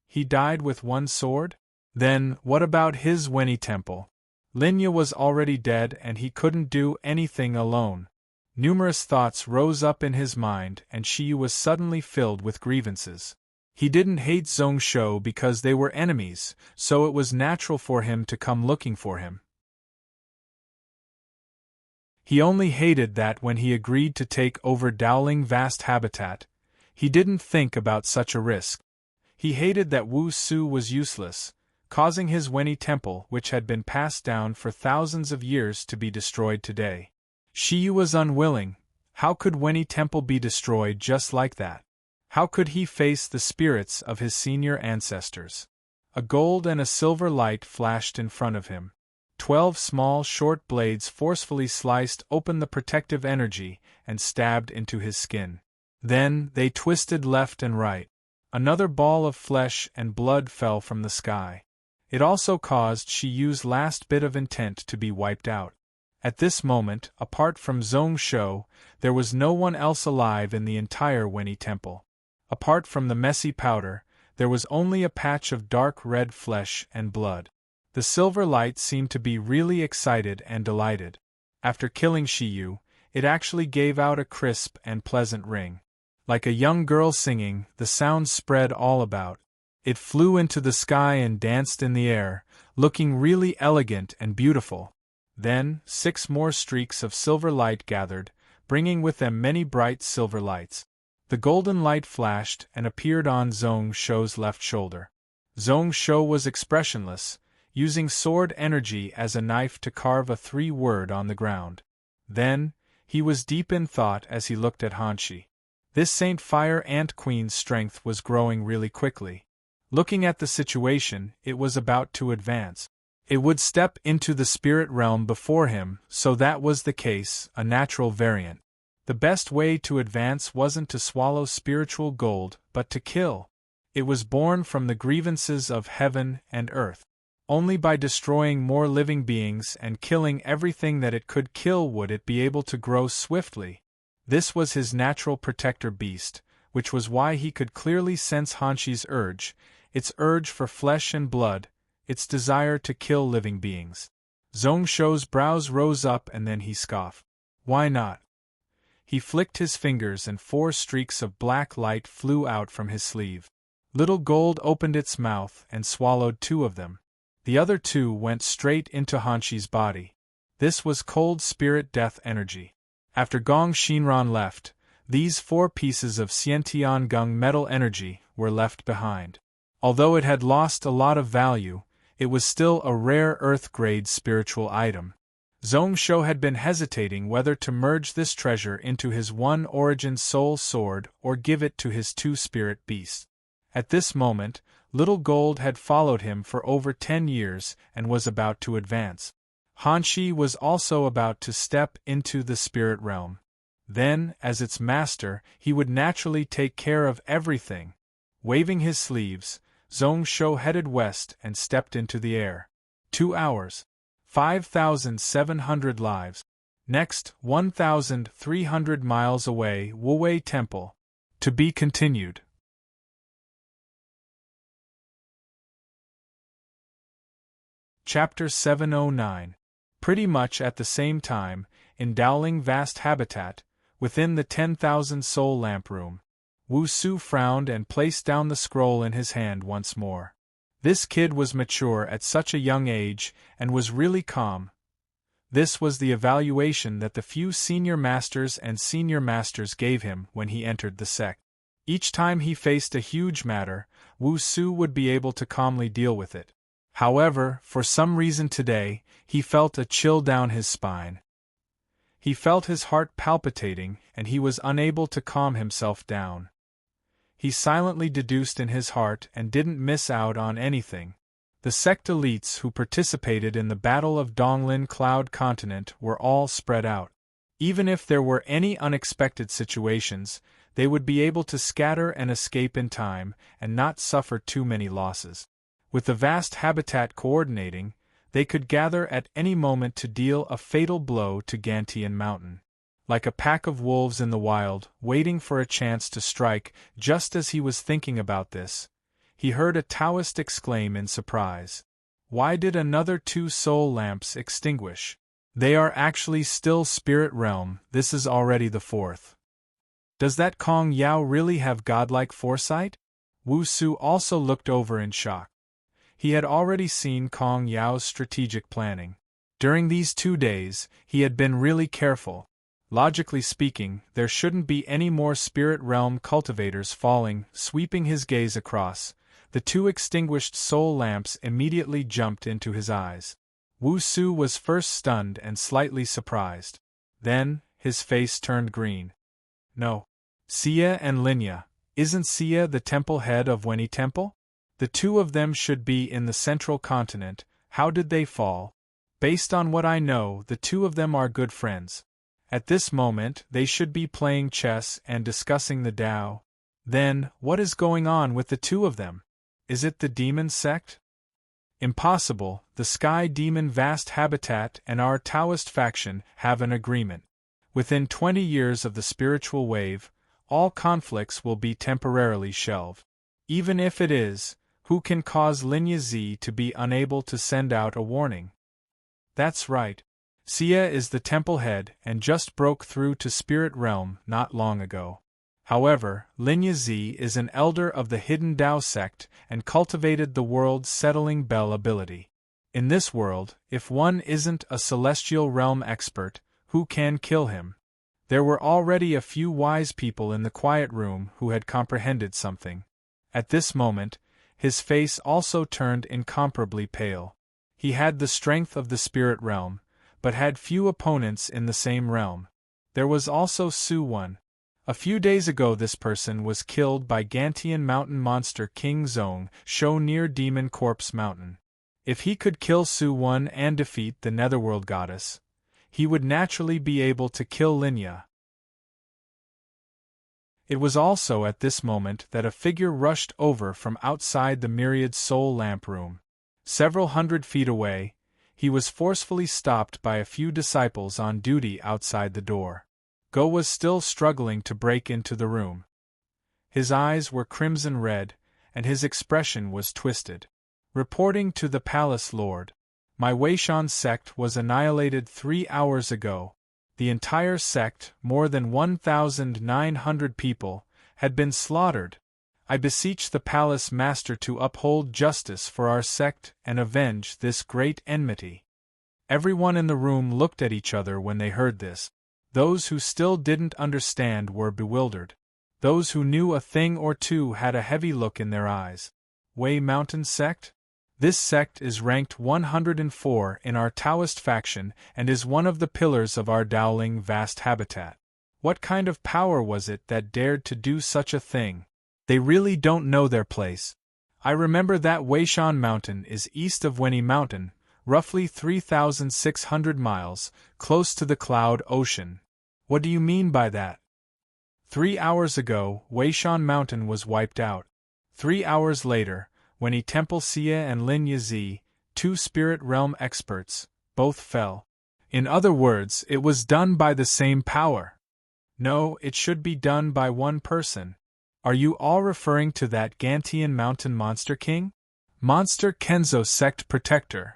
He died with 1 sword? Then, what about his Wen-Yi temple? Linya was already dead and he couldn't do anything alone. Numerous thoughts rose up in his mind and Shiyu was suddenly filled with grievances. He didn't hate Zong Shou because they were enemies, so it was natural for him to come looking for him. He only hated that when he agreed to take over Dowling Vast Habitat, he didn't think about such a risk. He hated that Wu Su was useless, causing his Wen-Yi temple, which had been passed down for thousands of years, to be destroyed today. Shiyu was unwilling. How could Wen-Yi temple be destroyed just like that? How could he face the spirits of his senior ancestors? A gold and a silver light flashed in front of him. 12 small short blades forcefully sliced open the protective energy and stabbed into his skin. Then, they twisted left and right. Another ball of flesh and blood fell from the sky. It also caused Shiyu's last bit of intent to be wiped out. At this moment, apart from Zong Shou, there was no one else alive in the entire Wen-Yi temple. Apart from the messy powder, there was only a patch of dark red flesh and blood. The silver light seemed to be really excited and delighted. After killing Shiyu, it actually gave out a crisp and pleasant ring. Like a young girl singing, the sound spread all about. It flew into the sky and danced in the air, looking really elegant and beautiful. Then, 6 more streaks of silver light gathered, bringing with them many bright silver lights. The golden light flashed and appeared on Zong Shou's left shoulder. Zong Shou was expressionless, using sword energy as a knife to carve a 3-word on the ground. Then, he was deep in thought as he looked at Hanshi. This Saint Fire Ant Queen's strength was growing really quickly. Looking at the situation, it was about to advance. It would step into the spirit realm before him, so that was the case, a natural variant. The best way to advance wasn't to swallow spiritual gold, but to kill. It was born from the grievances of heaven and earth. Only by destroying more living beings and killing everything that it could kill would it be able to grow swiftly. This was his natural protector beast, which was why he could clearly sense Hanshi's urge, its urge for flesh and blood, its desire to kill living beings. Zhongsho's brows rose up and then he scoffed. Why not? He flicked his fingers and 4 streaks of black light flew out from his sleeve. Little Gold opened its mouth and swallowed 2 of them. The other 2 went straight into Hanshi's body. This was cold spirit death energy. After Gong Shinran left, these 4 pieces of Xiantian Gung metal energy were left behind. Although it had lost a lot of value, it was still a rare Earth-grade spiritual item. Zhongsho had been hesitating whether to merge this treasure into his 1 origin soul sword or give it to his 2 spirit beasts. At this moment, Little Gold had followed him for over 10 years and was about to advance. Hanshi was also about to step into the spirit realm. Then, as its master, he would naturally take care of everything. Waving his sleeves, Zhongsho headed west and stepped into the air. 2 hours. 5,700 lives. Next, 1,300 miles away, Wuwei Temple. To be continued. Chapter 709. Pretty much at the same time, in Dowling Vast Habitat, within the 10,000 soul lamp room, Wu Su frowned and placed down the scroll in his hand once more. This kid was mature at such a young age, and was really calm. This was the evaluation that the few senior masters and senior masters gave him when he entered the sect. Each time he faced a huge matter, Wu Su would be able to calmly deal with it. However, for some reason today, he felt a chill down his spine. He felt his heart palpitating, and he was unable to calm himself down. He silently deduced in his heart and didn't miss out on anything. The sect elites who participated in the Battle of Donglin Cloud Continent were all spread out. Even if there were any unexpected situations, they would be able to scatter and escape in time and not suffer too many losses. With the vast habitat coordinating, they could gather at any moment to deal a fatal blow to Gantian Mountain. Like a pack of wolves in the wild, waiting for a chance to strike. Just as he was thinking about this, he heard a Taoist exclaim in surprise. Why did another 2 soul lamps extinguish? They are actually still spirit realm, this is already the 4th. Does that Kong Yao really have godlike foresight? Wu Su also looked over in shock. He had already seen Kong Yao's strategic planning. During these 2 days, he had been really careful. Logically speaking, there shouldn't be any more spirit realm cultivators falling. Sweeping his gaze across, the 2 extinguished soul lamps immediately jumped into his eyes. Wu Su was first stunned and slightly surprised. Then, his face turned green. No. Xia and Linya, isn't Xia the temple head of Weni Temple? The 2 of them should be in the central continent. How did they fall? Based on what I know, the 2 of them are good friends. At this moment, they should be playing chess and discussing the Tao. Then, what is going on with the 2 of them? Is it the demon sect? Impossible, the Sky Demon Vast Habitat and our Taoist faction have an agreement. Within 20 years of the spiritual wave, all conflicts will be temporarily shelved. Even if it is, who can cause Linya Z to be unable to send out a warning? That's right. Xia is the temple head and just broke through to spirit realm not long ago. However, Linya Z is an elder of the hidden Tao sect and cultivated the world's settling bell ability. In this world, if one isn't a celestial realm expert, who can kill him? There were already a few wise people in the quiet room who had comprehended something. At this moment, his face also turned incomparably pale. He had the strength of the spirit realm, but had few opponents in the same realm. There was also Su Wen, A few days ago this person was killed by Gantian mountain monster King Zong Shou near Demon Corpse Mountain. If he could kill Su-1 and defeat the Netherworld goddess, he would naturally be able to kill Linya. It was also at this moment that a figure rushed over from outside the myriad soul lamp room. Several hundred feet away, he was forcefully stopped by a few disciples on duty outside the door. Go was still struggling to break into the room. His eyes were crimson red, and his expression was twisted. Reporting to the palace lord, my Weishan sect was annihilated 3 hours ago. The entire sect, more than 1,900 people, had been slaughtered. I beseech the palace master to uphold justice for our sect and avenge this great enmity. Everyone in the room looked at each other when they heard this. Those who still didn't understand were bewildered. Those who knew a thing or two had a heavy look in their eyes. Wei Mountain Sect? This sect is ranked 104 in our Taoist faction and is one of the pillars of our Dowling vast habitat. What kind of power was it that dared to do such a thing? They really don't know their place. I remember that Weishan Mountain is east of Weni Mountain, roughly 3,600 miles, close to the Cloud Ocean. What do you mean by that? 3 hours ago, Weishan Mountain was wiped out. 3 hours later, Weni Temple Xia and Lin Yizi, 2 spirit realm experts, both fell. In other words, it was done by the same power. No, it should be done by one person. Are you all referring to that Gantian mountain monster king? Monster Kenzo sect protector.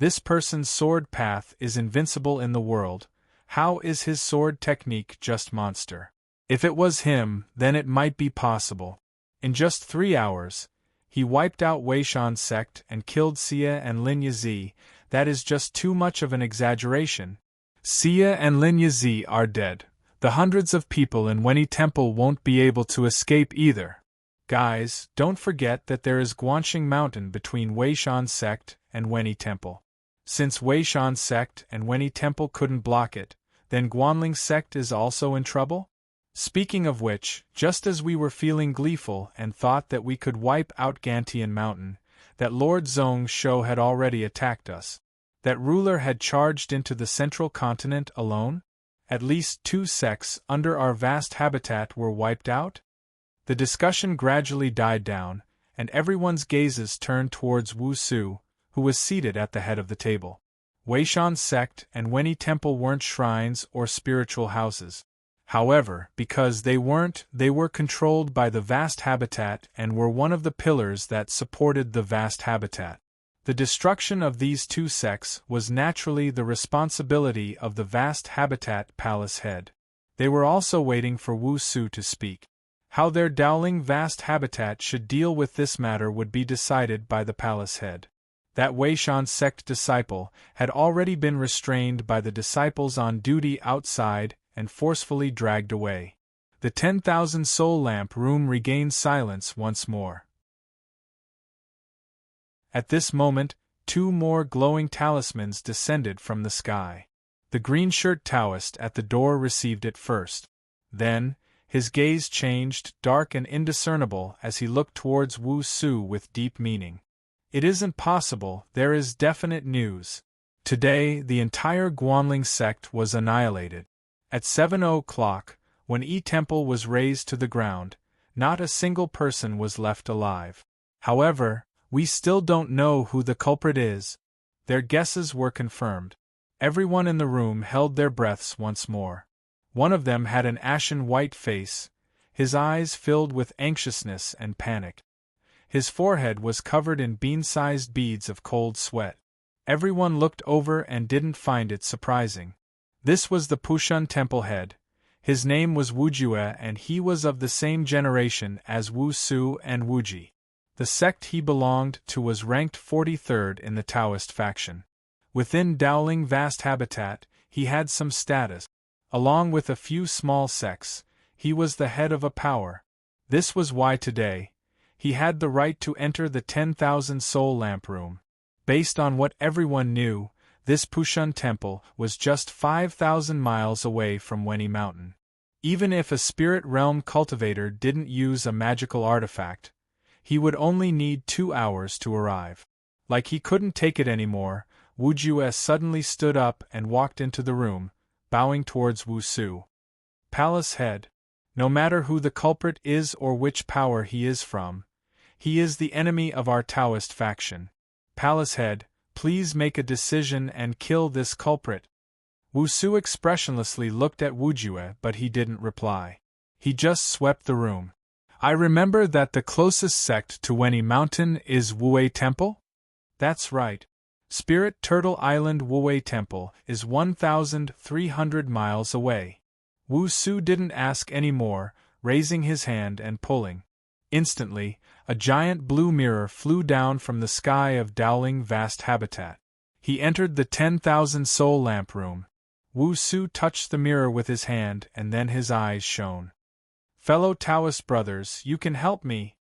This person's sword path is invincible in the world. How is his sword technique just monster? If it was him, then it might be possible. In just 3 hours, he wiped out Weishan sect and killed Xia and Lin Yizi. That is just too much of an exaggeration. Xia and Lin Yizi are dead. The hundreds of people in Weni Temple won't be able to escape either. Guys, don't forget that there is Guanxing Mountain between Weishan sect and Weni Temple. Since Weishan sect and Weni Temple couldn't block it, then Guanling sect is also in trouble? Speaking of which, just as we were feeling gleeful and thought that we could wipe out Gantian Mountain, that Lord Zong Shou had already attacked us. That ruler had charged into the central continent alone? At least 2 sects under our vast habitat were wiped out? The discussion gradually died down, and everyone's gazes turned towards Wu Su, who was seated at the head of the table. Weishan sect and Weni Temple weren't shrines or spiritual houses. However, because they weren't, they were controlled by the vast habitat and were one of the pillars that supported the vast habitat. The destruction of these 2 sects was naturally the responsibility of the vast habitat palace head. They were also waiting for Wu Su to speak. How their Dowling vast habitat should deal with this matter would be decided by the palace head. That Weishan sect disciple had already been restrained by the disciples on duty outside and forcefully dragged away. The 10,000 soul lamp room regained silence once more. At this moment, 2 more glowing talismans descended from the sky. The green-shirt Taoist at the door received it first. Then, his gaze changed dark and indiscernible as he looked towards Wu Su with deep meaning. It isn't possible, there is definite news. Today, the entire Guanling sect was annihilated. At 7 o'clock, when Yi Temple was razed to the ground, not a single person was left alive. However, we still don't know who the culprit is. Their guesses were confirmed. Everyone in the room held their breaths once more. One of them had an ashen white face, his eyes filled with anxiousness and panic. His forehead was covered in bean-sized beads of cold sweat. Everyone looked over and didn't find it surprising. This was the Pushun Temple head. His name was Wu Jue and he was of the same generation as Wu Su and Wu Ji. The sect he belonged to was ranked 43rd in the Taoist faction. Within Dowling vast habitat, he had some status. Along with a few small sects, he was the head of a power. This was why today, he had the right to enter the 10,000 soul lamp room. Based on what everyone knew, this Pushun temple was just 5,000 miles away from Weni Mountain. Even if a spirit realm cultivator didn't use a magical artifact, he would only need 2 hours to arrive. Like he couldn't take it anymore, Wu Jue suddenly stood up and walked into the room, bowing towards Wu Su. Palace head. No matter who the culprit is or which power he is from, he is the enemy of our Taoist faction. Palace head, please make a decision and kill this culprit. Wu Su expressionlessly looked at Wu Jue, but he didn't reply. He just swept the room. I remember that the closest sect to Weni Mountain is Wuwei Temple? That's right. Spirit Turtle Island Wuwei Temple is 1,300 miles away. Wu Su didn't ask any more, raising his hand and pulling. Instantly, a giant blue mirror flew down from the sky of Dowling Vast Habitat. He entered the 10,000 soul lamp room. Wu Su touched the mirror with his hand and then his eyes shone. Fellow Taoist brothers, you can help me.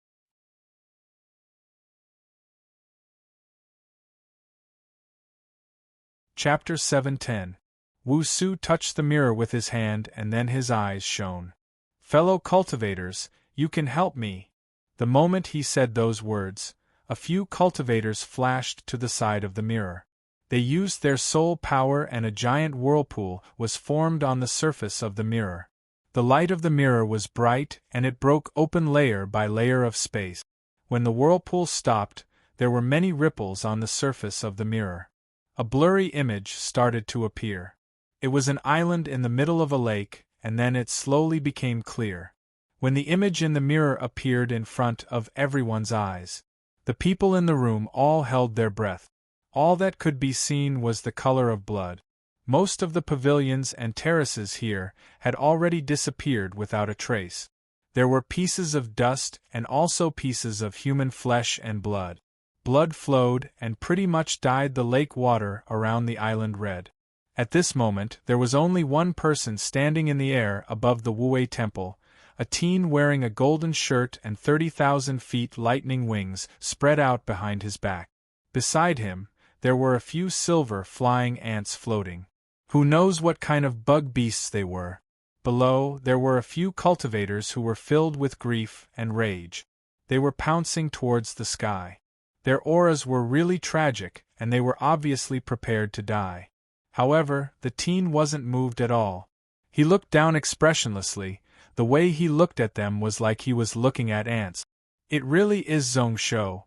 Chapter 710. Wu Su touched the mirror with his hand and then his eyes shone. Fellow cultivators, you can help me. The moment he said those words, a few cultivators flashed to the side of the mirror. They used their soul power and a giant whirlpool was formed on the surface of the mirror. The light of the mirror was bright and it broke open layer by layer of space. When the whirlpool stopped, there were many ripples on the surface of the mirror. A blurry image started to appear. It was an island in the middle of a lake, and then it slowly became clear. When the image in the mirror appeared in front of everyone's eyes, the people in the room all held their breath. All that could be seen was the color of blood. Most of the pavilions and terraces here had already disappeared without a trace. There were pieces of dust and also pieces of human flesh and blood. Blood flowed and pretty much dyed the lake water around the island red. At this moment, there was only one person standing in the air above the Wuwei Temple, a teen wearing a golden shirt and 30,000 feet lightning wings spread out behind his back. Beside him, there were a few silver flying ants floating. Who knows what kind of bug beasts they were? Below, there were a few cultivators who were filled with grief and rage. They were pouncing towards the sky. Their auras were really tragic, and they were obviously prepared to die. However, the teen wasn't moved at all. He looked down expressionlessly. The way he looked at them was like he was looking at ants. It really is Zhong Shou.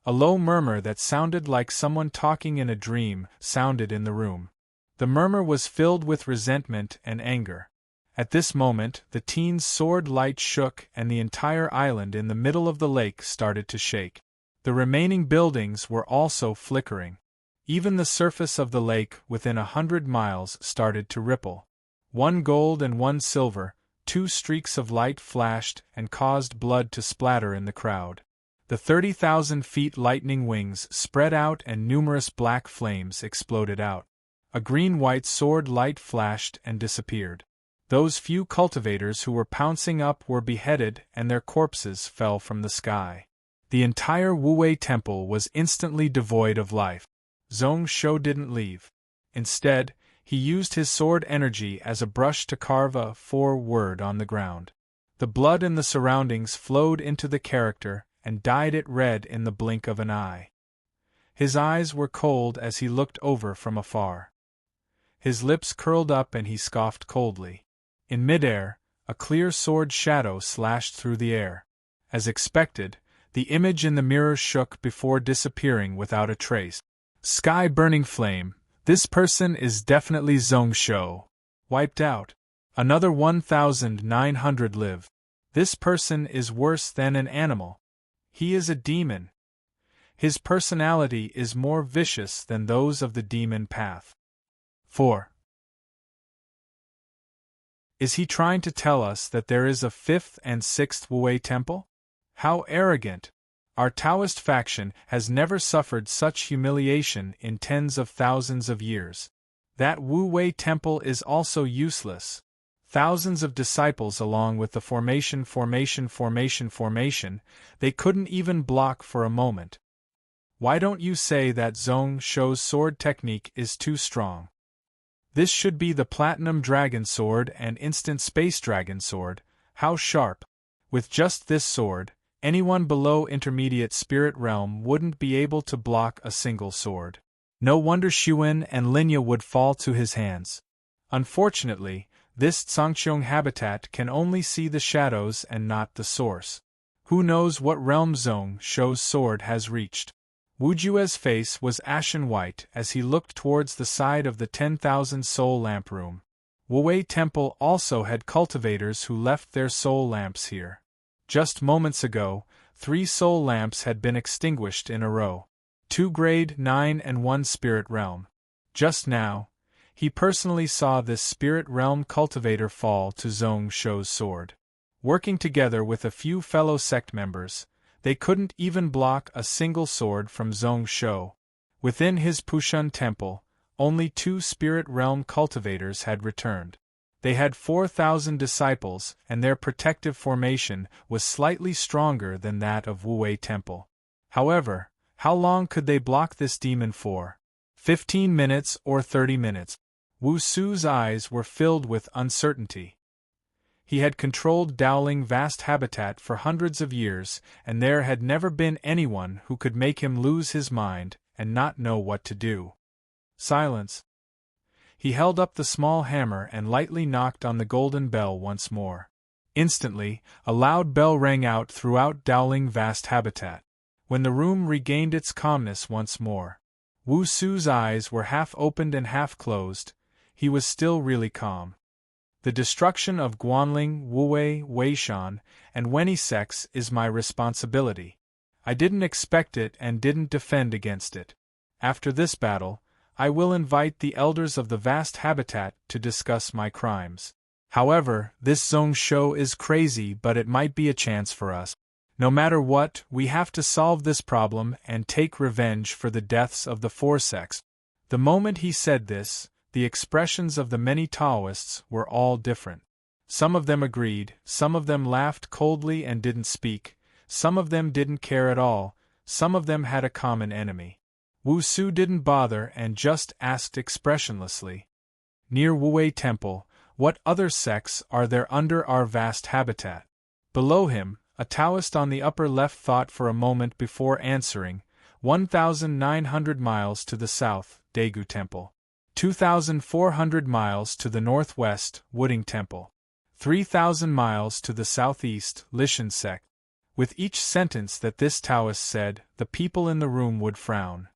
A low murmur that sounded like someone talking in a dream sounded in the room. The murmur was filled with resentment and anger. At this moment, the teen's sword light shook and the entire island in the middle of the lake started to shake. The remaining buildings were also flickering. Even the surface of the lake within 100 miles started to ripple. 1 gold and 1 silver, 2 streaks of light flashed and caused blood to splatter in the crowd. The 30,000 feet lightning wings spread out and numerous black flames exploded out. A green-white sword light flashed and disappeared. Those few cultivators who were pouncing up were beheaded and their corpses fell from the sky. The entire Wuwei Temple was instantly devoid of life. Zhong Shou didn't leave. Instead, he used his sword energy as a brush to carve a 4 word on the ground. The blood in the surroundings flowed into the character and dyed it red in the blink of an eye. His eyes were cold as he looked over from afar. His lips curled up and he scoffed coldly. In midair, a clear sword shadow slashed through the air. As expected, the image in the mirror shook before disappearing without a trace. Sky burning flame, this person is definitely Zhong Shou. Wiped out. Another 1,900 live. This person is worse than an animal. He is a demon. His personality is more vicious than those of the demon path. 4. Is he trying to tell us that there is a 5th and 6th Wuwei Temple? How arrogant! Our Taoist faction has never suffered such humiliation in tens of thousands of years. That Wuwei Temple is also useless. Thousands of disciples along with the formation, they couldn't even block for a moment. Why don't you say that Zhong Shou's sword technique is too strong? This should be the Platinum Dragon Sword and Instant Space Dragon Sword. How sharp! With just this sword, anyone below Intermediate Spirit Realm wouldn't be able to block a single sword. No wonder Xuan and Linya would fall to his hands. Unfortunately, this Tsangqiong habitat can only see the shadows and not the source. Who knows what realm Zhong Shou's sword has reached? Wu Jue's face was ashen white as he looked towards the side of the 10,000 soul lamp room. Wuwei Temple also had cultivators who left their soul lamps here. Just moments ago, 3 soul lamps had been extinguished in a row. 2 grade 9 and 1 spirit realm. Just now, he personally saw this spirit realm cultivator fall to Zhong Shou's sword. Working together with a few fellow sect members, they couldn't even block a single sword from Zhong Shou. Within his Pushun temple, only 2 spirit realm cultivators had returned. They had 4,000 disciples, and their protective formation was slightly stronger than that of Wuwei Temple. However, how long could they block this demon for? 15 minutes or 30 minutes? Wu Su's eyes were filled with uncertainty. He had controlled Dowling vast habitat for hundreds of years, and there had never been anyone who could make him lose his mind and not know what to do. Silence. He held up the small hammer and lightly knocked on the golden bell once more. Instantly, a loud bell rang out throughout Dowling vast habitat. When the room regained its calmness once more, Wu Su's eyes were half opened and half closed. He was still really calm. The destruction of Guanling, Wuwei, Weishan, and Weni sects is my responsibility. I didn't expect it and didn't defend against it. After this battle, I will invite the elders of the vast habitat to discuss my crimes. However, this Zhong Shou is crazy, but it might be a chance for us. No matter what, we have to solve this problem and take revenge for the deaths of the 4 sects. The moment he said this, the expressions of the many Taoists were all different. Some of them agreed, some of them laughed coldly and didn't speak, some of them didn't care at all, some of them had a common enemy. Wu Su didn't bother and just asked expressionlessly. Near Wuwei Temple, what other sects are there under our vast habitat? Below him, a Taoist on the upper left thought for a moment before answering. 1,900 miles to the south, Daegu Temple. 2,400 miles to the northwest, Wooding Temple. 3,000 miles to the southeast, Lishan Sect. With each sentence that this Taoist said, the people in the room would frown.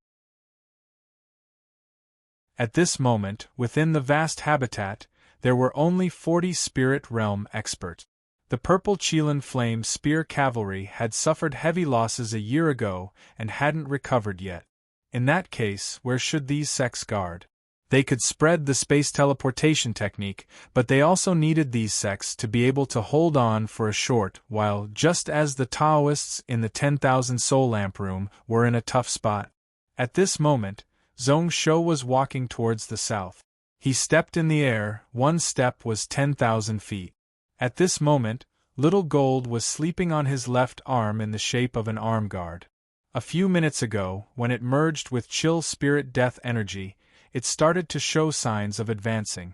At this moment, within the vast habitat, there were only 40 spirit realm experts. The Purple Qilin Flame Spear Cavalry had suffered heavy losses a year ago and hadn't recovered yet. In that case, where should these sects guard? They could spread the space teleportation technique, but they also needed these sects to be able to hold on for a short while, just as the Taoists in the 10,000 soul lamp room were in a tough spot. At this moment, Zhong Shou was walking towards the south. He stepped in the air, one step was 10,000 feet. At this moment, Little Gold was sleeping on his left arm in the shape of an arm guard. A few minutes ago, when it merged with Chill Spirit Death Energy, it started to show signs of advancing.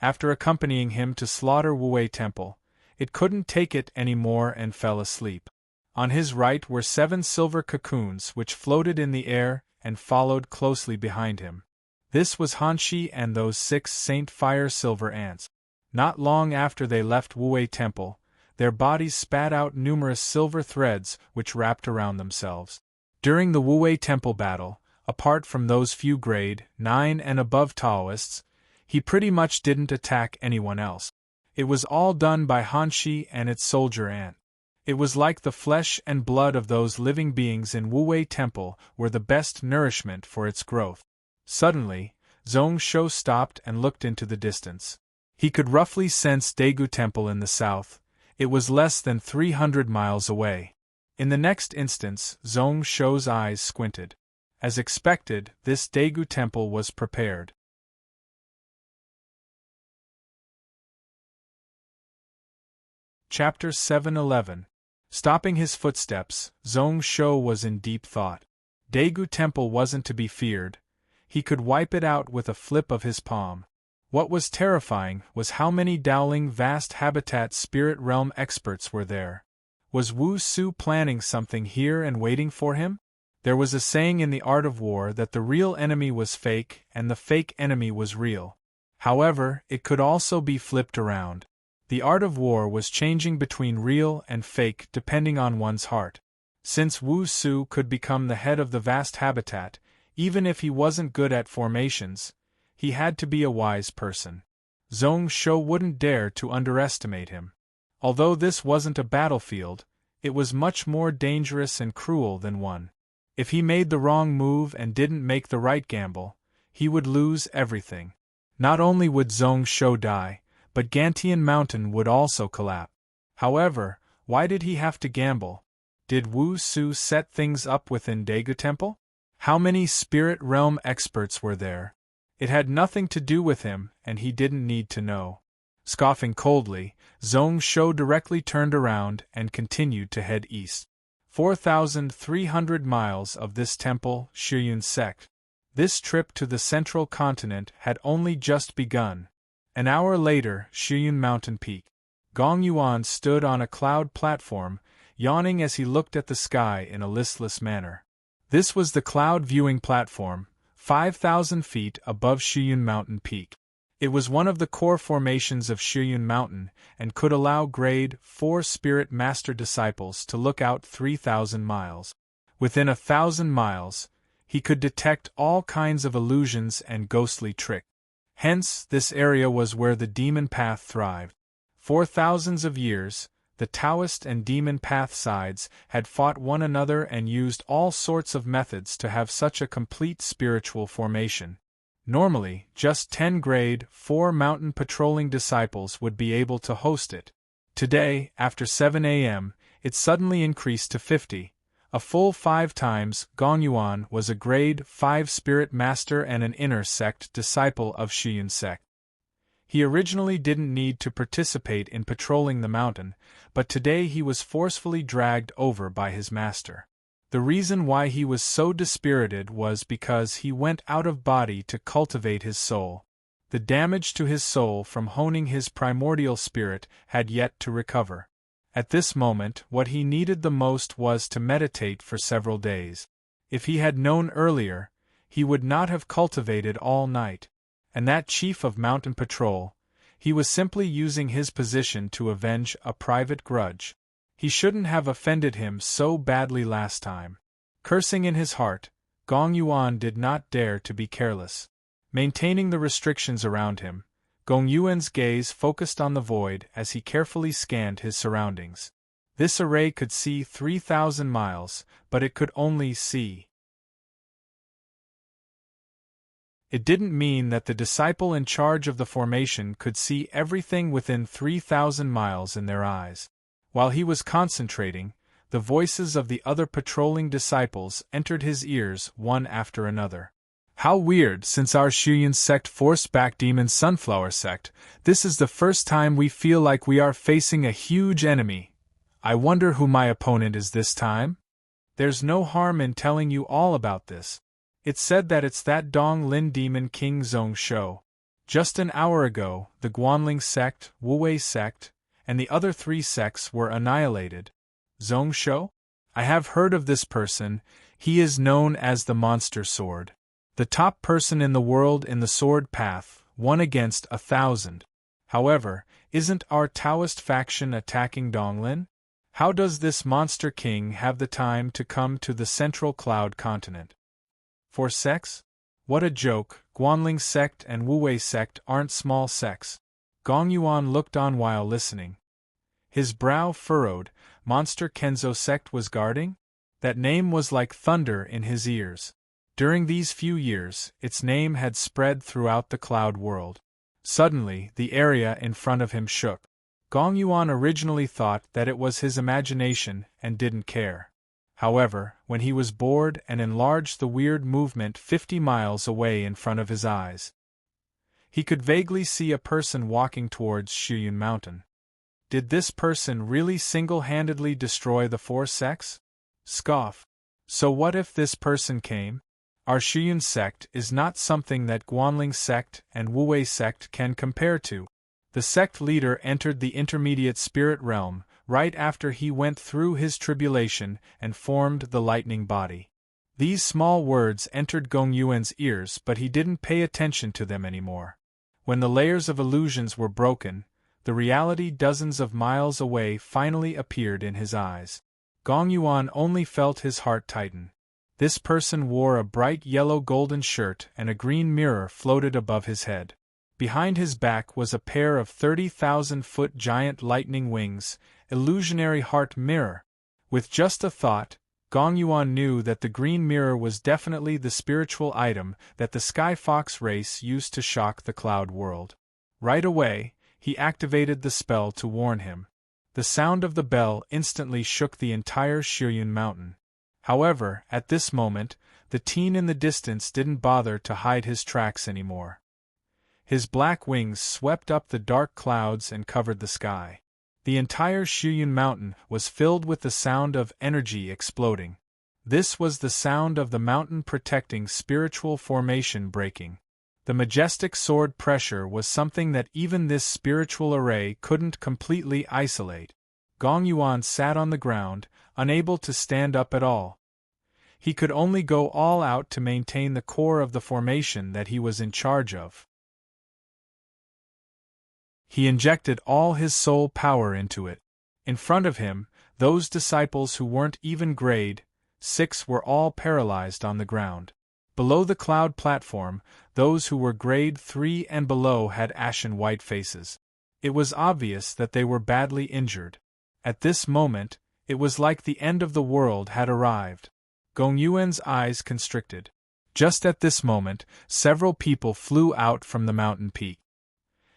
After accompanying him to slaughter Wuwei Temple, it couldn't take it anymore and fell asleep. On his right were 7 silver cocoons which floated in the air and followed closely behind him. This was Hanshi and those 6 Saint Fire Silver Ants. Not long after they left Wuwei Temple, their bodies spat out numerous silver threads which wrapped around themselves. During the Wuwei Temple battle, apart from those few grade 9 and above Taoists, he pretty much didn't attack anyone else. It was all done by Hanshi and its soldier ant. It was like the flesh and blood of those living beings in Wuwei Temple were the best nourishment for its growth. Suddenly, Zhong Shou stopped and looked into the distance. He could roughly sense Daegu Temple in the south. It was less than 300 miles away. In the next instance, Zhong Shou's eyes squinted. As expected, this Daegu Temple was prepared. Chapter 711. Stopping his footsteps, Zhong Shou was in deep thought. Daegu Temple wasn't to be feared. He could wipe it out with a flip of his palm. What was terrifying was how many Dowling vast habitat spirit realm experts were there. Was Wu Su planning something here and waiting for him? There was a saying in the art of war that the real enemy was fake and the fake enemy was real. However, it could also be flipped around. The art of war was changing between real and fake depending on one's heart. Since Wu Su could become the head of the vast habitat, even if he wasn't good at formations, he had to be a wise person. Zhong Shou wouldn't dare to underestimate him. Although this wasn't a battlefield, it was much more dangerous and cruel than one. If he made the wrong move and didn't make the right gamble, he would lose everything. Not only would Zhong Shou die, but Gantian Mountain would also collapse. However, why did he have to gamble? Did Wu Su set things up within Daegu Temple? How many spirit realm experts were there? It had nothing to do with him, and he didn't need to know. Scoffing coldly, Zhong Shou directly turned around and continued to head east. 4,300 miles of this temple, Shiyun sect. This trip to the central continent had only just begun. An hour later, Shiyun Mountain Peak. Gong Yuan stood on a cloud platform, yawning as he looked at the sky in a listless manner. This was the cloud viewing platform, 5,000 feet above Shiyun Mountain Peak. It was one of the core formations of Shiyun Mountain and could allow grade 4 spirit master disciples to look out 3,000 miles. Within 1,000 miles, he could detect all kinds of illusions and ghostly tricks. Hence, this area was where the demon path thrived. For thousands of years, the Taoist and demon path sides had fought one another and used all sorts of methods to have such a complete spiritual formation. Normally, just 10 grade 4 mountain patrolling disciples would be able to host it. Today, after 7 a.m., it suddenly increased to 50. A full 5 times. Gong Yuan was a grade 5 spirit master and an inner sect disciple of Shiyun sect. He originally didn't need to participate in patrolling the mountain, but today he was forcefully dragged over by his master. The reason why he was so dispirited was because he went out of body to cultivate his soul. The damage to his soul from honing his primordial spirit had yet to recover. At this moment, what he needed the most was to meditate for several days. If he had known earlier, he would not have cultivated all night. And that chief of mountain patrol, he was simply using his position to avenge a private grudge. He shouldn't have offended him so badly last time. Cursing in his heart, Gong Yuan did not dare to be careless. Maintaining the restrictions around him, Gong Yuan's gaze focused on the void as he carefully scanned his surroundings. This array could see 3,000 miles, but it could only see. It didn't mean that the disciple in charge of the formation could see everything within 3,000 miles in their eyes. While he was concentrating, the voices of the other patrolling disciples entered his ears one after another. How weird, since our Shiyun sect forced back Demon Sunflower sect, this is the first time we feel like we are facing a huge enemy. I wonder who my opponent is this time? There's no harm in telling you all about this. It's said that it's that Dong Lin Demon King Zhong Shou. Just an hour ago, the Guanling sect, Wuwei sect, and the other 3 sects were annihilated. Zhong Shou? I have heard of this person. He is known as the Monster Sword. The top person in the world in the sword path, 1 against 1,000. However, isn't our Taoist faction attacking Donglin? How does this monster king have the time to come to the central cloud continent? 4 sects? What a joke. Guanling sect and Wuwei sect aren't small sects. Gong Yuan looked on while listening. His brow furrowed. Monster Kenzo sect was guarding? That name was like thunder in his ears. During these few years, its name had spread throughout the cloud world. Suddenly, the area in front of him shook. Gong Yuan originally thought that it was his imagination and didn't care. However, when he was bored and enlarged the weird movement 50 miles away in front of his eyes, he could vaguely see a person walking towards Shiyun Mountain. Did this person really single-handedly destroy the 4 sects? Scoff. So what if this person came? Our Shiyun sect is not something that Guanling sect and Wuwei sect can compare to. The sect leader entered the intermediate spirit realm right after he went through his tribulation and formed the lightning body. These small words entered Gong Yuan's ears, but he didn't pay attention to them anymore. When the layers of illusions were broken, the reality dozens of miles away finally appeared in his eyes. Gong Yuan only felt his heart tighten. This person wore a bright yellow golden shirt and a green mirror floated above his head. Behind his back was a pair of 30,000-foot giant lightning wings, illusionary heart mirror. With just a thought, Gong Yuan knew that the green mirror was definitely the spiritual item that the Sky Fox race used to shock the cloud world. Right away, he activated the spell to warn him. The sound of the bell instantly shook the entire Shiyun mountain. However, at this moment, the teen in the distance didn't bother to hide his tracks anymore. His black wings swept up the dark clouds and covered the sky. The entire Shiyun mountain was filled with the sound of energy exploding. This was the sound of the mountain protecting spiritual formation breaking. The majestic sword pressure was something that even this spiritual array couldn't completely isolate. Gong Yuan sat on the ground, unable to stand up at all. He could only go all out to maintain the core of the formation that he was in charge of. He injected all his soul power into it. In front of him, those disciples who weren't even grade 6 were all paralyzed on the ground. Below the cloud platform, those who were grade 3 and below had ashen white faces. It was obvious that they were badly injured. At this moment, it was like the end of the world had arrived. Gong Yuan's eyes constricted. Just at this moment, several people flew out from the mountain peak.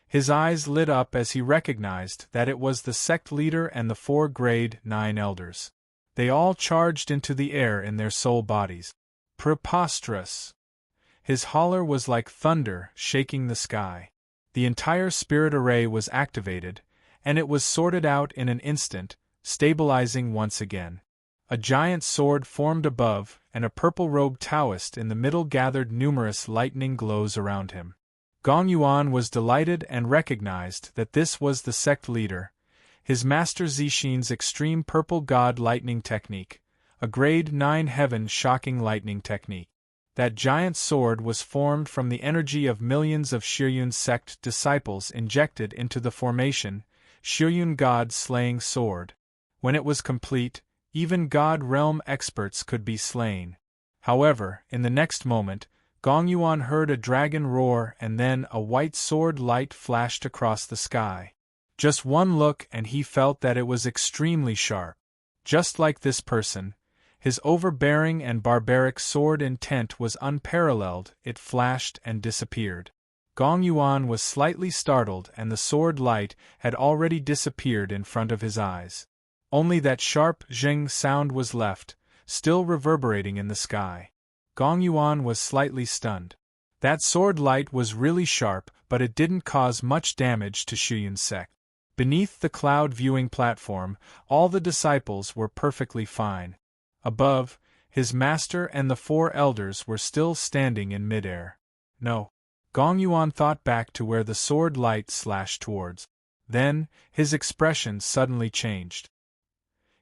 His eyes lit up as he recognized that it was the sect leader and the 4 grade 9 elders. They all charged into the air in their soul bodies. Preposterous! His holler was like thunder shaking the sky. The entire spirit array was activated, and it was sorted out in an instant, stabilizing once again. A giant sword formed above, and a purple-robed Taoist in the middle gathered numerous lightning glows around him. Gong Yuan was delighted and recognized that this was the sect leader, his master Zixin's extreme purple god lightning technique, a grade 9 heaven shocking lightning technique. That giant sword was formed from the energy of millions of Shiyun sect disciples injected into the formation, Shiyun God slaying sword. When it was complete, even God realm experts could be slain. However, in the next moment, Gong Yuan heard a dragon roar and then a white sword light flashed across the sky. Just one look and he felt that it was extremely sharp. Just like this person, his overbearing and barbaric sword intent was unparalleled. It flashed and disappeared. Gong Yuan was slightly startled and the sword light had already disappeared in front of his eyes. Only that sharp zheng sound was left, still reverberating in the sky. Gong Yuan was slightly stunned. That sword light was really sharp, but it didn't cause much damage to Shiyun's sect. Beneath the cloud viewing platform, all the disciples were perfectly fine. Above, his master and the 4 elders were still standing in midair. No. Gong Yuan thought back to where the sword light slashed towards. Then, his expression suddenly changed.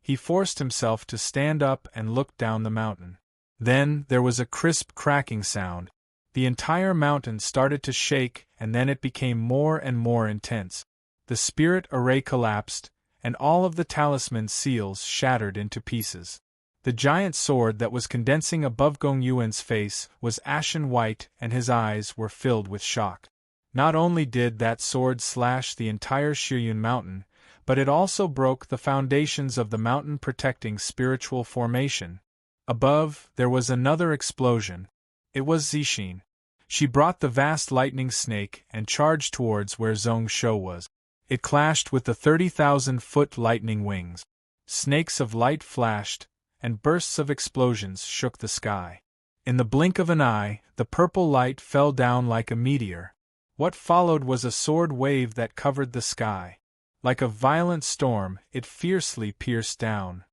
He forced himself to stand up and look down the mountain. Then, there was a crisp cracking sound. The entire mountain started to shake, and then it became more and more intense. The spirit array collapsed, and all of the talisman seals shattered into pieces. The giant sword that was condensing above Gong Yuan's face was ashen white and his eyes were filled with shock. Not only did that sword slash the entire Shiyun mountain, but it also broke the foundations of the mountain protecting spiritual formation. Above, there was another explosion. It was Zixin. She brought the vast lightning snake and charged towards where Zhong Shou was. It clashed with the 30,000-foot lightning wings. Snakes of light flashed, and bursts of explosions shook the sky. In the blink of an eye, the purple light fell down like a meteor. What followed was a sword wave that covered the sky. Like a violent storm, it fiercely pierced down.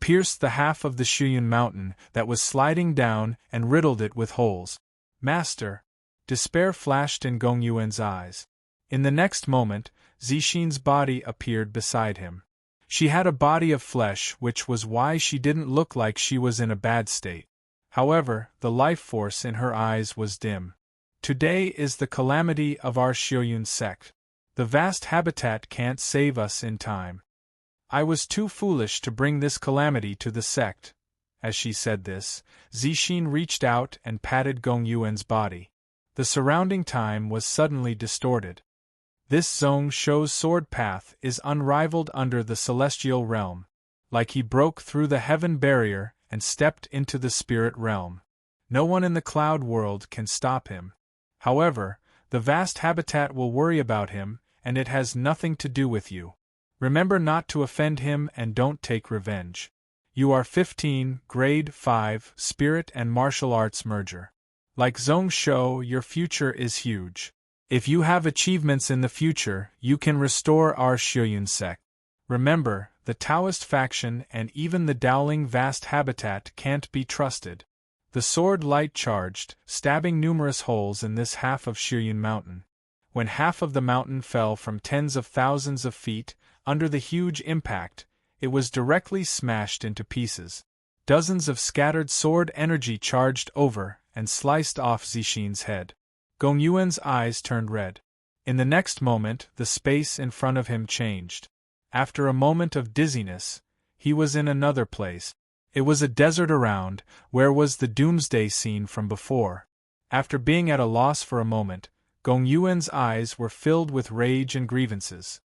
pierced the half of the Shuyun mountain that was sliding down and riddled it with holes. Master! Despair flashed in Gong Yuan's eyes. In the next moment, Zixin's body appeared beside him. She had a body of flesh, which was why she didn't look like she was in a bad state. However, the life force in her eyes was dim. Today is the calamity of our Shuyun sect. The vast habitat can't save us in time. I was too foolish to bring this calamity to the sect. As she said this, Zixin reached out and patted Gong Yuan's body. The surrounding time was suddenly distorted. This Zong Shou's sword path is unrivaled under the celestial realm. Like he broke through the heaven barrier and stepped into the spirit realm. No one in the cloud world can stop him. However, the vast habitat will worry about him, and it has nothing to do with you. Remember not to offend him and don't take revenge. You are 15, grade 5, spirit and martial arts merger. Like Zong Shou, your future is huge. If you have achievements in the future, you can restore our Shuyun sect. Remember, the Taoist faction and even the Dowling vast habitat can't be trusted. The sword light charged, stabbing numerous holes in this half of Shuyun mountain. When half of the mountain fell from tens of thousands of feet, under the huge impact, it was directly smashed into pieces. Dozens of scattered sword energy charged over and sliced off Zixin's head. Gong Yuan's eyes turned red. In the next moment, the space in front of him changed. After a moment of dizziness, he was in another place. It was a desert around, where was the doomsday scene from before. After being at a loss for a moment, Gong Yuan's eyes were filled with rage and grievances.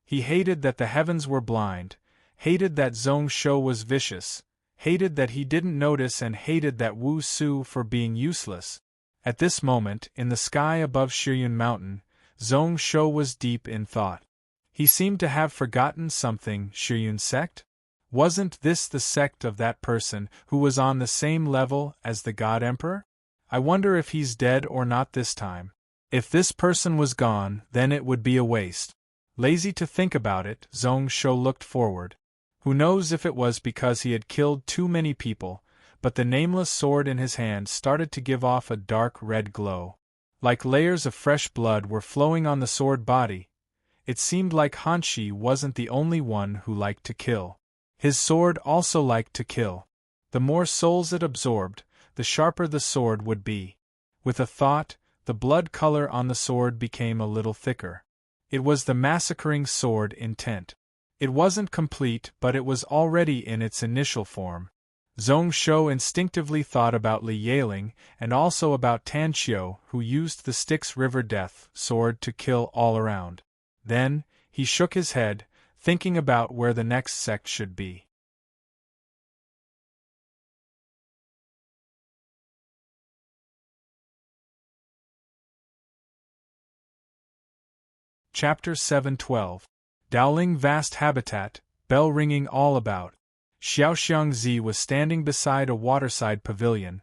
He hated that the heavens were blind, hated that Zong Shou was vicious, hated that he didn't notice, and hated that Wu Su for being useless. At this moment, in the sky above Shuyun Mountain, Zong Shou was deep in thought. He seemed to have forgotten something. Shuyun sect? Wasn't this the sect of that person who was on the same level as the God Emperor? I wonder if he's dead or not this time. If this person was gone, then it would be a waste. Lazy to think about it, Zong Shou looked forward. Who knows if it was because he had killed too many people, but the nameless sword in his hand started to give off a dark red glow. Like layers of fresh blood were flowing on the sword body. It seemed like Hanshi wasn't the only one who liked to kill. His sword also liked to kill. The more souls it absorbed, the sharper the sword would be. With a thought, the blood color on the sword became a little thicker. It was the massacring sword intent. It wasn't complete, but it was already in its initial form. Zong Shou instinctively thought about Li Yaling and also about Tan Qiu, who used the Styx River Death sword to kill all around. Then, he shook his head, thinking about where the next sect should be. Chapter 7:12. Dowling Vast Habitat, Bell ringing all about. Xiaoxiang Zi was standing beside a waterside pavilion,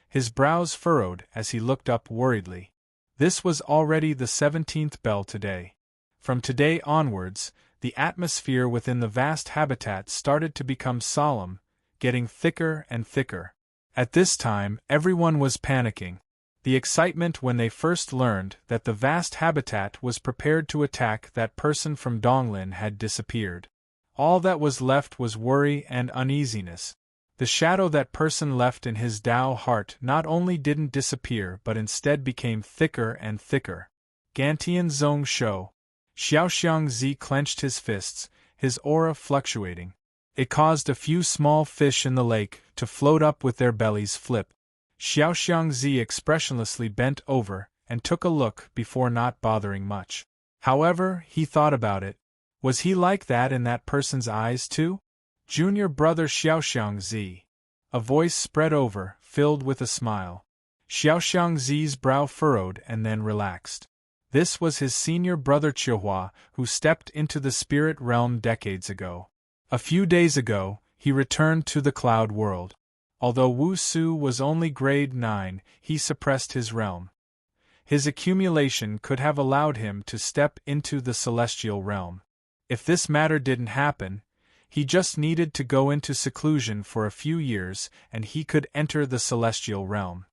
his brows furrowed as he looked up worriedly. This was already the 17th bell today. From today onwards, the atmosphere within the vast habitat started to become solemn, getting thicker and thicker. At this time, everyone was panicking. The excitement when they first learned that the vast habitat was prepared to attack that person from Donglin had disappeared. All that was left was worry and uneasiness. The shadow that person left in his Dao heart not only didn't disappear but instead became thicker and thicker. Gantian Zong Shou. Xiaoxiang Zi clenched his fists, his aura fluctuating. It caused a few small fish in the lake to float up with their bellies flip. Xiaoxiang Zi expressionlessly bent over and took a look before not bothering much. However, he thought about it. Was he like that in that person's eyes too? Junior brother Xiaoxiang Zi. A voice spread over, filled with a smile. Xiaoxiang Zi's brow furrowed and then relaxed. This was his senior brother Qiuhua, who stepped into the spirit realm decades ago. A few days ago, he returned to the cloud world. Although Wu Su was only grade 9, he suppressed his realm. His accumulation could have allowed him to step into the celestial realm. If this matter didn't happen, He just needed to go into seclusion for a few years and he could enter the celestial realm.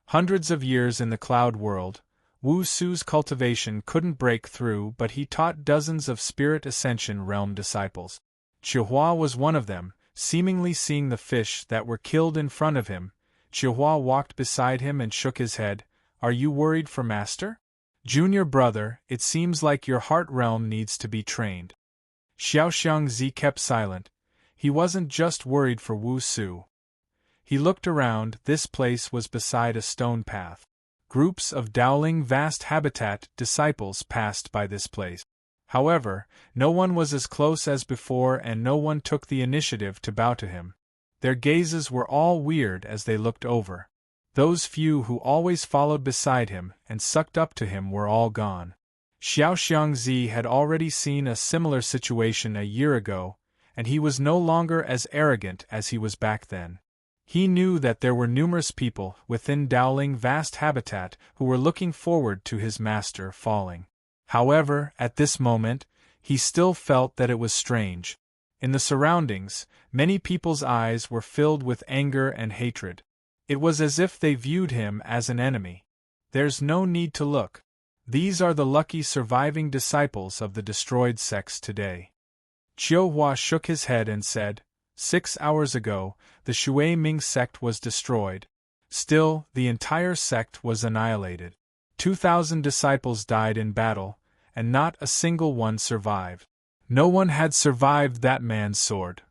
Hundreds of years in the cloud world, Wu Su's cultivation couldn't break through, but he taught dozens of Spirit Ascension realm disciples. Chihua was one of them. Seemingly seeing the fish that were killed in front of him, Chihua walked beside him and shook his head. Are you worried for Master? Junior brother, it seems like your heart realm needs to be trained. Xiaoxiangzi kept silent. He wasn't just worried for Wu Su. He looked around. This place was beside a stone path. Groups of Dowling vast habitat disciples passed by this place. However, no one was as close as before and no one took the initiative to bow to him. Their gazes were all weird as they looked over. Those few who always followed beside him and sucked up to him were all gone. Xiaoxiangzi had already seen a similar situation a year ago, and he was no longer as arrogant as he was back then. He knew that there were numerous people within Dowling vast habitat who were looking forward to his master falling. However, at this moment, he still felt that it was strange. In the surroundings, many people's eyes were filled with anger and hatred. It was as if they viewed him as an enemy. There's no need to look. These are the lucky surviving disciples of the destroyed sects today. Chiu-Hua shook his head and said, 6 hours ago, the Shui Ming sect was destroyed. Still, the entire sect was annihilated. 2,000 disciples died in battle, and not a single one survived. No one had survived that man's sword.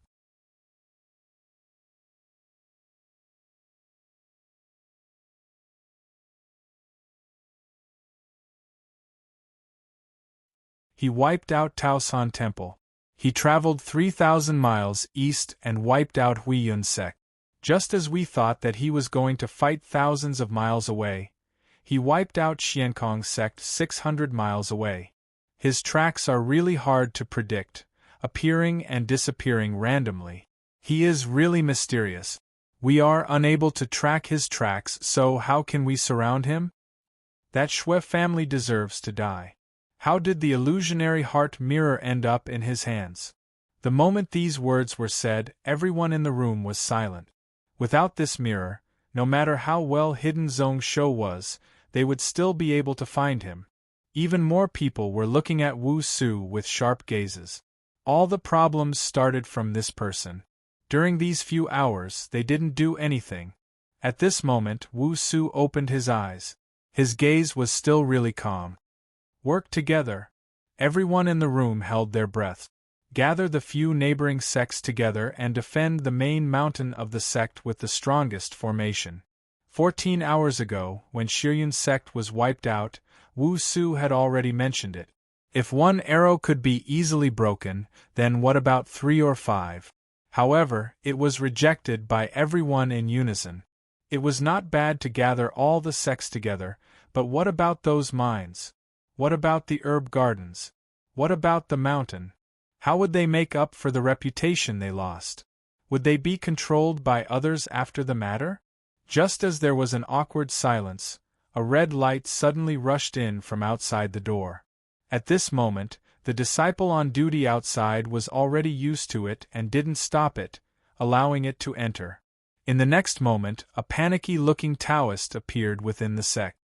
He wiped out Taosan Temple. He traveled 3,000 miles east and wiped out Huiyun sect. Just as we thought that he was going to fight thousands of miles away, he wiped out Xiankong sect 600 miles away. His tracks are really hard to predict, appearing and disappearing randomly. He is really mysterious. We are unable to track his tracks, so how can we surround him? That Shui family deserves to die. How did the illusionary heart mirror end up in his hands? The moment these words were said, everyone in the room was silent. Without this mirror, no matter how well hidden Zhong Shou was, they would still be able to find him. Even more people were looking at Wu Su with sharp gazes. All the problems started from this person. During these few hours, they didn't do anything. At this moment, Wu Su opened his eyes. His gaze was still really calm. Work together. Everyone in the room held their breath. Gather the few neighboring sects together and defend the main mountain of the sect with the strongest formation. 14 hours ago, when Shiyun sect was wiped out, Wu Su had already mentioned it. If one arrow could be easily broken, then what about 3 or 5? However, it was rejected by everyone in unison. It was not bad to gather all the sects together, but what about those mines? What about the herb gardens? What about the mountain? How would they make up for the reputation they lost? Would they be controlled by others after the matter? Just as there was an awkward silence, a red light suddenly rushed in from outside the door. At this moment, the disciple on duty outside was already used to it and didn't stop it, allowing it to enter. In the next moment, a panicky-looking Taoist appeared within the sect.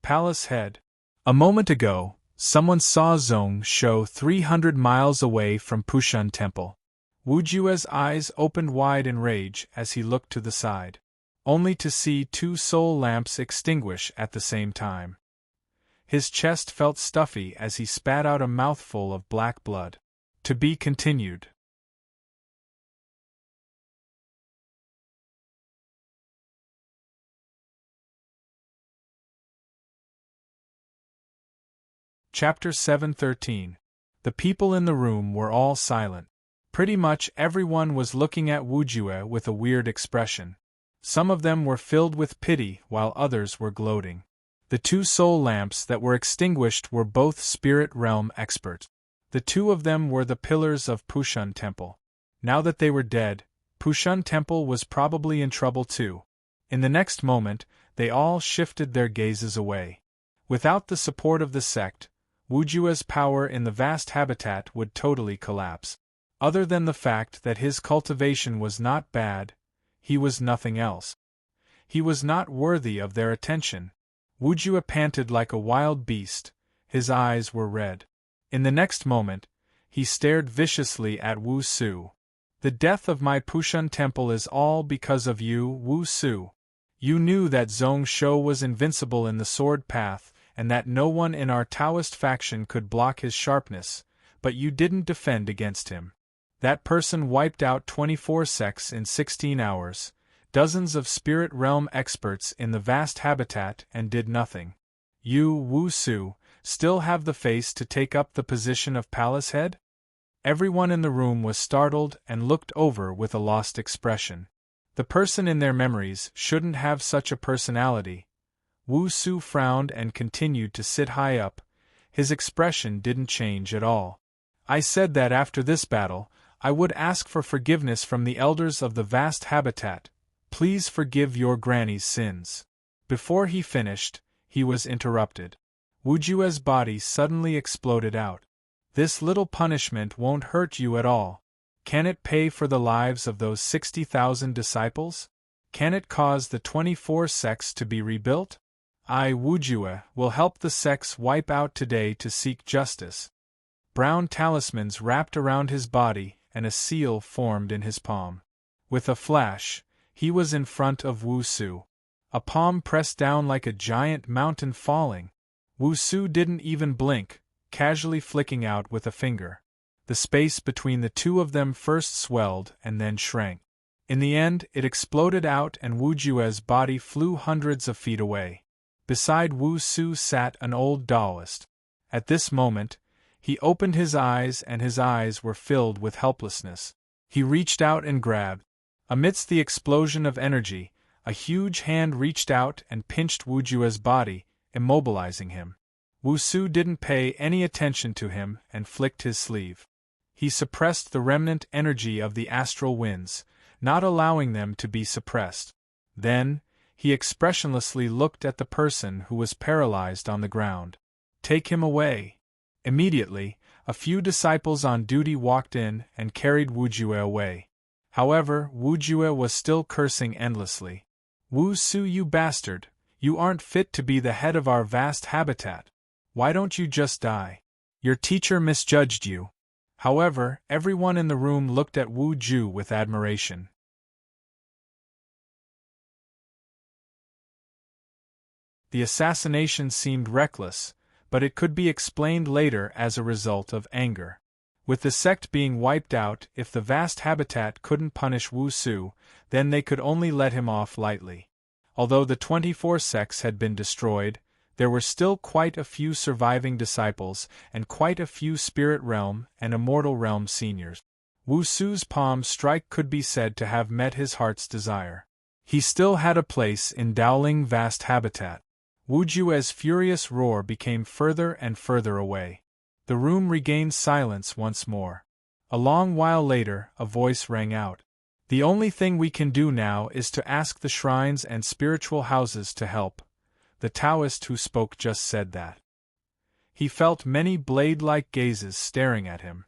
Palace Head. A moment ago, someone saw Zhong Shou 300 miles away from Pushan Temple. Wu Jue's eyes opened wide in rage as he looked to the side, only to see 2 soul lamps extinguish at the same time. His chest felt stuffy as he spat out a mouthful of black blood. To be continued. Chapter 7:13. The people in the room were all silent. Pretty much everyone was looking at Wu Jue with a weird expression. Some of them were filled with pity while others were gloating. The 2 soul lamps that were extinguished were both spirit realm experts. The 2 of them were the pillars of Pushan Temple. Now that they were dead, Pushan Temple was probably in trouble too. In the next moment, they all shifted their gazes away. Without the support of the sect, Wu Jue's power in the vast habitat would totally collapse. Other than the fact that his cultivation was not bad, he was nothing else. He was not worthy of their attention. Wujue panted like a wild beast, his eyes were red. In the next moment, he stared viciously at Wu Su. The death of my Pushun temple is all because of you, Wu Su. You knew that Zhong Shou was invincible in the sword path, and that no one in our Taoist faction could block his sharpness, but you didn't defend against him. That person wiped out 24 sects in 16 hours, dozens of spirit realm experts in the vast habitat, and did nothing. You, Wu Su, still have the face to take up the position of palace head? Everyone in the room was startled and looked over with a lost expression. The person in their memories shouldn't have such a personality. Wu Su frowned and continued to sit high up. His expression didn't change at all. I said that after this battle, I would ask for forgiveness from the elders of the vast habitat. Please forgive your granny's sins. Before he finished, he was interrupted. Wujue's body suddenly exploded out. This little punishment won't hurt you at all. Can it pay for the lives of those 60,000 disciples? Can it cause the 24 sects to be rebuilt? I, Wujue, will help the sects wipe out today to seek justice. Brown talismans wrapped around his body, and a seal formed in his palm. With a flash, he was in front of Wu Su. A palm pressed down like a giant mountain falling. Wu Su didn't even blink, casually flicking out with a finger. The space between the two of them first swelled and then shrank. In the end, it exploded out and Wujue's body flew hundreds of feet away. Beside Wu Su sat an old Taoist. At this moment, he opened his eyes and his eyes were filled with helplessness. He reached out and grabbed. Amidst the explosion of energy, a huge hand reached out and pinched Wujue's body, immobilizing him. Wu Su didn't pay any attention to him and flicked his sleeve. He suppressed the remnant energy of the astral winds, not allowing them to be suppressed. Then, he expressionlessly looked at the person who was paralyzed on the ground. Take him away. Immediately, a few disciples on duty walked in and carried Wujue away. However, Wujue was still cursing endlessly. Wu Su, you bastard, you aren't fit to be the head of our vast habitat. Why don't you just die? Your teacher misjudged you. However, everyone in the room looked at Wu Ju with admiration. The assassination seemed reckless, but it could be explained later as a result of anger. With the sect being wiped out, if the vast habitat couldn't punish Wu Su, then they could only let him off lightly. Although the 24 sects had been destroyed, there were still quite a few surviving disciples and quite a few spirit realm and immortal realm seniors. Wu Su's palm strike could be said to have met his heart's desire. He still had a place in Dowling vast habitat. Wujue's furious roar became further and further away. The room regained silence once more. A long while later, a voice rang out. The only thing we can do now is to ask the shrines and spiritual houses to help. The Taoist who spoke just said that. He felt many blade-like gazes staring at him.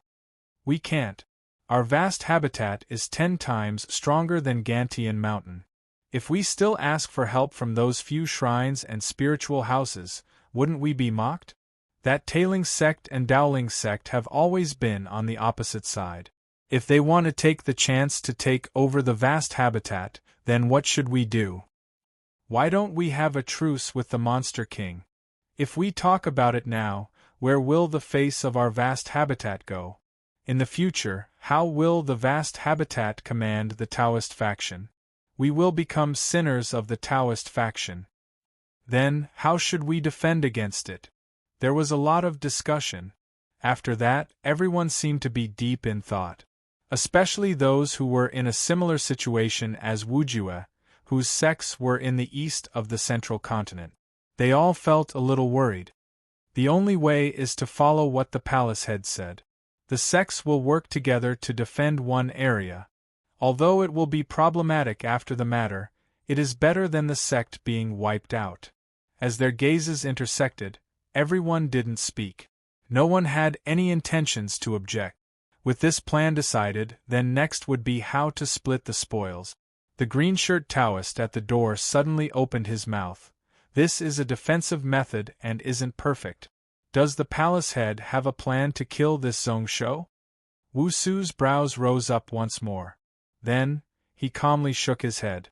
We can't. Our vast habitat is 10 times stronger than Gantian Mountain. If we still ask for help from those few shrines and spiritual houses, wouldn't we be mocked? That Tailing sect and Dowling sect have always been on the opposite side. If they want to take the chance to take over the vast habitat, then what should we do? Why don't we have a truce with the Monster King? If we talk about it now, where will the face of our vast habitat go? In the future, how will the vast habitat command the Taoist faction? We will become sinners of the Taoist faction. Then, how should we defend against it? There was a lot of discussion. After that, everyone seemed to be deep in thought. Especially those who were in a similar situation as Wujue, whose sects were in the east of the central continent. They all felt a little worried. The only way is to follow what the palace head said. The sects will work together to defend one area. Although it will be problematic after the matter, it is better than the sect being wiped out. As their gazes intersected, everyone didn't speak. No one had any intentions to object. With this plan decided, then next would be how to split the spoils. The green-shirt Taoist at the door suddenly opened his mouth. This is a defensive method and isn't perfect. Does the palace head have a plan to kill this Zhong Shou? Wu Su's brows rose up once more. Then, he calmly shook his head.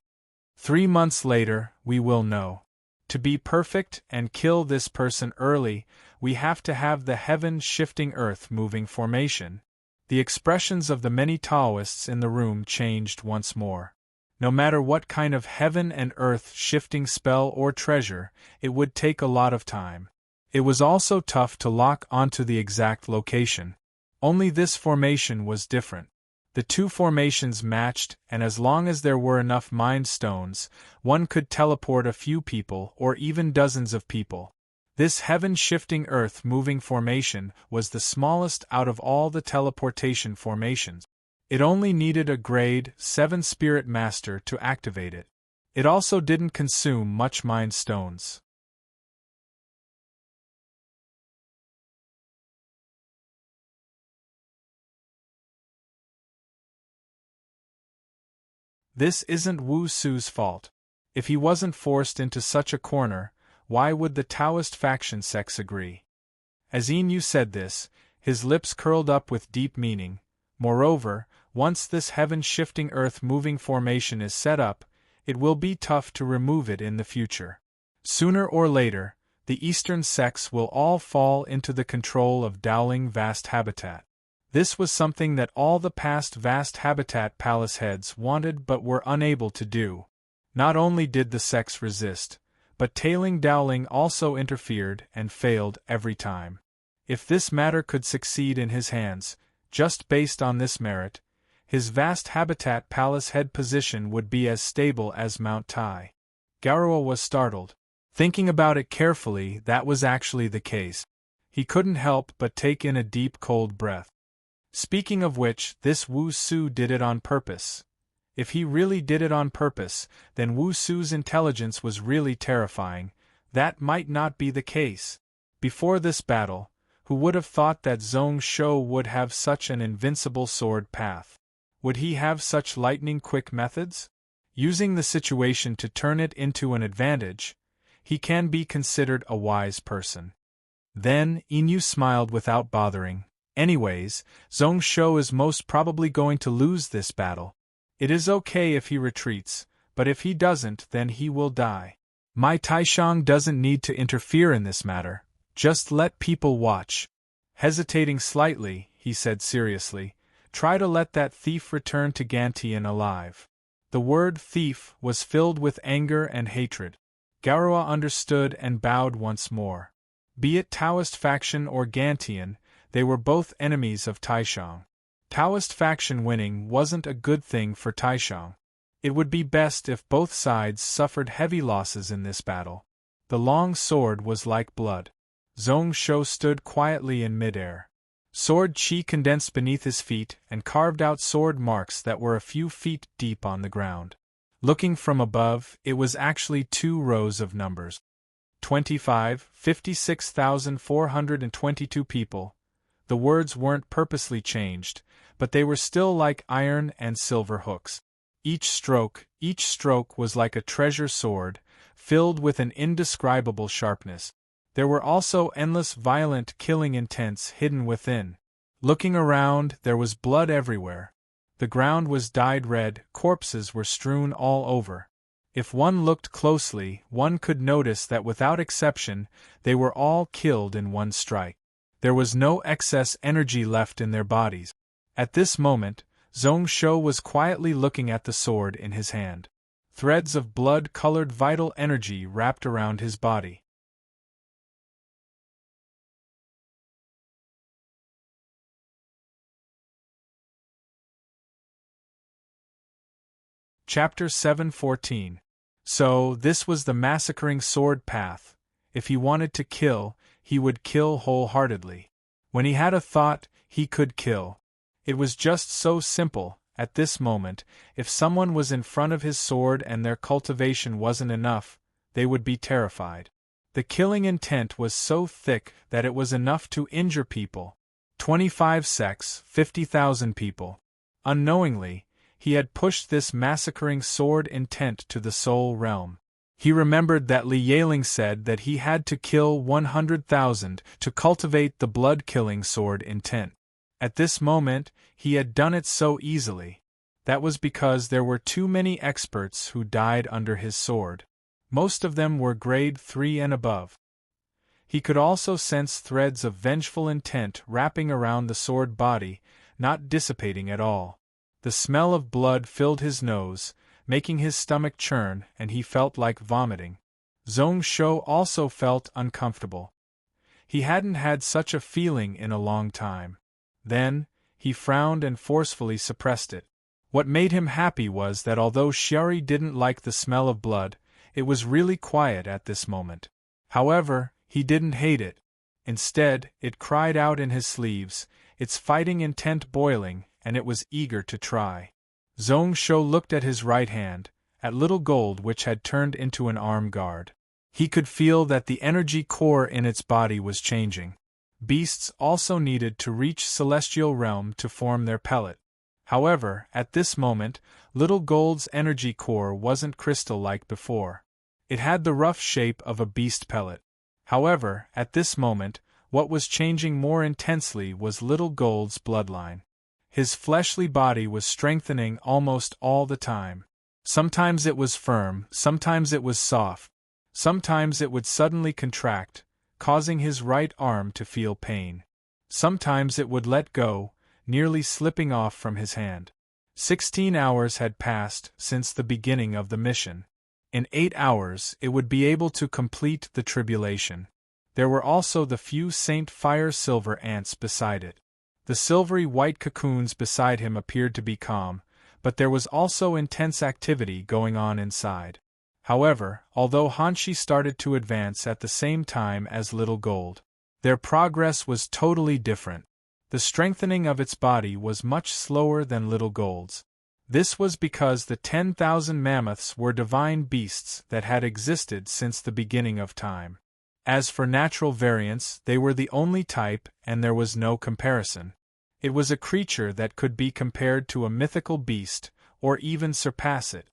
3 months later, we will know. To be perfect and kill this person early, we have to have the heaven-shifting earth-moving formation. The expressions of the many Taoists in the room changed once more. No matter what kind of heaven and earth-shifting spell or treasure, it would take a lot of time. It was also tough to lock onto the exact location. Only this formation was different. The two formations matched, and as long as there were enough mind stones, one could teleport a few people or even dozens of people. This heaven-shifting earth-moving formation was the smallest out of all the teleportation formations. It only needed a grade 7 spirit master to activate it. It also didn't consume much mind stones. This isn't Wu Su's fault. If he wasn't forced into such a corner, why would the Taoist faction sects agree? As Yin said this, his lips curled up with deep meaning. Moreover, once this heaven-shifting earth-moving formation is set up, it will be tough to remove it in the future. Sooner or later, the eastern sects will all fall into the control of Dowling Vast Habitat. This was something that all the past Vast Habitat palace heads wanted but were unable to do. Not only did the sects resist, but Tailing Dowling also interfered and failed every time. If this matter could succeed in his hands, just based on this merit, his Vast Habitat palace head position would be as stable as Mount Tai. Garua was startled. Thinking about it carefully, that was actually the case. He couldn't help but take in a deep cold breath. Speaking of which, this Wu Su did it on purpose. If he really did it on purpose, then Wu Su's intelligence was really terrifying. That might not be the case. Before this battle, who would have thought that Zhong Shou would have such an invincible sword path? Would he have such lightning-quick methods? Using the situation to turn it into an advantage, he can be considered a wise person. Then, Inu smiled without bothering. Anyways, Zhong Shou is most probably going to lose this battle. It is okay if he retreats, but if he doesn't, then he will die. My Taishang doesn't need to interfere in this matter. Just let people watch. Hesitating slightly, he said seriously, try to let that thief return to Gantian alive. The word thief was filled with anger and hatred. Garua understood and bowed once more. Be it Taoist faction or Gantian, they were both enemies of Taishang. Taoist faction winning wasn't a good thing for Taishang. It would be best if both sides suffered heavy losses in this battle. The long sword was like blood. Zhong Shou stood quietly in midair. Sword chi condensed beneath his feet and carved out sword marks that were a few feet deep on the ground. Looking from above, it was actually 2 rows of numbers. 56,422 people. The words weren't purposely changed, but they were still like iron and silver hooks. Each stroke was like a treasure sword, filled with an indescribable sharpness. There were also endless violent killing intents hidden within. Looking around, there was blood everywhere. The ground was dyed red, corpses were strewn all over. If one looked closely, one could notice that without exception, they were all killed in one strike. There was no excess energy left in their bodies. At this moment, Zhong Shou was quietly looking at the sword in his hand. Threads of blood-colored vital energy wrapped around his body. Chapter 7:14. So, this was the massacring sword path. If he wanted to kill, he would kill wholeheartedly. When he had a thought, he could kill. It was just so simple. At this moment, if someone was in front of his sword and their cultivation wasn't enough, they would be terrified. The killing intent was so thick that it was enough to injure people. 25 sects, 50,000 people. Unknowingly, he had pushed this massacring sword intent to the soul realm. He remembered that Li Yaling said that he had to kill 100,000 to cultivate the blood-killing sword intent. At this moment, he had done it so easily. That was because there were too many experts who died under his sword. Most of them were grade 3 and above. He could also sense threads of vengeful intent wrapping around the sword body, not dissipating at all. The smell of blood filled his nose, making his stomach churn, and he felt like vomiting. Zhong Shou also felt uncomfortable. He hadn't had such a feeling in a long time. Then, he frowned and forcefully suppressed it. What made him happy was that although Xiari didn't like the smell of blood, it was really quiet at this moment. However, he didn't hate it. Instead, it cried out in his sleeves, its fighting intent boiling, and it was eager to try. Zhong Shou looked at his right hand, at Little Gold which had turned into an arm guard. He could feel that the energy core in its body was changing. Beasts also needed to reach Celestial Realm to form their pellet. However, at this moment, Little Gold's energy core wasn't crystal like before. It had the rough shape of a beast pellet. However, at this moment, what was changing more intensely was Little Gold's bloodline. His fleshly body was strengthening almost all the time. Sometimes it was firm, sometimes it was soft, sometimes it would suddenly contract, causing his right arm to feel pain. Sometimes it would let go, nearly slipping off from his hand. 16 hours had passed since the beginning of the mission. In 8 hours it would be able to complete the tribulation. There were also the few Saint Fire Silver ants beside it. The silvery white cocoons beside him appeared to be calm, but there was also intense activity going on inside. However, although Hanshi started to advance at the same time as Little Gold, their progress was totally different. The strengthening of its body was much slower than Little Gold's. This was because the 10,000 mammoths were divine beasts that had existed since the beginning of time. As for natural variants, they were the only type, and there was no comparison. It was a creature that could be compared to a mythical beast, or even surpass it.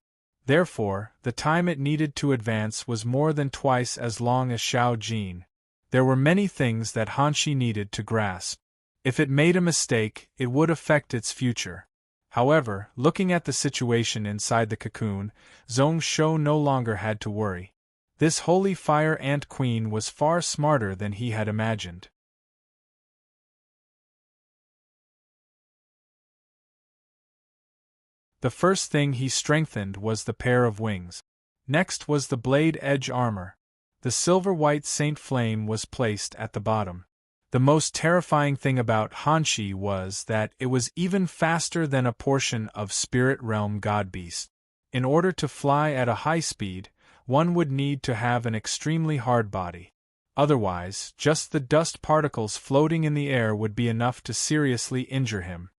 Therefore, the time it needed to advance was more than twice as long as Xiao Jin. There were many things that Hanshi needed to grasp. If it made a mistake, it would affect its future. However, looking at the situation inside the cocoon, Zhong Shou no longer had to worry. This holy fire ant queen was far smarter than he had imagined. The first thing he strengthened was the pair of wings. Next was the blade edge armor. The silver-white Saint Flame was placed at the bottom. The most terrifying thing about Hanshi was that it was even faster than a portion of Spirit Realm Godbeast. In order to fly at a high speed, one would need to have an extremely hard body. Otherwise, just the dust particles floating in the air would be enough to seriously injure him.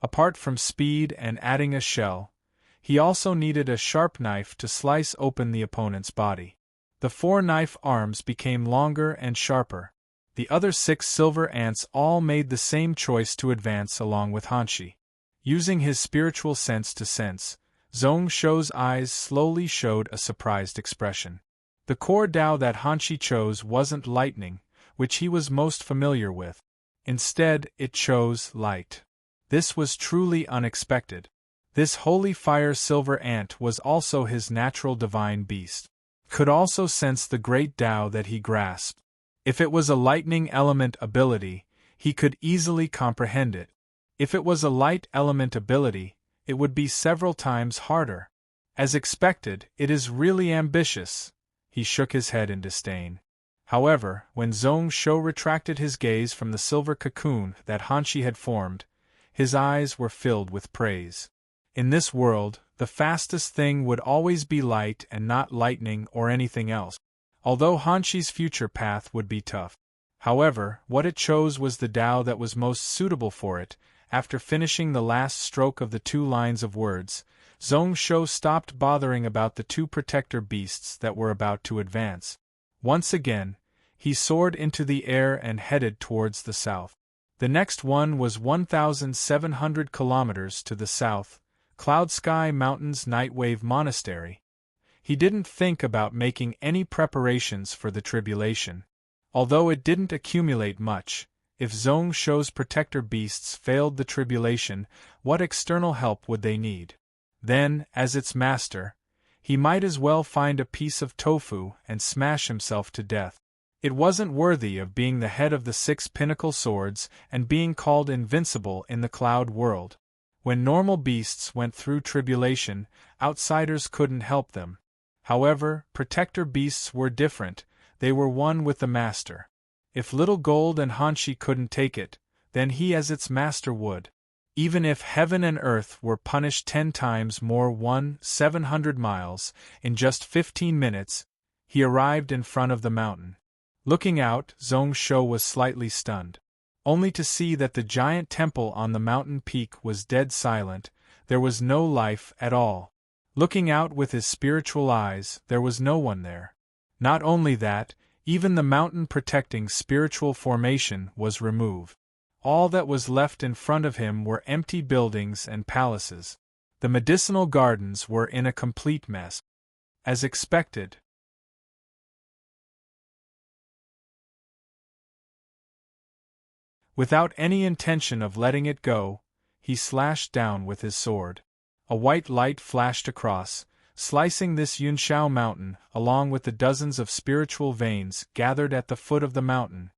Apart from speed and adding a shell, he also needed a sharp knife to slice open the opponent's body. The 4 knife arms became longer and sharper. The other 6 silver ants all made the same choice to advance along with Hanshi. Using his spiritual sense to sense, Zhong Shou's eyes slowly showed a surprised expression. The core Tao that Hanshi chose wasn't lightning, which he was most familiar with. Instead, it chose light. This was truly unexpected. This holy fire silver ant was also his natural divine beast. Could also sense the great Tao that he grasped. If it was a lightning element ability, he could easily comprehend it. If it was a light element ability, it would be several times harder. As expected, it is really ambitious. He shook his head in disdain. However, when Zhong Shou retracted his gaze from the silver cocoon that Hanshi had formed, his eyes were filled with praise. In this world, the fastest thing would always be light and not lightning or anything else. Although Hanshi's future path would be tough. However, what it chose was the Tao that was most suitable for it. After finishing the last stroke of the 2 lines of words, Zhong Shou stopped bothering about the 2 protector beasts that were about to advance. Once again, he soared into the air and headed towards the south. The next one was 1,700 kilometers to the south, Cloud Sky Mountain's Nightwave Monastery. He didn't think about making any preparations for the tribulation. Although it didn't accumulate much, if Zhong Shou's protector beasts failed the tribulation, what external help would they need? Then, as its master, he might as well find a piece of tofu and smash himself to death. It wasn't worthy of being the head of the 6 pinnacle swords and being called invincible in the cloud world. When normal beasts went through tribulation, outsiders couldn't help them. However, protector beasts were different, they were one with the master. If Little Gold and Hanshi couldn't take it, then he as its master would. Even if heaven and earth were punished 10 times more 700 miles, in just 15 minutes, he arrived in front of the mountain. Looking out, Zhong Shou was slightly stunned. Only to see that the giant temple on the mountain peak was dead silent, there was no life at all. Looking out with his spiritual eyes, there was no one there. Not only that, even the mountain-protecting spiritual formation was removed. All that was left in front of him were empty buildings and palaces. The medicinal gardens were in a complete mess. As expected, without any intention of letting it go, he slashed down with his sword. A white light flashed across, slicing this Yunshao mountain along with the dozens of spiritual veins gathered at the foot of the mountain.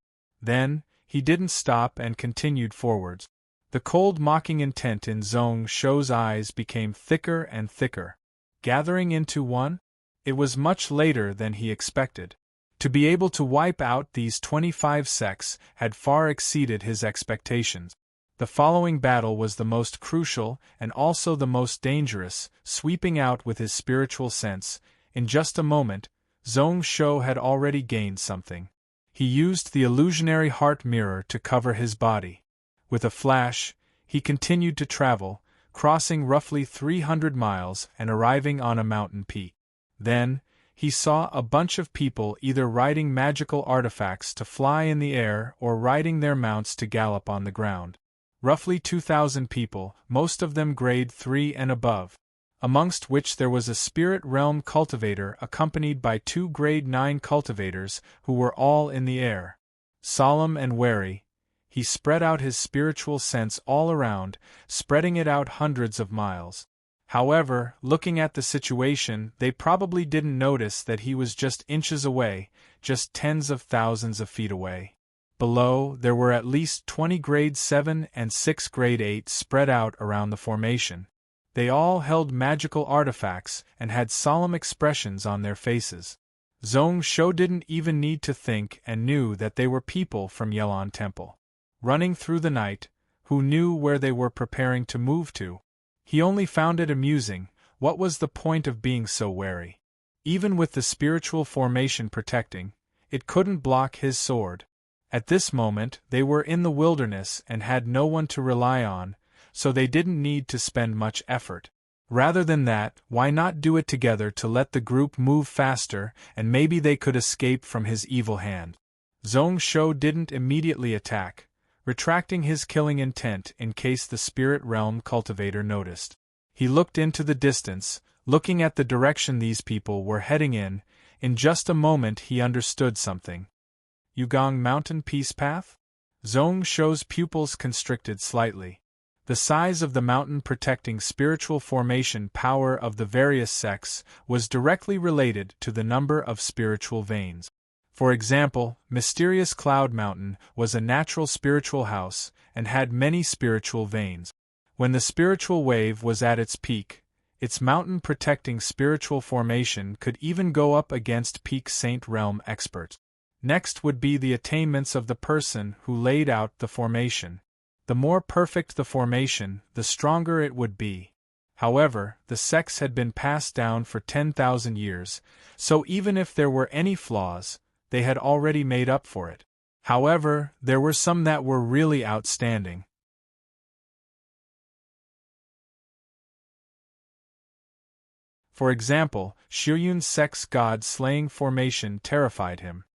Then, he didn't stop and continued forwards. The cold mocking intent in Zhong Shou's eyes became thicker and thicker. Gathering into one? It was much later than he expected. To be able to wipe out these 25 sects had far exceeded his expectations. The following battle was the most crucial and also the most dangerous, sweeping out with his spiritual sense. In just a moment, Zhong Shou had already gained something. He used the illusionary heart mirror to cover his body. With a flash, he continued to travel, crossing roughly 300 miles and arriving on a mountain peak. Then, he saw a bunch of people either riding magical artifacts to fly in the air or riding their mounts to gallop on the ground. Roughly 2,000 people, most of them grade 3 and above, amongst which there was a spirit realm cultivator accompanied by 2 grade 9 cultivators who were all in the air. Solemn and wary, he spread out his spiritual sense all around, spreading it out hundreds of miles. However, looking at the situation, they probably didn't notice that he was just inches away, just tens of thousands of feet away. Below, there were at least 20 grade 7 and 6 grade 8 spread out around the formation. They all held magical artifacts and had solemn expressions on their faces. Zhong Shou didn't even need to think and knew that they were people from Yelan Temple. Running through the night, who knew where they were preparing to move to? He only found it amusing. What was the point of being so wary? Even with the spiritual formation protecting, it couldn't block his sword. At this moment, they were in the wilderness and had no one to rely on, so they didn't need to spend much effort. Rather than that, why not do it together to let the group move faster and maybe they could escape from his evil hand? Zhong Shou didn't immediately attack, retracting his killing intent in case the spirit realm cultivator noticed. He looked into the distance, looking at the direction these people were heading in. In just a moment he understood something. Yugong Mountain Peace Path? Zhong Shou's pupils constricted slightly. The size of the mountain-protecting spiritual formation power of the various sects was directly related to the number of spiritual veins. For example, Mysterious Cloud Mountain was a natural spiritual house and had many spiritual veins. When the spiritual wave was at its peak, its mountain-protecting spiritual formation could even go up against peak Saint Realm experts. Next would be the attainments of the person who laid out the formation. The more perfect the formation, the stronger it would be. However, the sects had been passed down for 10,000 years, so even if there were any flaws, they had already made up for it. However, there were some that were really outstanding. For example, Shiyun's sect's god-slaying formation terrified him.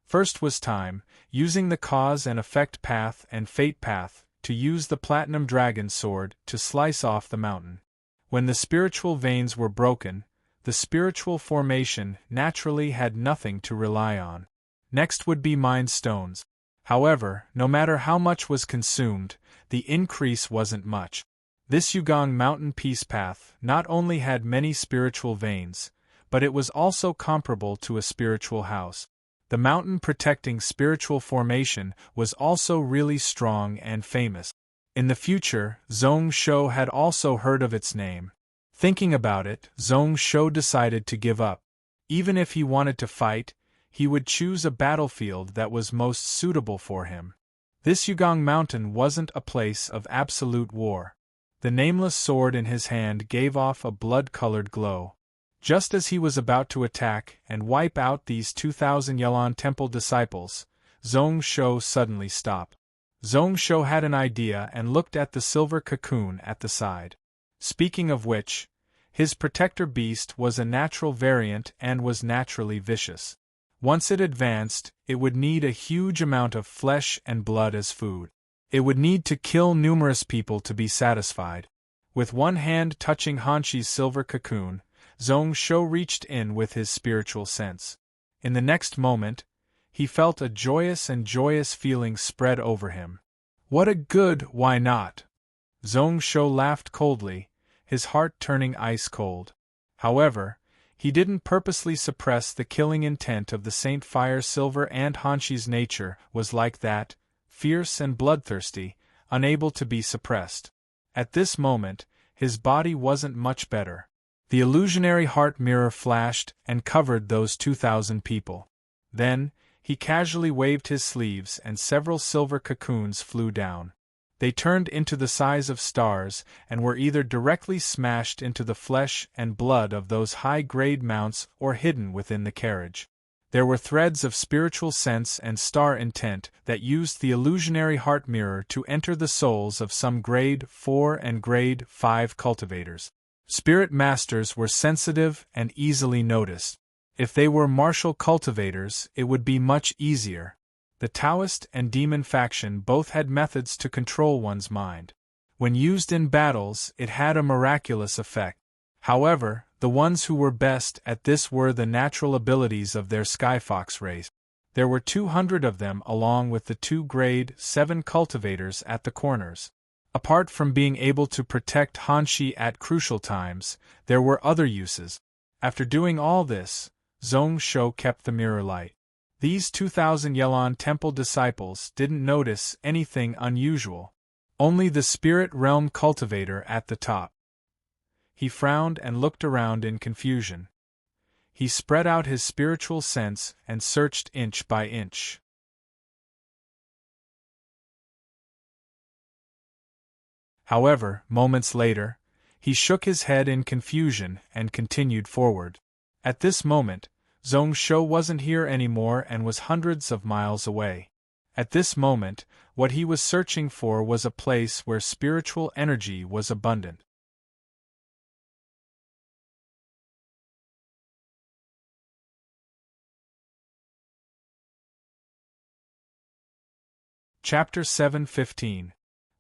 First was time, using the cause and effect path and fate path, to use the platinum dragon sword to slice off the mountain. When the spiritual veins were broken, the spiritual formation naturally had nothing to rely on. Next would be mind stones. However, no matter how much was consumed, the increase wasn't much. This Yugong mountain peace path not only had many spiritual veins, but it was also comparable to a spiritual house. The mountain protecting spiritual formation was also really strong and famous. In the future, Zhong Shou had also heard of its name. Thinking about it, Zhong Shou decided to give up. Even if he wanted to fight, he would choose a battlefield that was most suitable for him. This Yugong mountain wasn't a place of absolute war. The nameless sword in his hand gave off a blood-colored glow. Just as he was about to attack and wipe out these 2,000 Yelon Temple disciples, Zhong Shou suddenly stopped. Zhong Shou had an idea and looked at the silver cocoon at the side. Speaking of which, his protector beast was a natural variant and was naturally vicious. Once it advanced, it would need a huge amount of flesh and blood as food. It would need to kill numerous people to be satisfied. With one hand touching Hanshi's silver cocoon, Zhong Shou reached in with his spiritual sense. In the next moment, he felt a joyous feeling spread over him. What a good why not? Zhong Shou laughed coldly, his heart turning ice cold. However, he didn't purposely suppress the killing intent of the Saint Fire Silver, and Hanshi's nature was like that, fierce and bloodthirsty, unable to be suppressed. At this moment, his body wasn't much better. The illusionary heart mirror flashed and covered those 2,000 people. Then, he casually waved his sleeves and several silver cocoons flew down. They turned into the size of stars and were either directly smashed into the flesh and blood of those high-grade mounts or hidden within the carriage. There were threads of spiritual sense and star intent that used the illusionary heart mirror to enter the souls of some grade 4 and grade 5 cultivators. Spirit masters were sensitive and easily noticed. If they were martial cultivators, it would be much easier. The Taoist and demon faction both had methods to control one's mind. When used in battles, it had a miraculous effect. However, the ones who were best at this were the natural abilities of their Skyfox race. There were 200 of them along with the 2 grade 7 cultivators at the corners. Apart from being able to protect Hanshi at crucial times, there were other uses. After doing all this, Zhong Shou kept the mirror light. These 2,000 Yelon Temple disciples didn't notice anything unusual. Only the spirit realm cultivator at the top. He frowned and looked around in confusion. He spread out his spiritual sense and searched inch by inch. However, moments later, he shook his head in confusion and continued forward. At this moment, Zhong Shou wasn't here anymore and was hundreds of miles away. At this moment, what he was searching for was a place where spiritual energy was abundant. Chapter 7:15.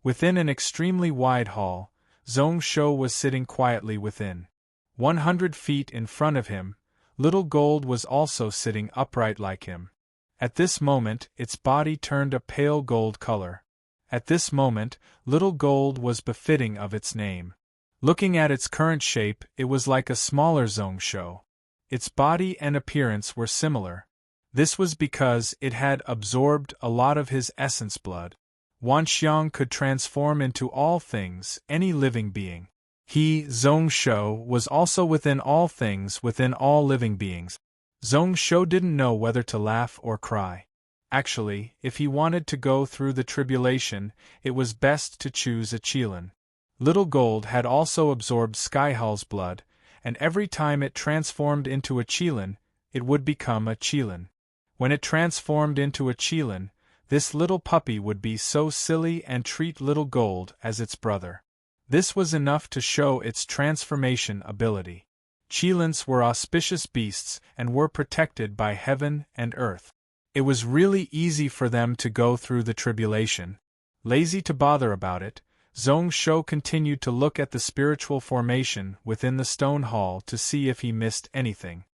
Within an extremely wide hall, Zhong Shou was sitting quietly within. 100 feet in front of him, Little Gold was also sitting upright like him. At this moment, its body turned a pale gold color. At this moment, Little Gold was befitting of its name. Looking at its current shape, it was like a smaller Zhong Shou. Its body and appearance were similar. This was because it had absorbed a lot of his essence blood. Wanxiang could transform into all things, any living being. He, Zhong Shou, was also within all things, within all living beings. Zhong Shou didn't know whether to laugh or cry. Actually, if he wanted to go through the tribulation, it was best to choose a Qilin. Little Gold had also absorbed Skyhull's blood, and every time it transformed into a Qilin, it would become a Qilin. When it transformed into a Qilin, this little puppy would be so silly and treat Little Gold as its brother. This was enough to show its transformation ability. Qilins were auspicious beasts and were protected by heaven and earth. It was really easy for them to go through the tribulation. Lazy to bother about it, Zhong Shou continued to look at the spiritual formation within the stone hall to see if he missed anything.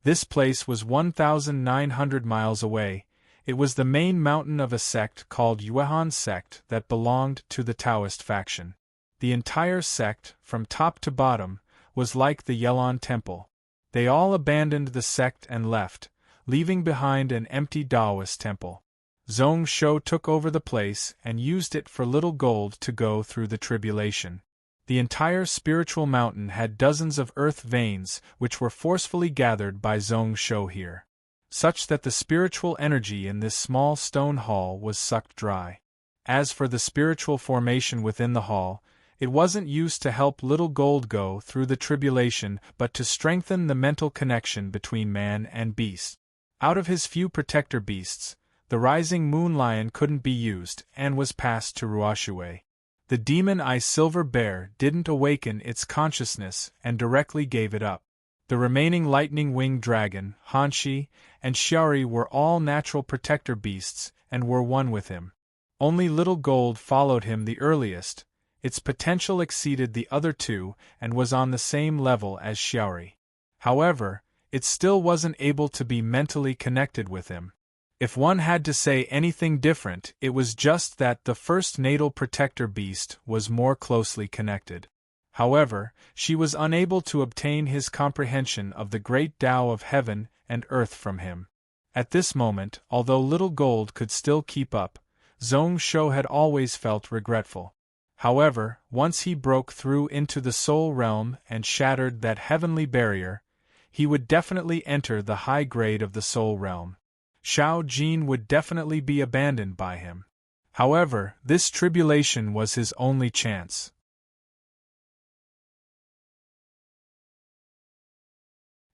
This place was 1,900 miles away. It was the main mountain of a sect called Yuehan sect that belonged to the Taoist faction. The entire sect, from top to bottom, was like the Yelon temple. They all abandoned the sect and left, leaving behind an empty Taoist temple. Zhong Shou took over the place and used it for little gold to go through the tribulation. The entire spiritual mountain had dozens of earth veins which were forcefully gathered by Zhong Shou here, such that the spiritual energy in this small stone hall was sucked dry. As for the spiritual formation within the hall, it wasn't used to help little gold go through the tribulation but to strengthen the mental connection between man and beast. Out of his few protector beasts, the rising moon lion couldn't be used and was passed to Ruoxue. The demon eye silver bear didn't awaken its consciousness and directly gave it up. The remaining lightning-winged dragon, Hanshi, and Xiaori were all natural protector beasts and were one with him. Only little gold followed him the earliest. Its potential exceeded the other two and was on the same level as Xiaori. However, it still wasn't able to be mentally connected with him. If one had to say anything different, it was just that the first natal protector beast was more closely connected. However, she was unable to obtain his comprehension of the great Tao of heaven and earth from him. At this moment, although little gold could still keep up, Zhong Shou had always felt regretful. However, once he broke through into the soul realm and shattered that heavenly barrier, he would definitely enter the high grade of the soul realm. Shao Jin would definitely be abandoned by him. However, this tribulation was his only chance.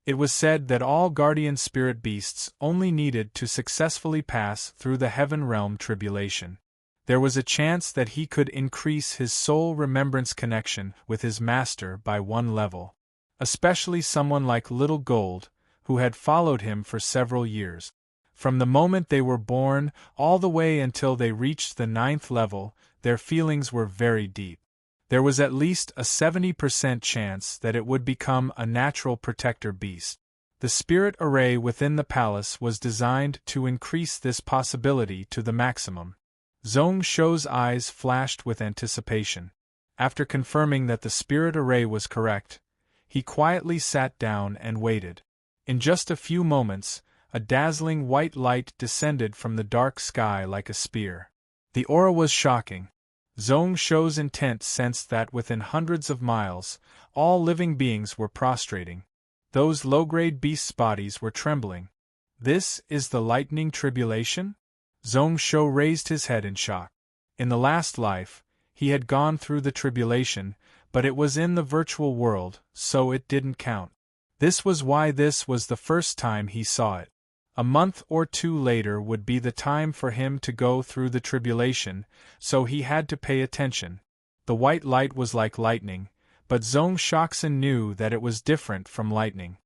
It was said that all guardian spirit beasts only needed to successfully pass through the heaven realm tribulation. There was a chance that he could increase his soul remembrance connection with his master by one level. Especially someone like Little Gold, who had followed him for several years. From the moment they were born, all the way until they reached the 9th level, their feelings were very deep. There was at least a 70% chance that it would become a natural protector beast. The spirit array within the palace was designed to increase this possibility to the maximum. Zhong Shou's eyes flashed with anticipation. After confirming that the spirit array was correct, he quietly sat down and waited. In just a few moments, a dazzling white light descended from the dark sky like a spear. The aura was shocking. Zhong Shou's intent sensed that within hundreds of miles, all living beings were prostrating. Those low-grade beasts' bodies were trembling. This is the lightning tribulation? Zhong Shou raised his head in shock. In the last life, he had gone through the tribulation, but it was in the virtual world, so it didn't count. This was why this was the first time he saw it. A month or two later would be the time for him to go through the tribulation, so he had to pay attention. The white light was like lightning, but Zhong Shoxin knew that it was different from lightning.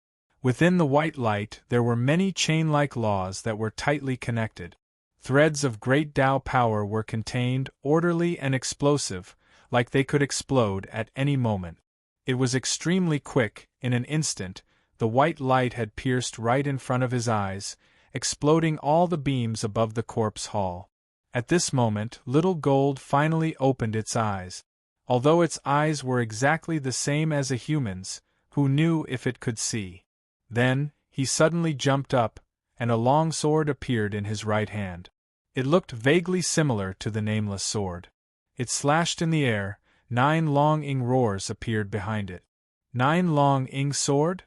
Within the white light there were many chain-like laws that were tightly connected. Threads of great Tao power were contained, orderly and explosive, like they could explode at any moment. It was extremely quick. In an instant, the white light had pierced right in front of his eyes, exploding all the beams above the corpse hall. At this moment, Little Gold finally opened its eyes. Although its eyes were exactly the same as a human's, who knew if it could see? Then, he suddenly jumped up, and a long sword appeared in his right hand. It looked vaguely similar to the nameless sword. It slashed in the air. 9 long-ing roars appeared behind it. 9 long-ing sword?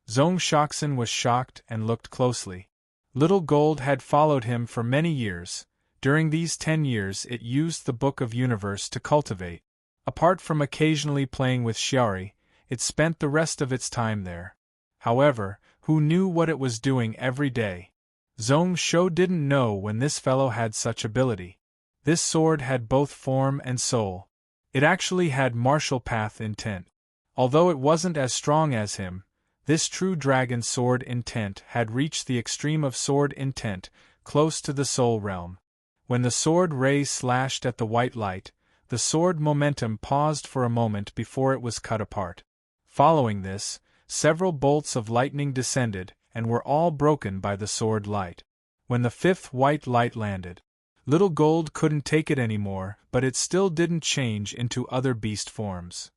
Zhong Shoxin was shocked and looked closely. Little Gold had followed him for many years. During these 10 years it used the Book of Universe to cultivate. Apart from occasionally playing with Xiaori, it spent the rest of its time there. However, who knew what it was doing every day? Zhong Shou didn't know when this fellow had such ability. This sword had both form and soul. It actually had martial path intent. Although it wasn't as strong as him, this true dragon sword intent had reached the extreme of sword intent, close to the soul realm. When the sword ray slashed at the white light, the sword momentum paused for a moment before it was cut apart. Following this, several bolts of lightning descended and were all broken by the sword light. When the fifth white light landed, Little Gold couldn't take it anymore, but it still didn't change into other beast forms.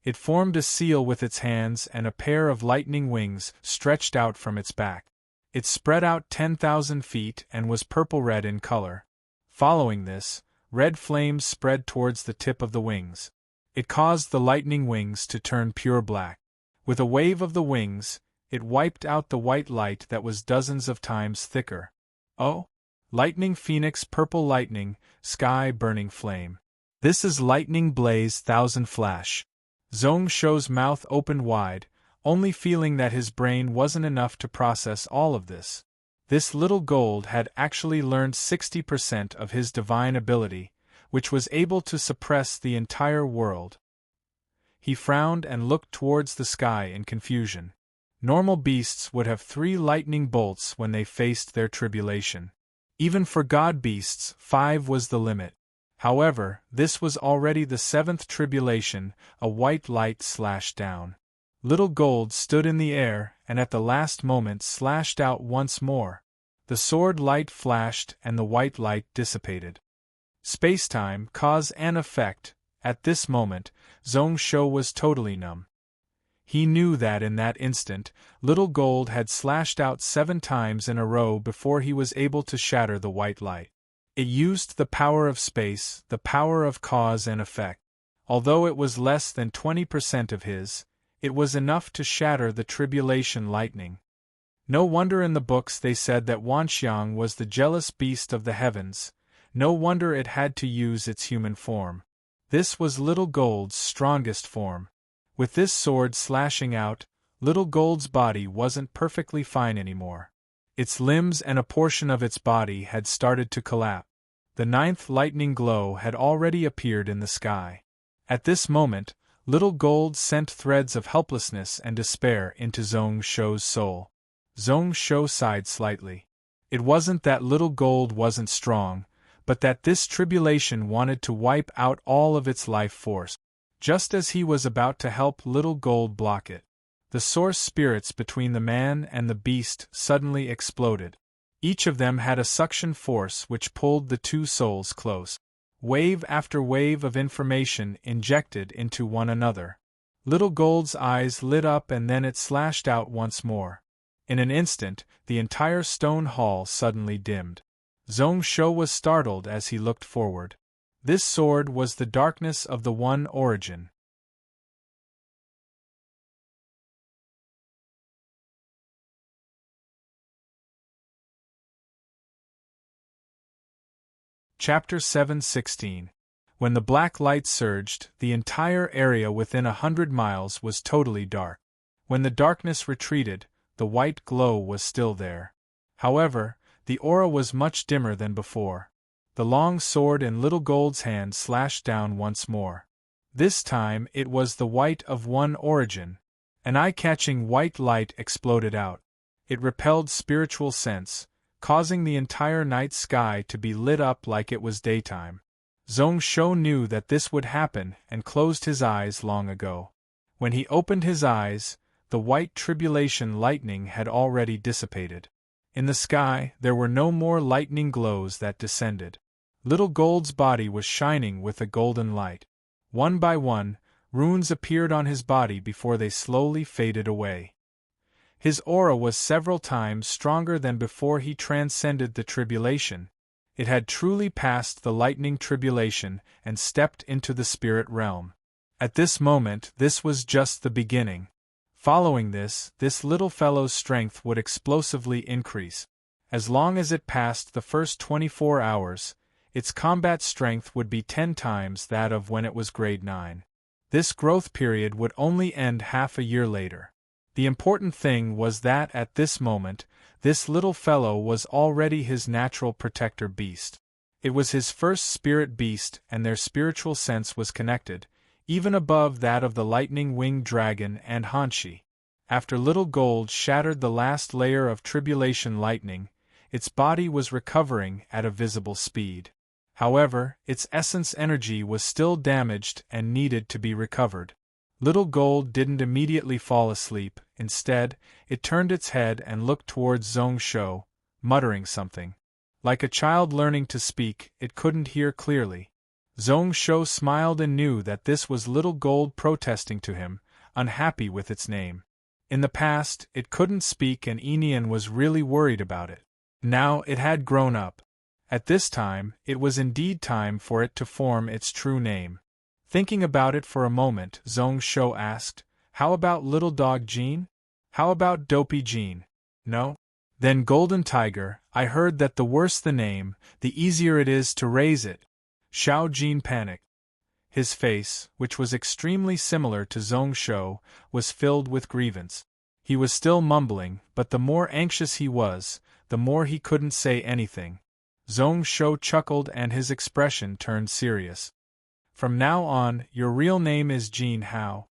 It formed a seal with its hands and a pair of lightning wings stretched out from its back. It spread out 10,000 feet and was purple-red in color. Following this, red flames spread towards the tip of the wings. It caused the lightning wings to turn pure black. With a wave of the wings, it wiped out the white light that was dozens of times thicker. Oh! Lightning Phoenix, purple lightning, sky burning flame. This is lightning blaze, thousand flash. Zhong Shou's mouth opened wide, only feeling that his brain wasn't enough to process all of this. This Little Gold had actually learned 60% of his divine ability, which was able to suppress the entire world. He frowned and looked towards the sky in confusion. Normal beasts would have 3 lightning bolts when they faced their tribulation. Even for god beasts, 5 was the limit. However, this was already the 7th tribulation. A white light slashed down. Little Gold stood in the air and at the last moment slashed out once more. The sword light flashed and the white light dissipated. Spacetime, cause and effect. At this moment, Zhong Shou was totally numb. He knew that in that instant, Little Gold had slashed out 7 times in a row before he was able to shatter the white light. It used the power of space, the power of cause and effect. Although it was less than 20% of his, it was enough to shatter the tribulation lightning. No wonder in the books they said that Wanxiang was the jealous beast of the heavens. No wonder it had to use its human form. This was Little Gold's strongest form. With this sword slashing out, Little Gold's body wasn't perfectly fine anymore. Its limbs and a portion of its body had started to collapse. The 9th lightning glow had already appeared in the sky. At this moment, Little Gold sent threads of helplessness and despair into Zhong Shou's soul. Zhong Shou sighed slightly. It wasn't that Little Gold wasn't strong, but that this tribulation wanted to wipe out all of its life force. Just as he was about to help Little Gold block it, the source spirits between the man and the beast suddenly exploded. Each of them had a suction force which pulled the 2 souls close. Wave after wave of information injected into one another. Little Gold's eyes lit up and then it slashed out once more. In an instant, the entire stone hall suddenly dimmed. Zhong Shou was startled as he looked forward. This sword was the darkness of the One Origin. Chapter 7:16. When the black light surged, the entire area within 100 miles was totally dark. When the darkness retreated, the white glow was still there. However, the aura was much dimmer than before. The long sword in Little Gold's hand slashed down once more. This time it was the white of One Origin. An eye-catching white light exploded out. It repelled spiritual sense, causing the entire night sky to be lit up like it was daytime. Zhong Shou knew that this would happen and closed his eyes long ago. When he opened his eyes, the white tribulation lightning had already dissipated. In the sky, there were no more lightning glows that descended. Little Gold's body was shining with a golden light. One by one, runes appeared on his body before they slowly faded away. His aura was several times stronger than before he transcended the tribulation. It had truly passed the lightning tribulation and stepped into the spirit realm. At this moment, this was just the beginning. Following this little fellow's strength would explosively increase. As long as it passed the first 24 hours, its combat strength would be 10 times that of when it was grade 9. This growth period would only end half a year later. The important thing was that at this moment, this little fellow was already his natural protector beast. It was his first spirit beast and their spiritual sense was connected, even above that of the lightning-winged dragon and Hanshi. After Little Gold shattered the last layer of tribulation lightning, its body was recovering at a visible speed. However, its essence energy was still damaged and needed to be recovered. Little Gold didn't immediately fall asleep. Instead, it turned its head and looked towards Zhong Shou, muttering something. Like a child learning to speak, it couldn't hear clearly. Zhong Shou smiled and knew that this was Little Gold protesting to him, unhappy with its name. In the past, it couldn't speak and Enian was really worried about it. Now it had grown up. At this time, it was indeed time for it to form its true name. Thinking about it for a moment, Zhong Shou asked, "How about Little Dog Jean? How about Dopey Jean? No? Then Golden Tiger. I heard that the worse the name, the easier it is to raise it." Xiao Jin panicked. His face, which was extremely similar to Zhong Shou, was filled with grievance. He was still mumbling, but the more anxious he was, the more he couldn't say anything. Zhong Shou chuckled and his expression turned serious. "From now on, your real name is Jin Hao."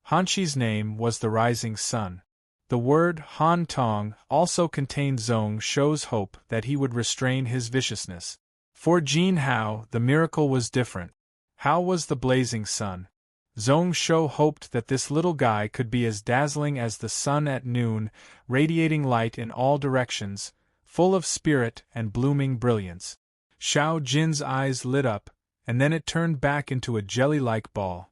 Hanqi's name was the Rising Sun. The word Han Tong also contained Zhong Shou's hope that he would restrain his viciousness. For Jin Hao, the miracle was different. Hao was the blazing sun. Zhong Shou hoped that this little guy could be as dazzling as the sun at noon, radiating light in all directions, full of spirit and blooming brilliance. Xiao Jin's eyes lit up, and then it turned back into a jelly-like ball.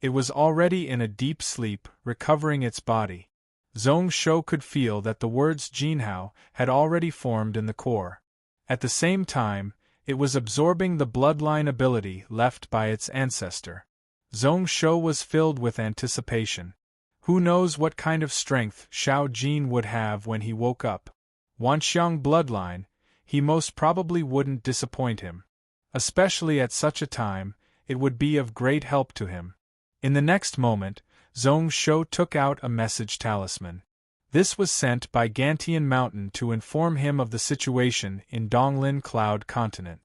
It was already in a deep sleep, recovering its body. Zhong Shou could feel that the words Jinhao had already formed in the core. At the same time, it was absorbing the bloodline ability left by its ancestor. Zhong Shou was filled with anticipation. Who knows what kind of strength Xiao Jin would have when he woke up? Wanxiang bloodline, he most probably wouldn't disappoint him. Especially at such a time, it would be of great help to him. In the next moment, Zhong Shou took out a message talisman. This was sent by Gantian Mountain to inform him of the situation in Donglin Cloud Continent.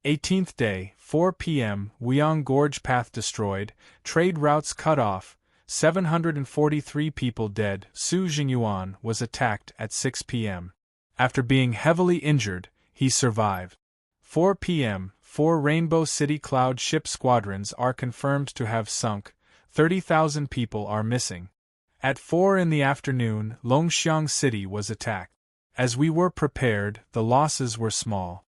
18th day, 4 p.m. Weiyang Gorge path destroyed, trade routes cut off, 743 people dead. Su Jingyuan was attacked at 6 p.m. After being heavily injured, he survived. 4 p.m. 4 Rainbow City Cloud ship squadrons are confirmed to have sunk. 30,000 people are missing. At 4 in the afternoon, Longxiang City was attacked. As we were prepared, the losses were small.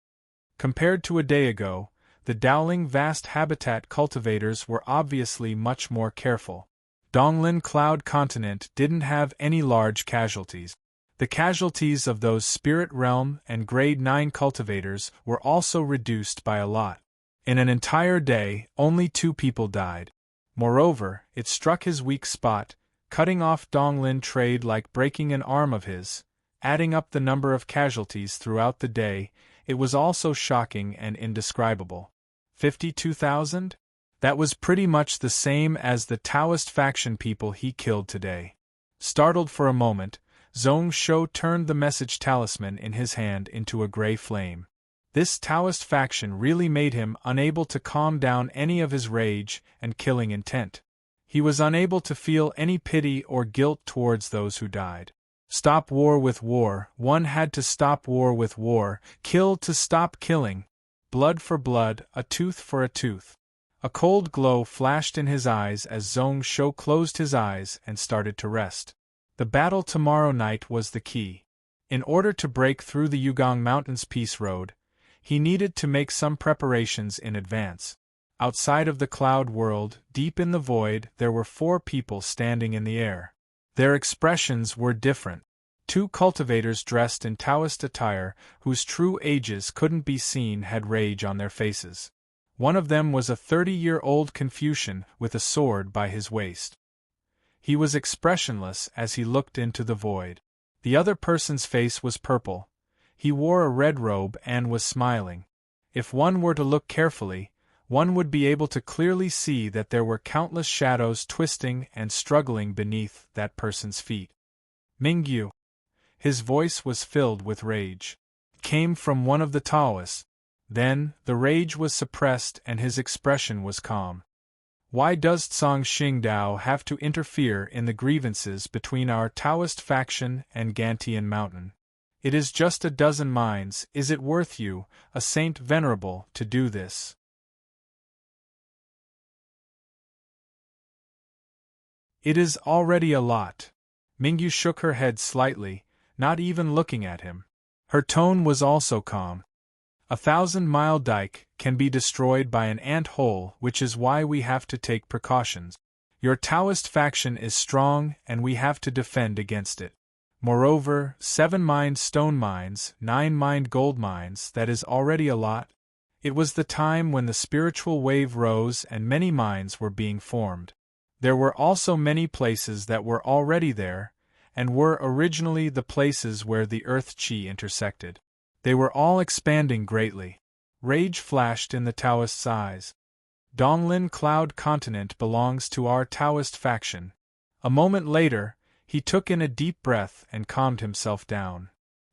Compared to a day ago, the Dowling Vast Habitat cultivators were obviously much more careful. Donglin Cloud Continent didn't have any large casualties. The casualties of those Spirit Realm and Grade 9 cultivators were also reduced by a lot. In an entire day, only 2 people died. Moreover, it struck his weak spot, cutting off Donglin trade like breaking an arm of his. Adding up the number of casualties throughout the day, it was also shocking and indescribable. 52,000? That was pretty much the same as the Taoist faction people he killed today. Startled for a moment, Zhong Shou turned the message talisman in his hand into a gray flame. This Taoist faction really made him unable to calm down any of his rage and killing intent. He was unable to feel any pity or guilt towards those who died. Stop war with war, one had to stop war with war, kill to stop killing. Blood for blood, a tooth for a tooth. A cold glow flashed in his eyes as Zhong Shou closed his eyes and started to rest. The battle tomorrow night was the key. In order to break through the Yugong Mountains Peace Road, he needed to make some preparations in advance. Outside of the cloud world, deep in the void, there were 4 people standing in the air. Their expressions were different. 2 cultivators dressed in Taoist attire, whose true ages couldn't be seen, had rage on their faces. One of them was a 30-year-old Confucian with a sword by his waist. He was expressionless as he looked into the void. The other person's face was purple. He wore a red robe and was smiling. If one were to look carefully, one would be able to clearly see that there were countless shadows twisting and struggling beneath that person's feet. Mingyu. His voice was filled with rage. It came from one of the Taoists. Then, the rage was suppressed and his expression was calm. Why does Tsang Xingdao have to interfere in the grievances between our Taoist faction and Gantian Mountain? It is just a dozen mines. Is it worth you, a saint venerable, to do this? It is already a lot. Mingyu shook her head slightly, not even looking at him. Her tone was also calm. 1,000-mile dike can be destroyed by an ant hole, which is why we have to take precautions. Your Taoist faction is strong and we have to defend against it. Moreover, 7 mined stone mines, 9 mined gold mines, that is already a lot. It was the time when the spiritual wave rose and many mines were being formed. There were also many places that were already there, and were originally the places where the earth chi intersected. They were all expanding greatly. Rage flashed in the Taoist's eyes. Donglin Cloud Continent belongs to our Taoist faction. A moment later, he took in a deep breath and calmed himself down.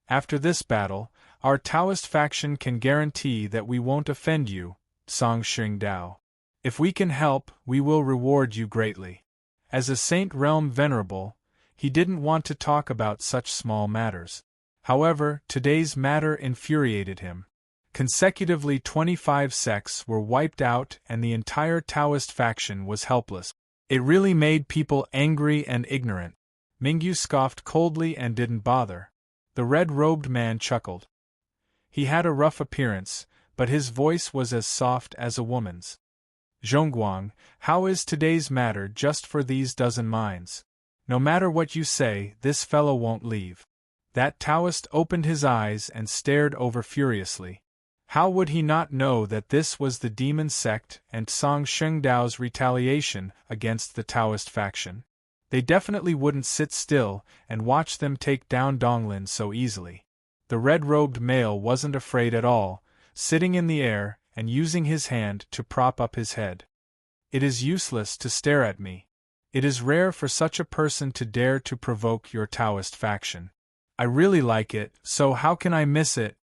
After this battle, our Taoist faction can guarantee that we won't offend you, Tsang Xingdao. If we can help, we will reward you greatly. As a Saint Realm Venerable, he didn't want to talk about such small matters. However, today's matter infuriated him. Consecutively 25 sects were wiped out and the entire Taoist faction was helpless. It really made people angry and ignorant. Mingyu scoffed coldly and didn't bother. The red-robed man chuckled. He had a rough appearance, but his voice was as soft as a woman's. Zhongguang, how is today's matter just for these dozen mines? No matter what you say, this fellow won't leave. That Taoist opened his eyes and stared over furiously. How would he not know that this was the demon sect and Tsang Xingdao's retaliation against the Taoist faction? They definitely wouldn't sit still and watch them take down Donglin so easily. The red-robed male wasn't afraid at all, sitting in the air and using his hand to prop up his head. It is useless to stare at me. It is rare for such a person to dare to provoke your Taoist faction. I really like it, so how can I miss it?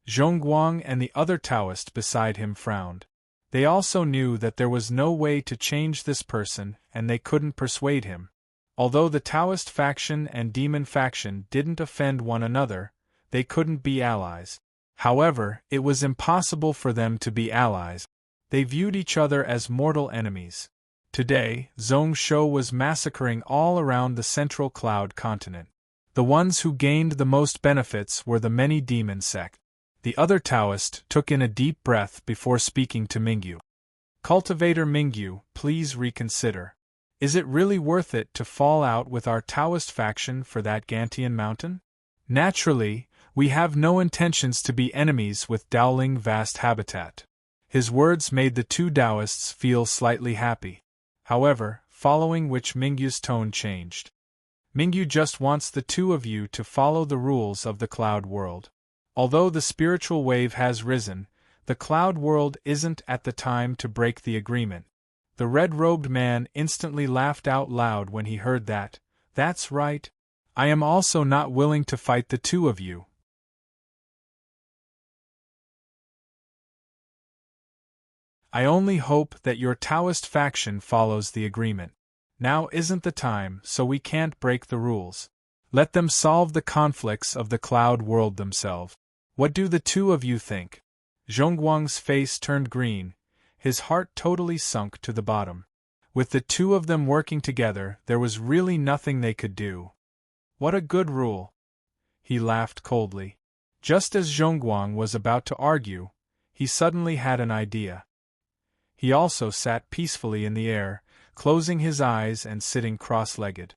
Zhongguang and the other Taoist beside him frowned. They also knew that there was no way to change this person and they couldn't persuade him. Although the Taoist faction and demon faction didn't offend one another, they couldn't be allies. However, it was impossible for them to be allies. They viewed each other as mortal enemies. Today, Zhongsho was massacring all around the central cloud continent. The ones who gained the most benefits were the many demon sect. The other Taoist took in a deep breath before speaking to Mingyu. Cultivator Mingyu, please reconsider. Is it really worth it to fall out with our Taoist faction for that Gantian mountain? Naturally, we have no intentions to be enemies with Dowling Vast Habitat. His words made the two Taoists feel slightly happy. However, following which Mingyu's tone changed. Mingyu just wants the two of you to follow the rules of the cloud world. Although the spiritual wave has risen, the cloud world isn't at the time to break the agreement. The red-robed man instantly laughed out loud when he heard that. That's right. I am also not willing to fight the two of you. I only hope that your Taoist faction follows the agreement. Now isn't the time, so we can't break the rules. Let them solve the conflicts of the cloud world themselves. What do the two of you think? Zhongguang's face turned green, his heart totally sunk to the bottom. With the two of them working together, there was really nothing they could do. What a good rule! He laughed coldly. Just as Zhongguang was about to argue, he suddenly had an idea. He also sat peacefully in the air, closing his eyes and sitting cross-legged.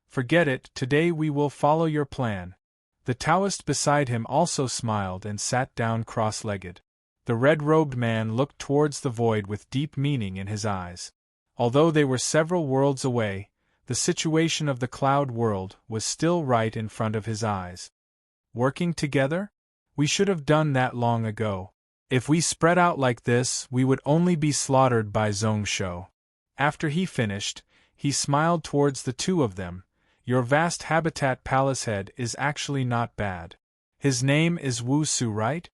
Forget it, today we will follow your plan. The Taoist beside him also smiled and sat down cross-legged. The red-robed man looked towards the void with deep meaning in his eyes. Although they were several worlds away, the situation of the cloud world was still right in front of his eyes. Working together? We should have done that long ago. If we spread out like this, we would only be slaughtered by Zhongsho. After he finished, he smiled towards the two of them. Your vast habitat palace head is actually not bad. His name is Wu Su, right?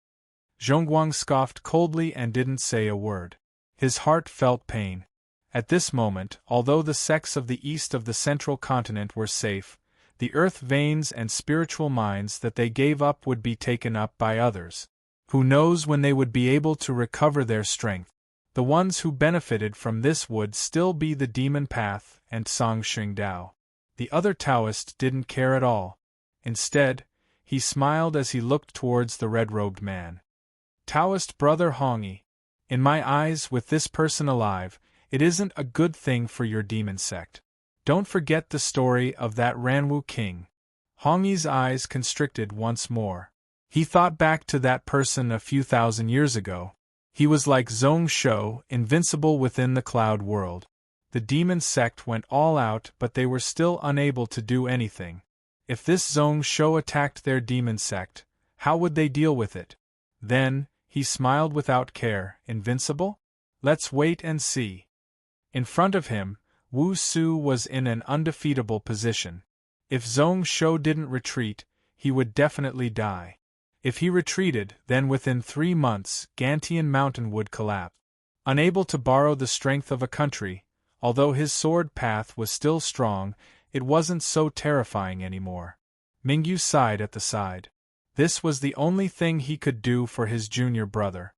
Zhongguang scoffed coldly and didn't say a word. His heart felt pain. At this moment, although the sects of the east of the central continent were safe, the earth veins and spiritual minds that they gave up would be taken up by others. Who knows when they would be able to recover their strength? The ones who benefited from this would still be the Demon Path and Songsheng Dao. The other Taoist didn't care at all. Instead, he smiled as he looked towards the red-robed man. Taoist brother Hongyi, in my eyes, with this person alive, it isn't a good thing for your demon sect. Don't forget the story of that Ranwu king. Hongyi's eyes constricted once more. He thought back to that person a few thousand years ago. He was like Zhong Shou, invincible within the cloud world. The demon sect went all out, but they were still unable to do anything. If this Zhong Shou attacked their demon sect, how would they deal with it? Then, he smiled without care, invincible? Let's wait and see. In front of him, Wu Su was in an undefeatable position. If Zhong Shou didn't retreat, he would definitely die. If he retreated, then within 3 months, Gantian Mountain would collapse. Unable to borrow the strength of a country, although his sword path was still strong, it wasn't so terrifying anymore. Mingyu sighed at the side. This was the only thing he could do for his junior brother.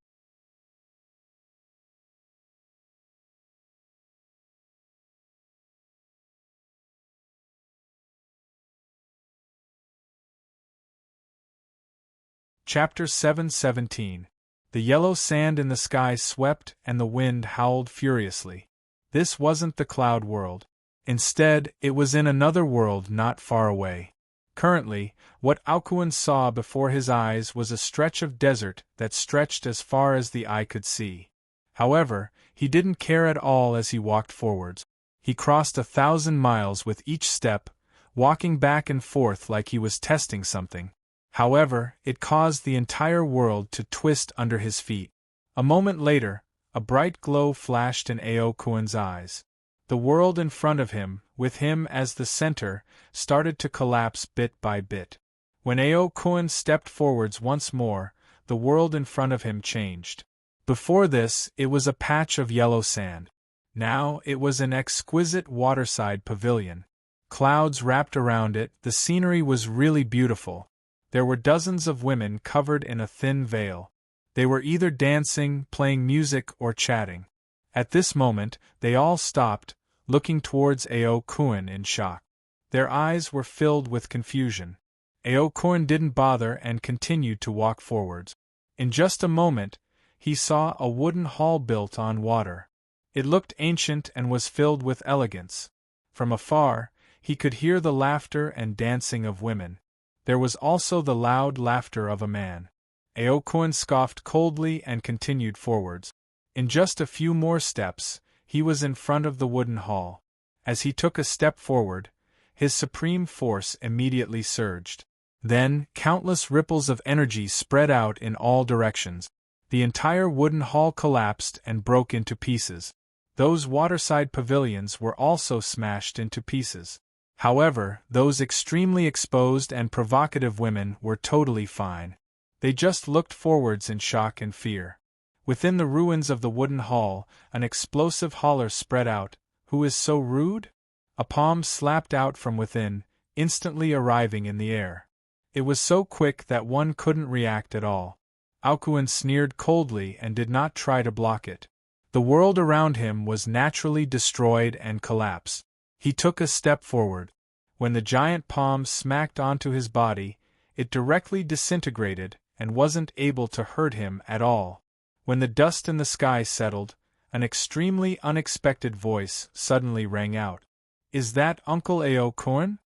Chapter 7:17. The yellow sand in the sky swept and the wind howled furiously. This wasn't the cloud world. Instead, it was in another world not far away. Currently, what Aokuan saw before his eyes was a stretch of desert that stretched as far as the eye could see. However, he didn't care at all as he walked forwards. He crossed 1,000 miles with each step, walking back and forth like he was testing something. However, it caused the entire world to twist under his feet. A moment later, a bright glow flashed in Aokuan's eyes. The world in front of him, with him as the center, started to collapse bit by bit. When Aokuan stepped forwards once more, the world in front of him changed. Before this, it was a patch of yellow sand. Now, it was an exquisite waterside pavilion. Clouds wrapped around it, the scenery was really beautiful. There were dozens of women covered in a thin veil. They were either dancing, playing music, or chatting. At this moment, they all stopped, looking towards Aokuan in shock. Their eyes were filled with confusion. Aokuan didn't bother and continued to walk forwards. In just a moment, he saw a wooden hall built on water. It looked ancient and was filled with elegance. From afar, he could hear the laughter and dancing of women. There was also the loud laughter of a man. Aokuan scoffed coldly and continued forwards. In just a few more steps, he was in front of the wooden hall. As he took a step forward, his supreme force immediately surged. Then, countless ripples of energy spread out in all directions. The entire wooden hall collapsed and broke into pieces. Those waterside pavilions were also smashed into pieces. However, those extremely exposed and provocative women were totally fine. They just looked forwards in shock and fear. Within the ruins of the wooden hall, an explosive holler spread out. Who is so rude? A palm slapped out from within, instantly arriving in the air. It was so quick that one couldn't react at all. Aokuan sneered coldly and did not try to block it. The world around him was naturally destroyed and collapsed. He took a step forward. When the giant palm smacked onto his body, it directly disintegrated and wasn't able to hurt him at all. When the dust in the sky settled, an extremely unexpected voice suddenly rang out. "Is that Uncle Aokuan?"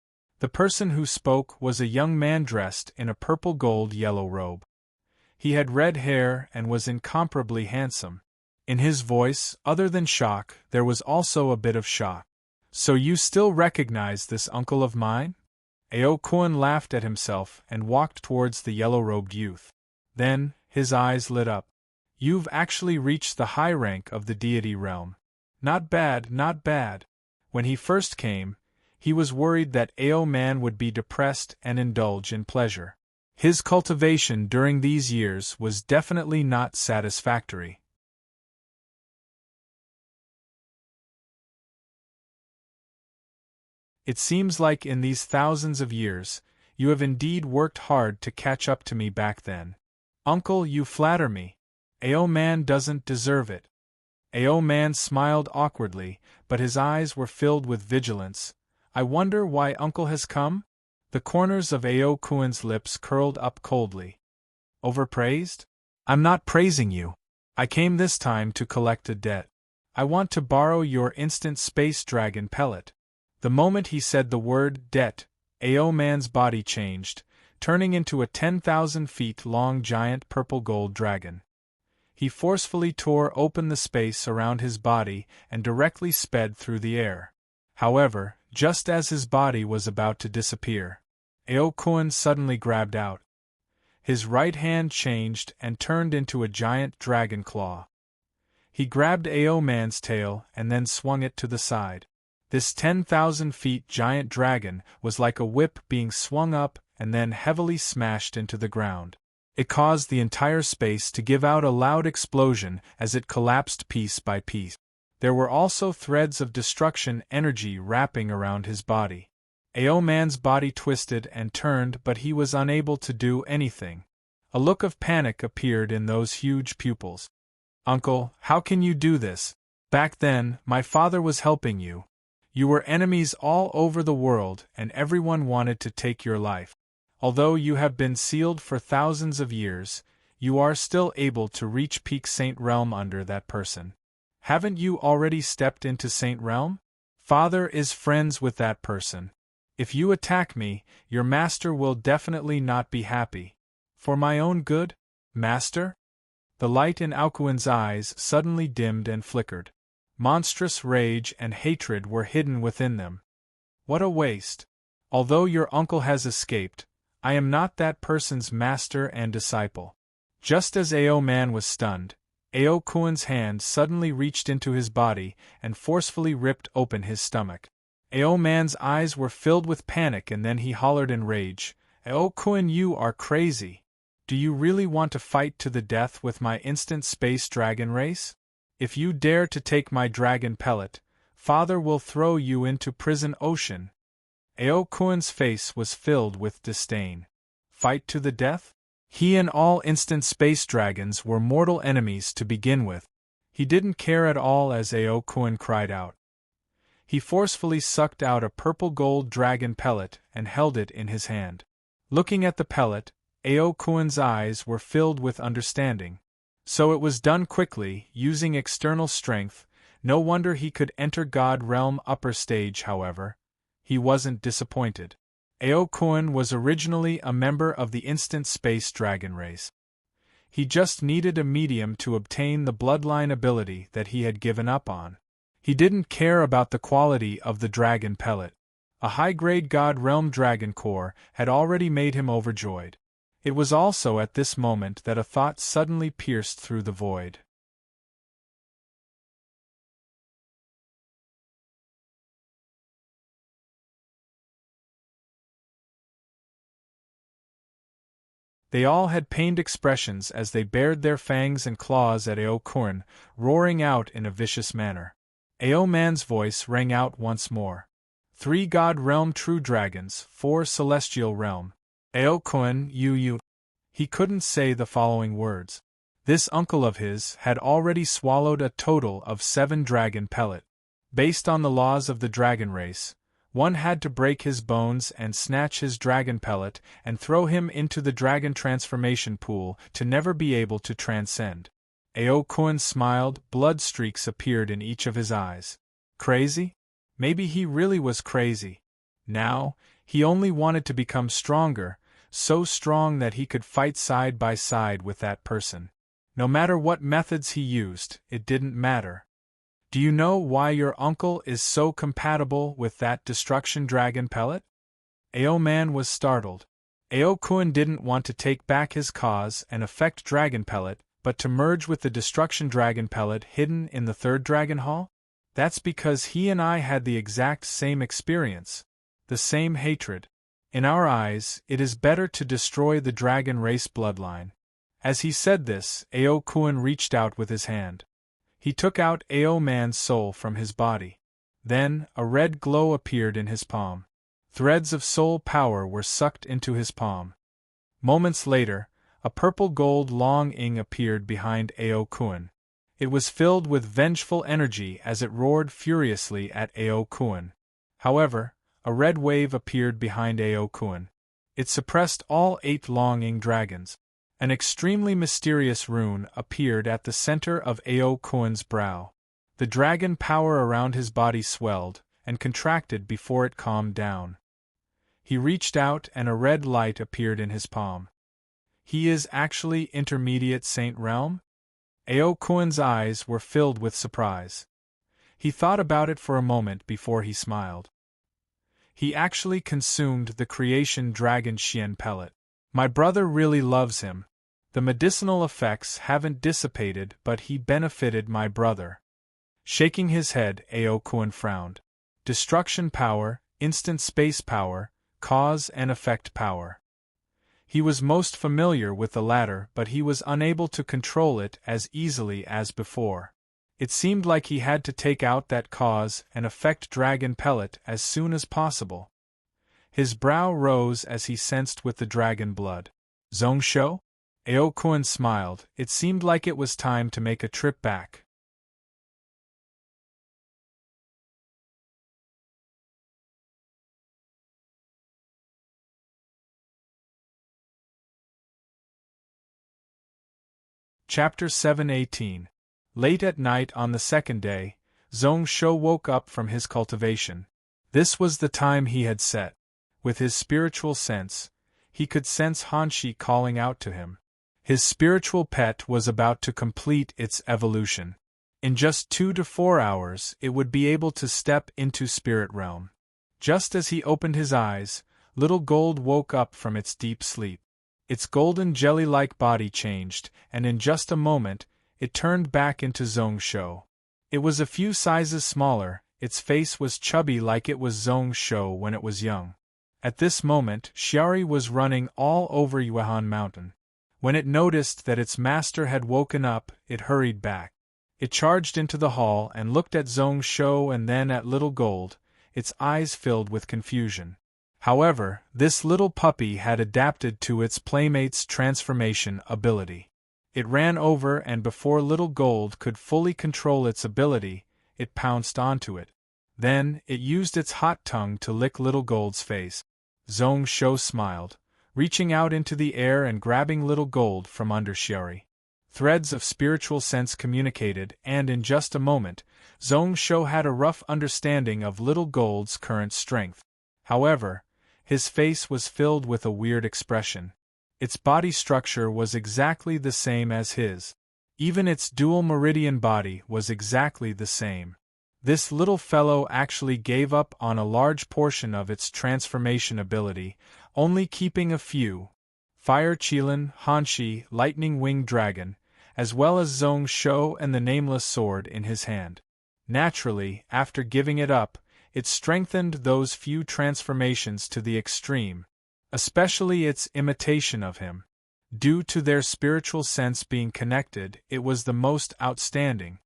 The person who spoke was a young man dressed in a purple gold-yellow robe. He had red hair and was incomparably handsome. In his voice, other than shock, there was also a bit of shock. "So you still recognize this uncle of mine?" Aokuan laughed at himself and walked towards the yellow-robed youth. Then, his eyes lit up. "You've actually reached the high rank of the deity realm. Not bad, not bad." When he first came, he was worried that Ao Man would be depressed and indulge in pleasure. His cultivation during these years was definitely not satisfactory. It seems like in these thousands of years, you have indeed worked hard to catch up to me back then. Uncle, you flatter me. Ao Man doesn't deserve it. Ao Man smiled awkwardly, but his eyes were filled with vigilance. I wonder why Uncle has come? The corners of Ao Kuen's lips curled up coldly. Overpraised? I'm not praising you. I came this time to collect a debt. I want to borrow your instant space dragon pellet. The moment he said the word debt, Ao Man's body changed, turning into a 10,000 feet long giant purple gold dragon. He forcefully tore open the space around his body and directly sped through the air. However, just as his body was about to disappear, Ao Kuen suddenly grabbed out. His right hand changed and turned into a giant dragon claw. He grabbed Ao Man's tail and then swung it to the side. This 10,000 feet giant dragon was like a whip being swung up and then heavily smashed into the ground. It caused the entire space to give out a loud explosion as it collapsed piece by piece. There were also threads of destruction energy wrapping around his body. Ao Man's body twisted and turned, but he was unable to do anything. A look of panic appeared in those huge pupils. Uncle, how can you do this? Back then, my father was helping you. You were enemies all over the world and everyone wanted to take your life. Although you have been sealed for thousands of years, you are still able to reach Peak Saint Realm under that person. Haven't you already stepped into Saint Realm? Father is friends with that person. If you attack me, your master will definitely not be happy. For my own good, master? The light in Aokuen's eyes suddenly dimmed and flickered. Monstrous rage and hatred were hidden within them. What a waste! Although your uncle has escaped, I am not that person's master and disciple. Just as Ao Man was stunned, Ao Kuen's hand suddenly reached into his body and forcefully ripped open his stomach. Ao Man's eyes were filled with panic and then he hollered in rage, Ao Kuen, you are crazy! Do you really want to fight to the death with my instant space dragon race? If you dare to take my dragon pellet, Father will throw you into prison ocean. Ao Kuen's face was filled with disdain. Fight to the death? He and all instant space dragons were mortal enemies to begin with. He didn't care at all as Ao Kuen cried out. He forcefully sucked out a purple gold dragon pellet and held it in his hand. Looking at the pellet, Ao Kuen's eyes were filled with understanding. So it was done quickly, using external strength. No wonder he could enter God Realm upper stage. However, he wasn't disappointed. Ao Kuen was originally a member of the instant space dragon race. He just needed a medium to obtain the bloodline ability that he had given up on. He didn't care about the quality of the dragon pellet. A high-grade God Realm dragon core had already made him overjoyed. It was also at this moment that a thought suddenly pierced through the void. They all had pained expressions as they bared their fangs and claws at Ao Kuen, roaring out in a vicious manner. Ao Man's voice rang out once more. 3 God Realm true dragons, 4 Celestial Realm. Ao Kuen, you. He couldn't say the following words. This uncle of his had already swallowed a total of 7 dragon pellet. Based on the laws of the dragon race, one had to break his bones and snatch his dragon pellet and throw him into the dragon transformation pool to never be able to transcend. Ao Kuen smiled, blood streaks appeared in each of his eyes. Crazy? Maybe he really was crazy. Now, he only wanted to become stronger, so strong that he could fight side by side with that person. No matter what methods he used, it didn't matter. Do you know why your uncle is so compatible with that destruction dragon pellet? Ao Man was startled. Ao Kuen didn't want to take back his cause and affect dragon pellet, but to merge with the destruction dragon pellet hidden in the 3rd dragon hall? That's because he and I had the exact same experience. The same hatred. In our eyes, it is better to destroy the dragon race bloodline. As he said this, Ao Kuen reached out with his hand. He took out Ao Man's soul from his body. Then, a red glow appeared in his palm. Threads of soul power were sucked into his palm. Moments later, a purple gold long ing appeared behind Ao Kuan. It was filled with vengeful energy as it roared furiously at Ao Kuan. However, a red wave appeared behind Ao Kuan. It suppressed all 8 long-ing dragons. An extremely mysterious rune appeared at the center of Ao Kuan's brow. The dragon power around his body swelled and contracted before it calmed down. He reached out and a red light appeared in his palm. He is actually intermediate Saint Realm? Ao Kuan's eyes were filled with surprise. He thought about it for a moment before he smiled. He actually consumed the creation dragon Xian pellet. My brother really loves him. The medicinal effects haven't dissipated, but he benefited my brother. Shaking his head, Ao Kuan frowned. Destruction power, instant space power, cause and effect power. He was most familiar with the latter, but he was unable to control it as easily as before. It seemed like he had to take out that cause and effect dragon pellet as soon as possible. His brow rose as he sensed with the dragon blood. Zhongsho? Ao Kuan smiled. It seemed like it was time to make a trip back. Chapter 7:18. Late at night on the second day, Zhongsho woke up from his cultivation. This was the time he had set. With his spiritual sense, he could sense Hanshi calling out to him. His spiritual pet was about to complete its evolution. In just 2 to 4 hours, it would be able to step into spirit realm. Just as he opened his eyes, Little Gold woke up from its deep sleep. Its golden jelly-like body changed, and in just a moment, it turned back into Zhongsho. It was a few sizes smaller, its face was chubby like it was Zhongsho when it was young. At this moment, Xiari was running all over Yuehan Mountain. When it noticed that its master had woken up, it hurried back. It charged into the hall and looked at Zhongsho and then at Little Gold, its eyes filled with confusion. However, this little puppy had adapted to its playmate's transformation ability. It ran over and before Little Gold could fully control its ability, it pounced onto it. Then, it used its hot tongue to lick Little Gold's face. Zhongsho smiled, reaching out into the air and grabbing Little Gold from under Xiari. Threads of spiritual sense communicated, and in just a moment, Zhongsho had a rough understanding of Little Gold's current strength. However, his face was filled with a weird expression. Its body structure was exactly the same as his. Even its dual meridian body was exactly the same. This little fellow actually gave up on a large portion of its transformation ability, only keeping a few. Fire Qilin, Hanshi, Lightning Winged Dragon, as well as Zhongsho and the Nameless Sword in his hand. Naturally, after giving it up, it strengthened those few transformations to the extreme, especially its imitation of him. Due to their spiritual sense being connected, it was the most outstanding.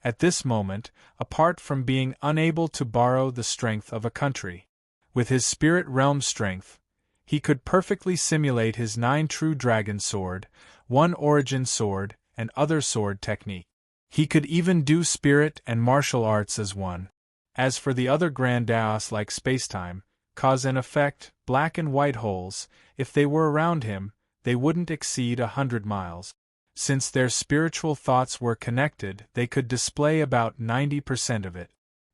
At this moment, apart from being unable to borrow the strength of a country, with his spirit realm strength, he could perfectly simulate his 9 true dragon sword, 1 origin sword, and other sword technique. He could even do spirit and martial arts as one. As for the other grand daos like spacetime, cause and effect, black and white holes, if they were around him, they wouldn't exceed 100 miles. Since their spiritual thoughts were connected, they could display about 90% of it.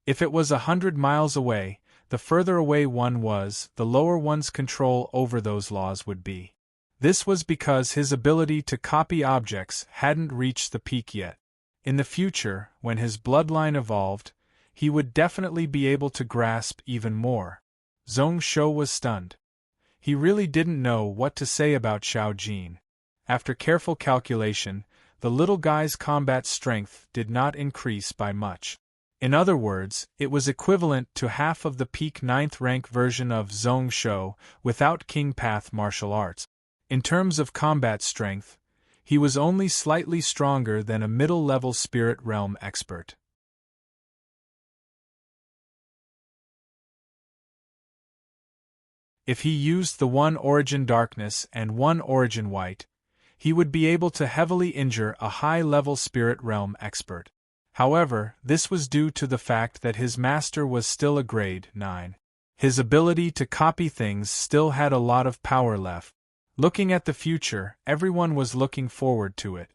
If it was 100 miles away, the further away one was, the lower one's control over those laws would be. This was because his ability to copy objects hadn't reached the peak yet. In the future, when his bloodline evolved, he would definitely be able to grasp even more. Zhongsho was stunned. He really didn't know what to say about Xiao Jin. After careful calculation, the little guy's combat strength did not increase by much. In other words, it was equivalent to half of the peak 9th rank version of Zhongsho without King Path martial arts. In terms of combat strength, he was only slightly stronger than a middle-level spirit realm expert. If he used the one origin darkness and one origin white, he would be able to heavily injure a high-level spirit realm expert. However, this was due to the fact that his master was still a grade 9. His ability to copy things still had a lot of power left. Looking at the future, everyone was looking forward to it.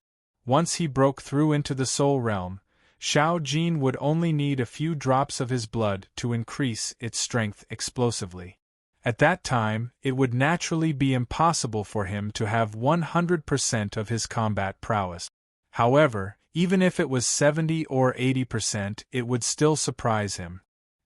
Once he broke through into the soul realm, Xiao Jin would only need a few drops of his blood to increase its strength explosively. At that time, it would naturally be impossible for him to have 100% of his combat prowess. However, even if it was 70 or 80%, it would still surprise him.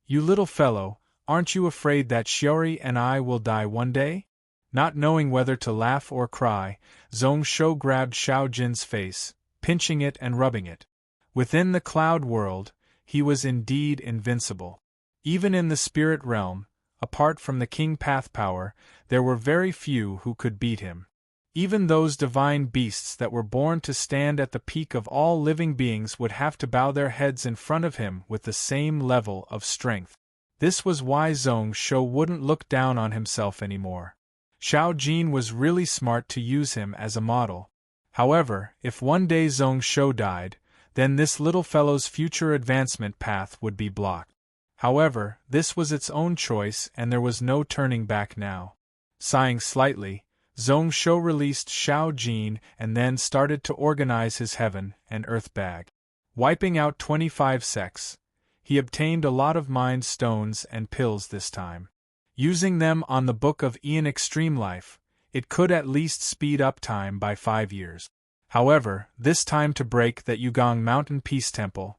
"You little fellow, aren't you afraid that Xiori and I will die one day?" Not knowing whether to laugh or cry, Zhong Shou grabbed Xiao Jin's face, pinching it and rubbing it. Within the cloud world, he was indeed invincible. Even in the spirit realm, apart from the King Path power, there were very few who could beat him. Even those divine beasts that were born to stand at the peak of all living beings would have to bow their heads in front of him with the same level of strength. This was why Zhong Shou wouldn't look down on himself anymore. Xiao Jin was really smart to use him as a model. However, if one day Zhong Shou died, then this little fellow's future advancement path would be blocked. However, this was its own choice and there was no turning back now. Sighing slightly, Zhong Shou released Xiao Jin and then started to organize his heaven and earth bag. Wiping out 25 sects, he obtained a lot of mind stones and pills this time. Using them on the Book of Ian Extreme Life, it could at least speed up time by 5 years. However, this time to break that Yugong Mountain Peace Temple,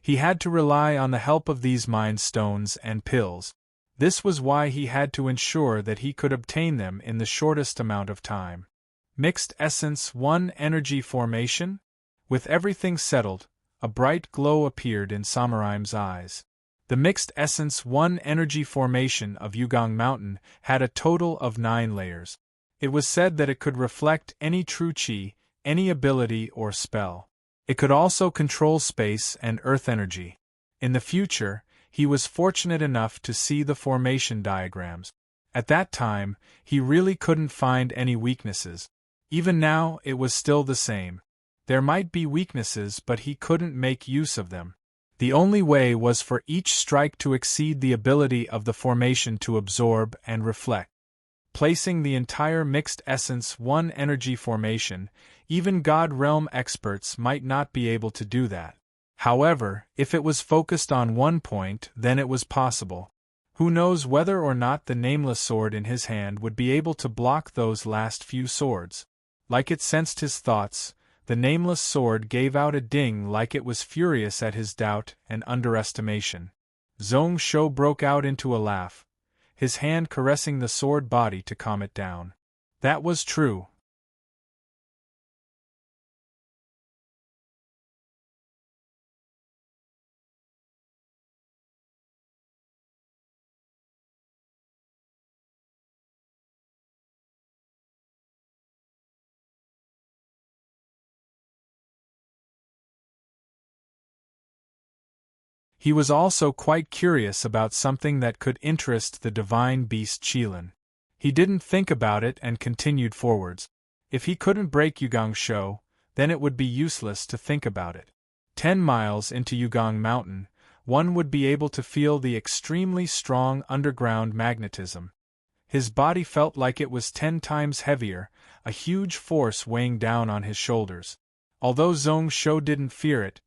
he had to rely on the help of these mind stones and pills. This was why he had to ensure that he could obtain them in the shortest amount of time. Mixed Essence 1 Energy Formation? With everything settled, a bright glow appeared in Samuraim's eyes. The Mixed Essence 1 Energy Formation of Yugong Mountain had a total of 9 layers. It was said that it could reflect any true qi, any ability or spell. It could also control space and earth energy. In the future, he was fortunate enough to see the formation diagrams. At that time, he really couldn't find any weaknesses. Even now, it was still the same. There might be weaknesses, but he couldn't make use of them. The only way was for each strike to exceed the ability of the formation to absorb and reflect. Placing the entire Mixed Essence 1 Energy Formation, even God Realm experts might not be able to do that. However, if it was focused on one point, then it was possible. Who knows whether or not the nameless sword in his hand would be able to block those last few swords. Like it sensed his thoughts, the nameless sword gave out a ding like it was furious at his doubt and underestimation. Zhong Shou broke out into a laugh, his hand caressing the sword body to calm it down. That was true. He was also quite curious about something that could interest the divine beast Qilin. He didn't think about it and continued forwards. If he couldn't break Yugong Shou, then it would be useless to think about it. 10 miles into Yugong Mountain, one would be able to feel the extremely strong underground magnetism. His body felt like it was 10 times heavier, a huge force weighing down on his shoulders. Although Zhong Shou didn't fear it,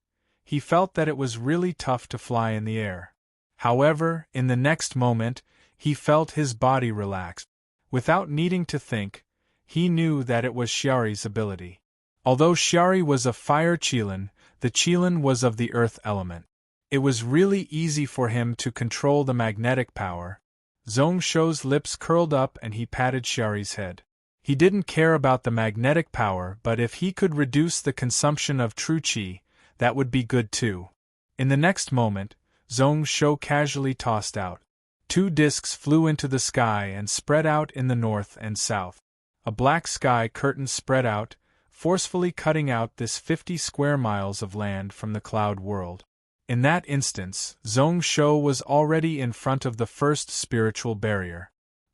he felt that it was really tough to fly in the air. However, in the next moment, he felt his body relax. Without needing to think, he knew that it was Xiari's ability. Although Xiari was a fire Qilin, the Qilin was of the earth element. It was really easy for him to control the magnetic power. Zhong Shou's lips curled up and he patted Xiari's head. He didn't care about the magnetic power, but if he could reduce the consumption of true qi, that would be good too. In the next moment, Zhong Shou casually tossed out. 2 discs flew into the sky and spread out in the north and south. A black sky curtain spread out, forcefully cutting out this 50 square miles of land from the cloud world. In that instance, Zhong Shou was already in front of the first spiritual barrier.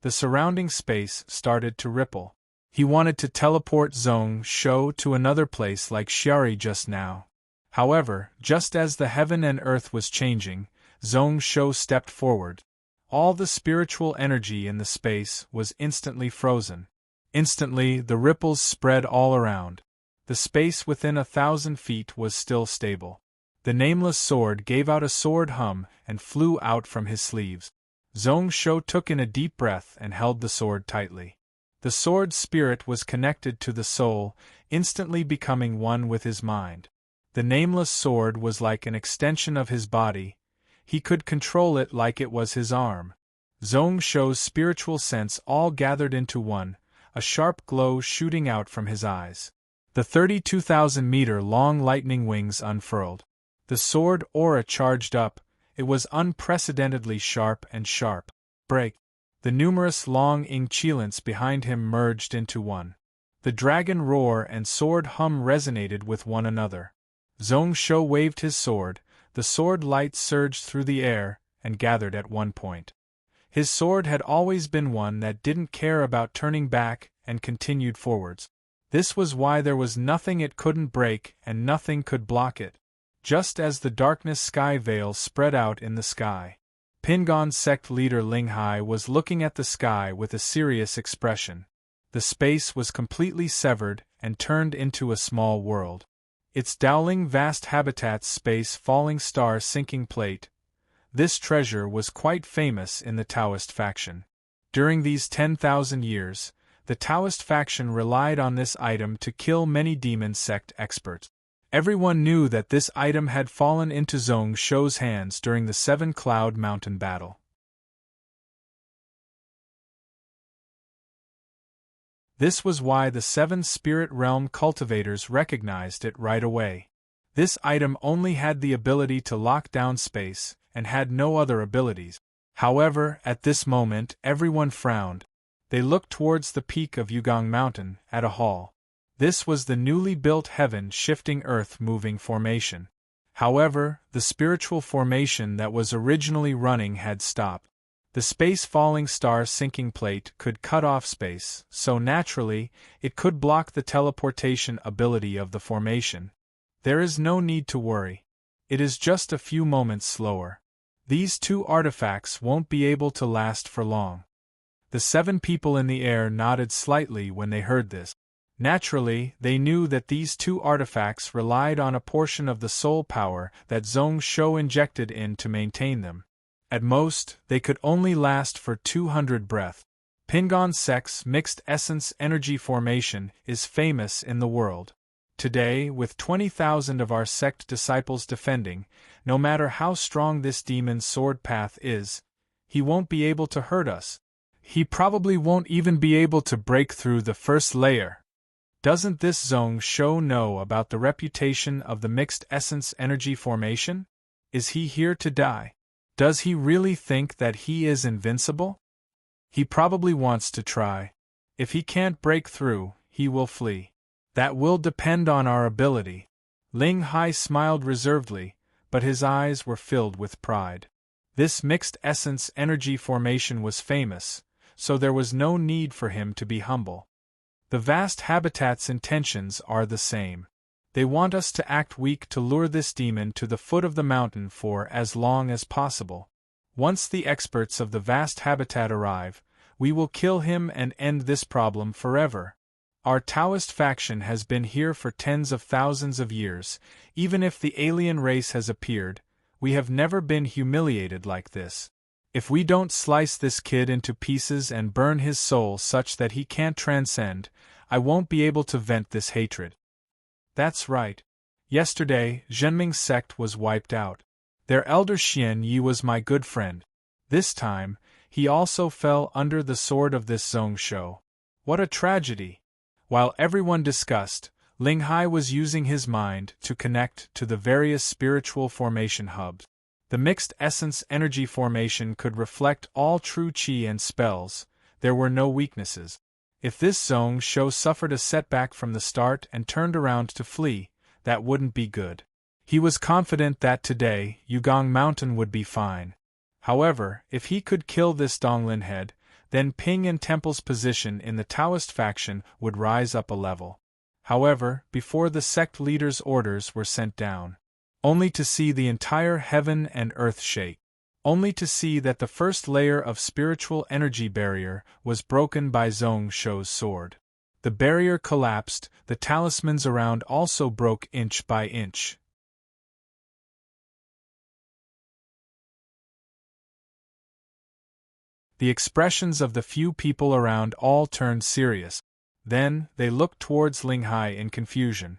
The surrounding space started to ripple. He wanted to teleport Zhong Shou to another place like Xiari just now. However, just as the heaven and earth was changing, Zhong Shou stepped forward. All the spiritual energy in the space was instantly frozen. Instantly, the ripples spread all around. The space within 1,000 feet was still stable. The nameless sword gave out a sword hum and flew out from his sleeves. Zhong Shou took in a deep breath and held the sword tightly. The sword's spirit was connected to the soul, instantly becoming one with his mind. The nameless sword was like an extension of his body. He could control it like it was his arm. Zhong Shou's spiritual sense all gathered into one, a sharp glow shooting out from his eyes. The 32,000-meter-long lightning wings unfurled. The sword aura charged up. It was unprecedentedly sharp and sharp. Break. The numerous long ingchilants behind him merged into one. The dragon roar and sword hum resonated with one another. Zhong Shou waved his sword, the sword light surged through the air, and gathered at one point. His sword had always been one that didn't care about turning back and continued forwards. This was why there was nothing it couldn't break and nothing could block it. Just as the darkness sky veil spread out in the sky. Pingon's sect leader Ling Hai was looking at the sky with a serious expression. The space was completely severed and turned into a small world. Its Dowling vast habitats space falling star sinking plate. This treasure was quite famous in the Taoist faction. During these 10,000 years, the Taoist faction relied on this item to kill many demon sect experts. Everyone knew that this item had fallen into Zhong Shou's hands during the Seven Cloud Mountain battle. This was why the Seven Spirit Realm cultivators recognized it right away. This item only had the ability to lock down space, and had no other abilities. However, at this moment, everyone frowned. They looked towards the peak of Yugong Mountain, at a hall. This was the newly built heaven-shifting earth-moving formation. However, the spiritual formation that was originally running had stopped. The space-falling star sinking plate could cut off space, so naturally, it could block the teleportation ability of the formation. There is no need to worry. It is just a few moments slower. These two artifacts won't be able to last for long. The 7 people in the air nodded slightly when they heard this. Naturally, they knew that these 2 artifacts relied on a portion of the soul power that Zhong Shou injected in to maintain them. At most, they could only last for 200 breath. Pingon Sect's mixed essence energy formation is famous in the world. Today, with 20,000 of our sect disciples defending, no matter how strong this demon's sword path is, he won't be able to hurt us. He probably won't even be able to break through the first layer. Doesn't this Zhong Shou know about the reputation of the mixed essence energy formation? Is he here to die? Does he really think that he is invincible? He probably wants to try. If he can't break through, he will flee. That will depend on our ability. Ling Hai smiled reservedly, but his eyes were filled with pride. This mixed essence energy formation was famous, so there was no need for him to be humble. The vast habitat's intentions are the same. They want us to act weak to lure this demon to the foot of the mountain for as long as possible. Once the experts of the vast habitat arrive, we will kill him and end this problem forever. Our Taoist faction has been here for tens of thousands of years. Even if the alien race has appeared, we have never been humiliated like this. If we don't slice this kid into pieces and burn his soul such that he can't transcend, I won't be able to vent this hatred. That's right. Yesterday, Zhenming's sect was wiped out. Their elder Xian Yi was my good friend. This time, he also fell under the sword of this Zhong Shou. What a tragedy! While everyone discussed, Ling Hai was using his mind to connect to the various spiritual formation hubs. The mixed essence energy formation could reflect all true qi and spells. There were no weaknesses. If this Zhong Shou suffered a setback from the start and turned around to flee, that wouldn't be good. He was confident that today, Yugong Mountain would be fine. However, if he could kill this Donglin head, then Ping and Temple's position in the Taoist faction would rise up a level. However, before the sect leader's orders were sent down, only to see the entire heaven and earth shake, only to see that the first layer of spiritual energy barrier was broken by Zhong Shou's sword. The barrier collapsed, the talismans around also broke inch by inch. The expressions of the few people around all turned serious. Then, they looked towards Linghai in confusion,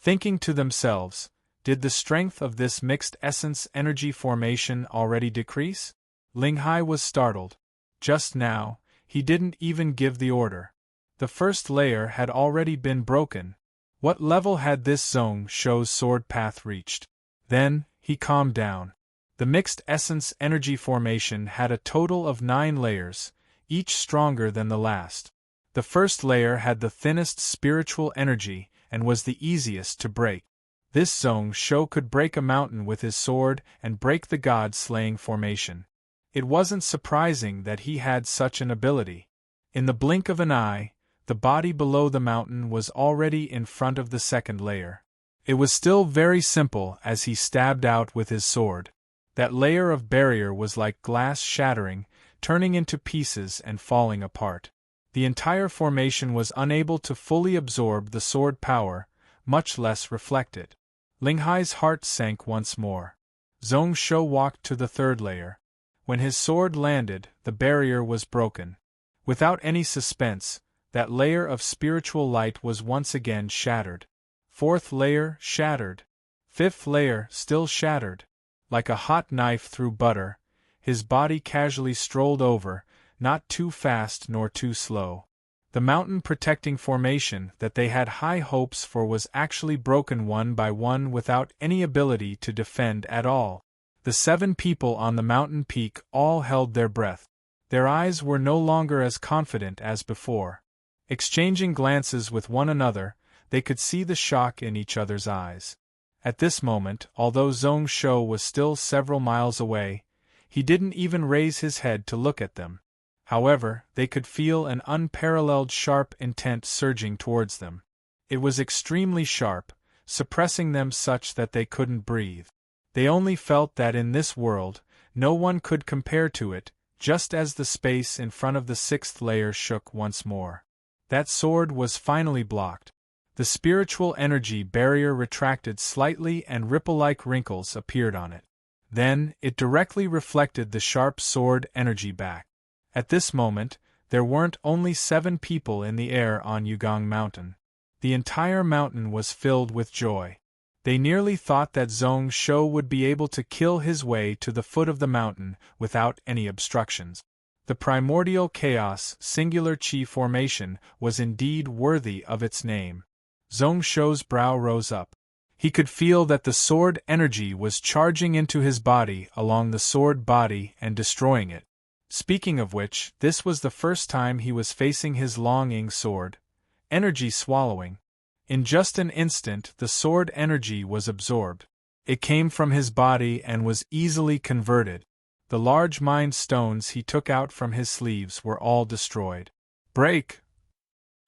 thinking to themselves, did the strength of this mixed essence energy formation already decrease? Linghai was startled. Just now, he didn't even give the order. The first layer had already been broken. What level had this Zhong Shou's sword path reached? Then, he calmed down. The mixed essence energy formation had a total of 9 layers, each stronger than the last. The first layer had the thinnest spiritual energy and was the easiest to break. This Zhong Shou could break a mountain with his sword and break the god-slaying formation. It wasn't surprising that he had such an ability. In the blink of an eye, the body below the mountain was already in front of the second layer. It was still very simple as he stabbed out with his sword. That layer of barrier was like glass shattering, turning into pieces and falling apart. The entire formation was unable to fully absorb the sword power, much less reflect it. Linghai's heart sank once more. Zhong Shou walked to the third layer. When his sword landed, the barrier was broken. Without any suspense, that layer of spiritual light was once again shattered. Fourth layer, shattered. Fifth layer, still shattered. Like a hot knife through butter, his body casually strolled over, not too fast nor too slow. The mountain protecting formation that they had high hopes for was actually broken one by one without any ability to defend at all. The 7 people on the mountain peak all held their breath. Their eyes were no longer as confident as before. Exchanging glances with one another, they could see the shock in each other's eyes. At this moment, although Zhong Shou was still several miles away, he didn't even raise his head to look at them. However, they could feel an unparalleled sharp intent surging towards them. It was extremely sharp, suppressing them such that they couldn't breathe. They only felt that in this world, no one could compare to it, just as the space in front of the 6th layer shook once more. That sword was finally blocked. The spiritual energy barrier retracted slightly and ripple-like wrinkles appeared on it. Then, it directly reflected the sharp sword energy back. At this moment, there weren't only 7 people in the air on Yugong Mountain. The entire mountain was filled with joy. They nearly thought that Zhong Shou would be able to kill his way to the foot of the mountain without any obstructions. The primordial chaos singular chi formation was indeed worthy of its name. Zhong Shou's brow rose up. He could feel that the sword energy was charging into his body along the sword body and destroying it. Speaking of which, this was the first time he was facing his longing sword. Energy swallowing. In just an instant the sword energy was absorbed. It came from his body and was easily converted. The large mind stones he took out from his sleeves were all destroyed. Break!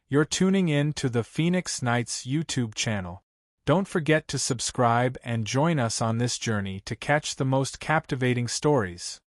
You're tuning in to the Phoenix Knights YouTube channel. Don't forget to subscribe and join us on this journey to catch the most captivating stories.